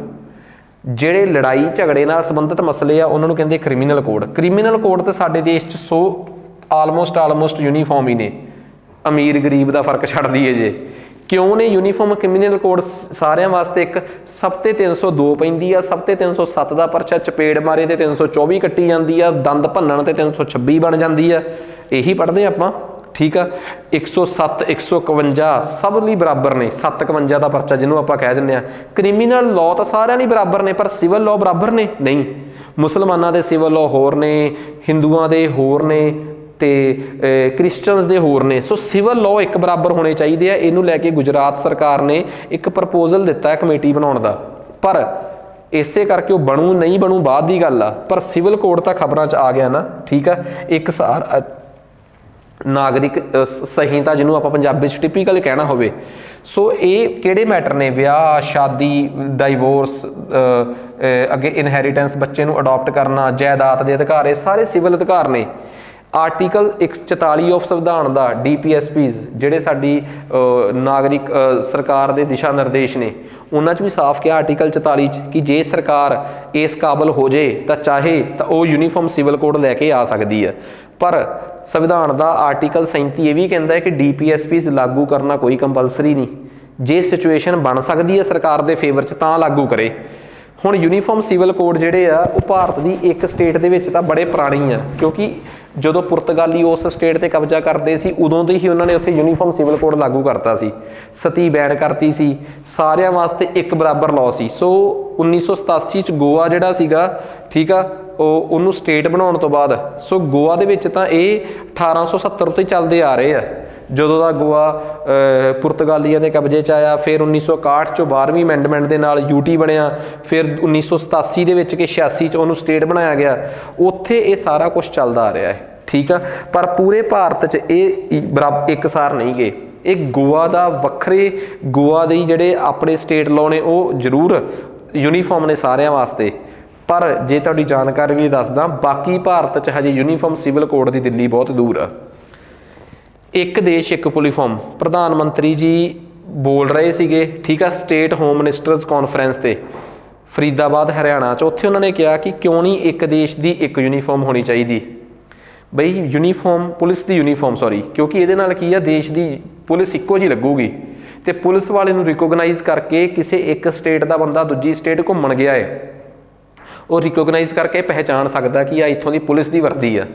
ਜਿਹੜੇ ਲੜਾਈ ਝਗੜੇ ਨਾਲ ਸੰਬੰਧਿਤ ਮਸਲੇ ਆ ਉਹਨਾਂ ਨੂੰ ਕਹਿੰਦੇ ਕ੍ਰਿਮੀਨਲ ਕੋਡ। ਕ੍ਰਿਮੀਨਲ ਕੋਡ ਤਾਂ ਸਾਡੇ ਦੇਸ਼ 'ਚ ਆਲਮੋਸਟ ਯੂਨੀਫਾਰਮ ਹੀ ਨੇ, ਅਮੀਰ ਗਰੀਬ ਦਾ ਫਰਕ ਛੱਡ ਦਈਏ ਜੇ। ਕਿਉਂ ਨੇ ਯੂਨੀਫਾਰਮ ਕ੍ਰਿਮੀਨਲ ਕੋਡ ਸਾਰਿਆਂ ਵਾਸਤੇ? ਇੱਕ ਸਭ ਤੇ 302 ਪੈਂਦੀ ਆ, ਸਭ ਤੇ 307 ਦਾ ਪਰਚਾ, ਚਪੇੜ ਮਾਰੇ ਤੇ 324 ਕੱਟੀ ਜਾਂਦੀ ਆ, ਦੰਦ ਭੰਨਣ ਤੇ 326 ਬਣ ਜਾਂਦੀ ਆ। ਇਹੀ ਪੜ੍ਹਦੇ ਆਪਾਂ, ਠੀਕ ਆ। 107 151 ਸਭ ਲਈ ਬਰਾਬਰ ਨੇ। 751 ਦਾ ਪਰਚਾ ਜਿਹਨੂੰ ਆਪਾਂ ਕਹਿ ਦਿੰਦੇ ਆ। ਕ੍ਰਿਮੀਨਲ ਲਾਅ ਤਾਂ ਸਾਰਿਆਂ ਲਈ ਬਰਾਬਰ ਨੇ, ਪਰ ਸਿਵਲ ਲਾਅ ਬਰਾਬਰ ਨੇ ਨਹੀਂ। ਮੁਸਲਮਾਨਾਂ ਦੇ ਸਿਵਲ ਲਾਅ ਹੋਰ ਨੇ, ਹਿੰਦੂਆਂ ਦੇ ਹੋਰ ਨੇ, ਤੇ ਕ੍ਰਿਸਚਨਸ ਦੇ ਹੋਰ ਨੇ। ਸੋ ਸਿਵਲ ਲਾਅ ਇੱਕ ਬਰਾਬਰ ਹੋਣੇ ਚਾਹੀਦੇ ਆ। ਇਹਨੂੰ ਲੈ ਕੇ ਗੁਜਰਾਤ ਸਰਕਾਰ ਨੇ ਇੱਕ ਪ੍ਰਪੋਜ਼ਲ ਦਿੱਤਾ ਹੈ ਕਮੇਟੀ ਬਣਾਉਣ ਦਾ, ਪਰ ਇਸੇ ਕਰਕੇ ਉਹ ਬਣੂ ਨਹੀਂ ਬਣੂ ਬਾਅਦ ਦੀ ਗੱਲ ਆ। ਪਰ ਸਿਵਲ ਕੋਡ ਤਾਂ ਖਬਰਾਂ 'ਚ ਆ ਗਿਆ ਨਾ, ਠੀਕ ਆ। ਇੱਕ ਸਾਰ ਨਾਗਰਿਕ ਸੰਹਿਤਾ ਜਿਹਨੂੰ ਆਪਾਂ ਪੰਜਾਬੀ 'ਚ ਟਿਪੀਕਲ ਕਹਿਣਾ ਹੋਵੇ। ਸੋ ਇਹ ਕਿਹੜੇ ਮੈਟਰ ਨੇ? ਵਿਆਹ, ਸ਼ਾਦੀ, ਡਾਈਵੋਰਸ, ਅੱਗੇ ਇਨਹੈਰੀਟੈਂਸ, ਬੱਚੇ ਨੂੰ ਅਡਾਪਟ ਕਰਨਾ, ਜਾਇਦਾਦ ਦੇ ਅਧਿਕਾਰ, ਇਹ ਸਾਰੇ ਸਿਵਲ ਅਧਿਕਾਰ ਨੇ। ਆਰਟੀਕਲ 144 ਆਫ ਸੰਵਿਧਾਨ ਦਾ DPSPs ਜਿਹੜੇ ਸਾਡੀ ਨਾਗਰਿਕ ਸਰਕਾਰ ਦੇ ਦਿਸ਼ਾ ਨਿਰਦੇਸ਼ ਨੇ, ਉਹਨਾਂ 'ਚ ਵੀ ਸਾਫ਼ ਕਿਹਾ ਆਰਟੀਕਲ 44 'ਚ ਕਿ ਜੇ ਸਰਕਾਰ ਇਸ ਕਾਬਲ ਹੋ ਜੇ ਤਾਂ ਚਾਹੇ ਤਾਂ ਉਹ ਯੂਨੀਫਾਰਮ ਸਿਵਲ ਕੋਡ ਲੈ ਕੇ ਆ ਸਕਦੀ ਹੈ। ਪਰ ਸੰਵਿਧਾਨ ਦਾ ਆਰਟੀਕਲ 37 ਇਹ ਵੀ ਕਹਿੰਦਾ ਹੈ ਕਿ DPSPs ਲਾਗੂ ਕਰਨਾ ਕੋਈ ਕੰਪਲਸਰੀ ਨਹੀਂ। ਜੇ ਸਿਚੁਏਸ਼ਨ ਬਣ ਸਕਦੀ ਹੈ ਸਰਕਾਰ ਦੇ ਫੇਵਰ 'ਚ ਤਾਂ ਲਾਗੂ ਕਰੇ। ਹੁਣ ਯੂਨੀਫਾਰਮ ਸਿਵਲ ਕੋਡ ਜਿਹੜੇ ਆ ਉਹ ਭਾਰਤ ਦੀ ਇੱਕ ਸਟੇਟ ਦੇ ਵਿੱਚ ਤਾਂ ਬੜੇ ਪੁਰਾਣੀ ਆ, ਕਿਉਂਕਿ ਜਦੋਂ ਪੁਰਤਗਾਲੀ ਉਸ ਸਟੇਟ ਤੇ ਕਬਜ਼ਾ ਕਰਦੇ ਸੀ ਉਦੋਂ ਦੇ ਹੀ ਉਹਨਾਂ ਨੇ ਉੱਥੇ ਯੂਨੀਫਾਰਮ ਸਿਵਲ ਕੋਡ ਲਾਗੂ ਕਰਤਾ ਸੀ। ਸਤੀ ਬੈਨ ਕਰਤੀ ਸੀ, ਸਾਰਿਆਂ ਵਾਸਤੇ ਇੱਕ ਬਰਾਬਰ ਲਾਅ ਸੀ। ਸੋ 1987 'ਚ ਗੋਆ ਜਿਹੜਾ ਸੀਗਾ, ਠੀਕ ਆ, ਉਹਨੂੰ ਸਟੇਟ ਬਣਾਉਣ ਤੋਂ ਬਾਅਦ ਸੋ ਗੋਆ ਦੇ ਵਿੱਚ ਤਾਂ ਇਹ 1870 ਤੋਂ ਹੀ ਚੱਲਦੇ ਆ ਰਹੇ ਆ, ਜਦੋਂ ਦਾ ਗੋਆ ਪੁਰਤਗਾਲੀਆਂ ਦੇ ਕਬਜ਼ੇ 'ਚ ਆਇਆ। ਫਿਰ 1961 'ਚੋਂ 12ਵੀਂ ਅਮੈਂਡਮੈਂਟ ਦੇ ਨਾਲ UT ਬਣਿਆ। ਫਿਰ 1987 ਦੇ ਵਿੱਚ ਕਿ 86 'ਚ ਉਹਨੂੰ ਸਟੇਟ ਬਣਾਇਆ ਗਿਆ। ਉੱਥੇ ਇਹ ਸਾਰਾ ਕੁਛ ਚੱਲਦਾ ਆ ਰਿਹਾ ਹੈ, ਠੀਕ ਆ। ਪਰ ਪੂਰੇ ਭਾਰਤ 'ਚ ਇਹ ਇੱਕਸਾਰ ਨਹੀਂ ਗਏ। ਇਹ ਗੋਆ ਦਾ ਵੱਖਰੇ, ਗੋਆ ਦੇ ਜਿਹੜੇ ਆਪਣੇ ਸਟੇਟ ਲਾਅ ਨੇ ਉਹ ਜ਼ਰੂਰ ਯੂਨੀਫਾਰਮ ਨੇ ਸਾਰਿਆਂ ਵਾਸਤੇ। ਪਰ ਜੇ ਤੁਹਾਡੀ ਜਾਣਕਾਰੀ ਵੀ ਦੱਸਦਾ, ਬਾਕੀ ਭਾਰਤ 'ਚ ਹਜੇ ਯੂਨੀਫਾਰਮ ਸਿਵਲ ਕੋਡ ਦੀ ਦਿੱਲੀ ਬਹੁਤ ਦੂਰ ਆ। ਇੱਕ ਦੇਸ਼ ਇੱਕ ਯੂਨੀਫਾਰਮ ਪ੍ਰਧਾਨ ਮੰਤਰੀ ਜੀ ਬੋਲ ਰਹੇ ਸੀਗੇ, ਠੀਕ ਆ, ਸਟੇਟ ਹੋਮ ਮਿਨਿਸਟਰਸ ਕਾਨਫਰੰਸ ਤੇ ਫਰੀਦਾਬਾਦ ਹਰਿਆਣਾ 'ਚ। ਉੱਥੇ ਉਹਨਾਂ ਨੇ ਕਿਹਾ ਕਿ ਕਿਉਂ ਨਹੀਂ ਇੱਕ ਦੇਸ਼ ਦੀ ਇੱਕ ਯੂਨੀਫਾਰਮ ਹੋਣੀ ਚਾਹੀਦੀ ਬਈ, ਯੂਨੀਫਾਰਮ ਪੁਲਿਸ ਦੀ ਯੂਨੀਫਾਰਮ, ਸੌਰੀ, ਕਿਉਂਕਿ ਇਹਦੇ ਨਾਲ ਕੀ ਆ, ਦੇਸ਼ ਦੀ ਪੁਲਿਸ ਇੱਕੋ ਜਿਹੀ ਲੱਗੂਗੀ ਤੇ ਪੁਲਿਸ ਵਾਲੇ ਨੂੰ ਰਿਕੋਗਨਾਈਜ਼ ਕਰਕੇ ਕਿਸੇ ਇੱਕ ਸਟੇਟ ਦਾ ਬੰਦਾ ਦੂਜੀ ਸਟੇਟ ਘੁੰਮਣ ਗਿਆ ਹੈ, ਉਹ ਰਿਕੋਗਨਾਈਜ਼ ਕਰਕੇ ਪਹਿਚਾਣ ਸਕਦਾ ਕਿ ਆ ਇੱਥੋਂ ਦੀ ਪੁਲਿਸ ਦੀ ਵਰਦੀ ਆ।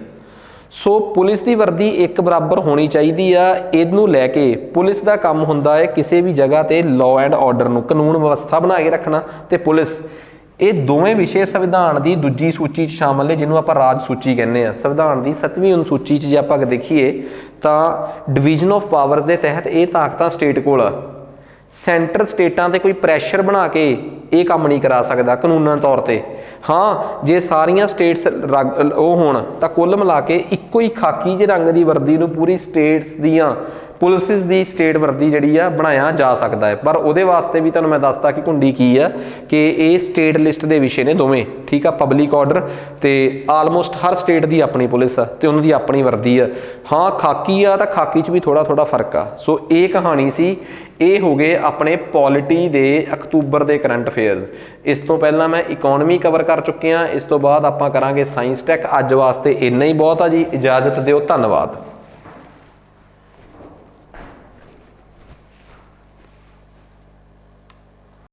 ਸੋ ਪੁਲਿਸ ਦੀ ਵਰਦੀ ਇੱਕ ਬਰਾਬਰ ਹੋਣੀ ਚਾਹੀਦੀ ਆ। ਇਹਨੂੰ ਲੈ ਕੇ ਪੁਲਿਸ ਦਾ ਕੰਮ ਹੁੰਦਾ ਹੈ ਕਿਸੇ ਵੀ ਜਗ੍ਹਾ ਤੇ ਲਾਅ ਐਂਡ ਆਰਡਰ ਨੂੰ, ਕਾਨੂੰਨ ਵਿਵਸਥਾ ਬਣਾ ਕੇ ਰੱਖਣਾ, ਤੇ ਪੁਲਿਸ ਇਹ ਦੋਵੇਂ ਵਿਸ਼ੇ ਸੰਵਿਧਾਨ ਦੀ ਦੂਜੀ ਸੂਚੀ 'ਚ ਸ਼ਾਮਲ ਨੇ, ਜਿਹਨੂੰ ਆਪਾਂ ਰਾਜ ਸੂਚੀ ਕਹਿੰਦੇ ਆ। ਸੰਵਿਧਾਨ ਦੀ 7ਵੀਂ ਅਨੁਸੂਚੀ 'ਚ ਜੇ ਆਪਾਂ ਦੇਖੀਏ ਤਾਂ ਡਿਵੀਜ਼ਨ ਆਫ ਪਾਵਰਸ ਦੇ ਤਹਿਤ ਇਹ ਤਾਕਤਾਂ ਸਟੇਟ ਕੋਲ ਆ। ਸੈਂਟਰ ਸਟੇਟਾਂ ਤੇ ਕੋਈ ਪ੍ਰੈਸ਼ਰ ਬਣਾ ਕੇ ਇਹ ਕੰਮ ਨਹੀਂ ਕਰਾ ਸਕਦਾ ਕਾਨੂੰਨ ਤੌਰ ਤੇ। ਹਾਂ, ਜੇ ਸਾਰੀਆਂ ਸਟੇਟਸ ਉਹ ਹੋਣ ਤਾਂ ਕੁੱਲ ਮਿਲਾ ਕੇ ਇੱਕੋ ਹੀ ਖਾਕੀ ਜਿਹੇ ਰੰਗ ਦੀ ਵਰਦੀ ਨੂੰ ਪੂਰੀ ਸਟੇਟਸ ਦੀਆਂ ਪੁਲਿਸਿਸ ਦੀ ਸਟੇਟ ਵਰਦੀ ਜਿਹੜੀ ਆ ਬਣਾਇਆ ਜਾ ਸਕਦਾ ਹੈ। ਪਰ ਉਹਦੇ ਵਾਸਤੇ ਵੀ ਤੁਹਾਨੂੰ ਮੈਂ ਦੱਸਤਾ ਕਿ ਕੁੰਡੀ ਕੀ ਆ, ਕਿ ਇਹ ਸਟੇਟ ਲਿਸਟ ਦੇ ਵਿਸ਼ੇ ਨੇ ਦੋਵੇਂ, ਠੀਕ ਆ। ਪਬਲਿਕ ਆਰਡਰ ਤੇ ਆਲਮੋਸਟ ਹਰ ਸਟੇਟ ਦੀ ਆਪਣੀ ਪੁਲਿਸ ਆ ਤੇ ਉਹਨਾਂ ਦੀ ਆਪਣੀ ਵਰਦੀ ਆ। ਹਾਂ, ਖਾਕੀ ਆ ਤਾਂ ਖਾਕੀ 'ਚ ਵੀ ਥੋੜਾ ਥੋੜਾ ਫਰਕ ਆ। ਸੋ ਇਹ ਕਹਾਣੀ ਸੀ। ਇਹ ਹੋ ਗਏ ਆਪਣੇ ਪੋਲਿਟੀ ਦੇ ਅਕਤੂਬਰ ਦੇ ਕਰੰਟ ਅਫੇਅਰਸ। ਇਸ ਤੋਂ ਪਹਿਲਾਂ ਮੈਂ ਇਕੋਨਮੀ ਕਵਰ ਕਰ ਚੁੱਕਿਆ। ਇਸ ਤੋਂ ਬਾਅਦ ਆਪਾਂ ਕਰਾਂਗੇ ਸਾਇੰਸ ਟੈਕ। ਅੱਜ ਵਾਸਤੇ ਇੰਨਾ ਹੀ ਬਹੁਤ ਆ ਜੀ। ਇਜਾਜ਼ਤ ਦਿਓ, ਧੰਨਵਾਦ।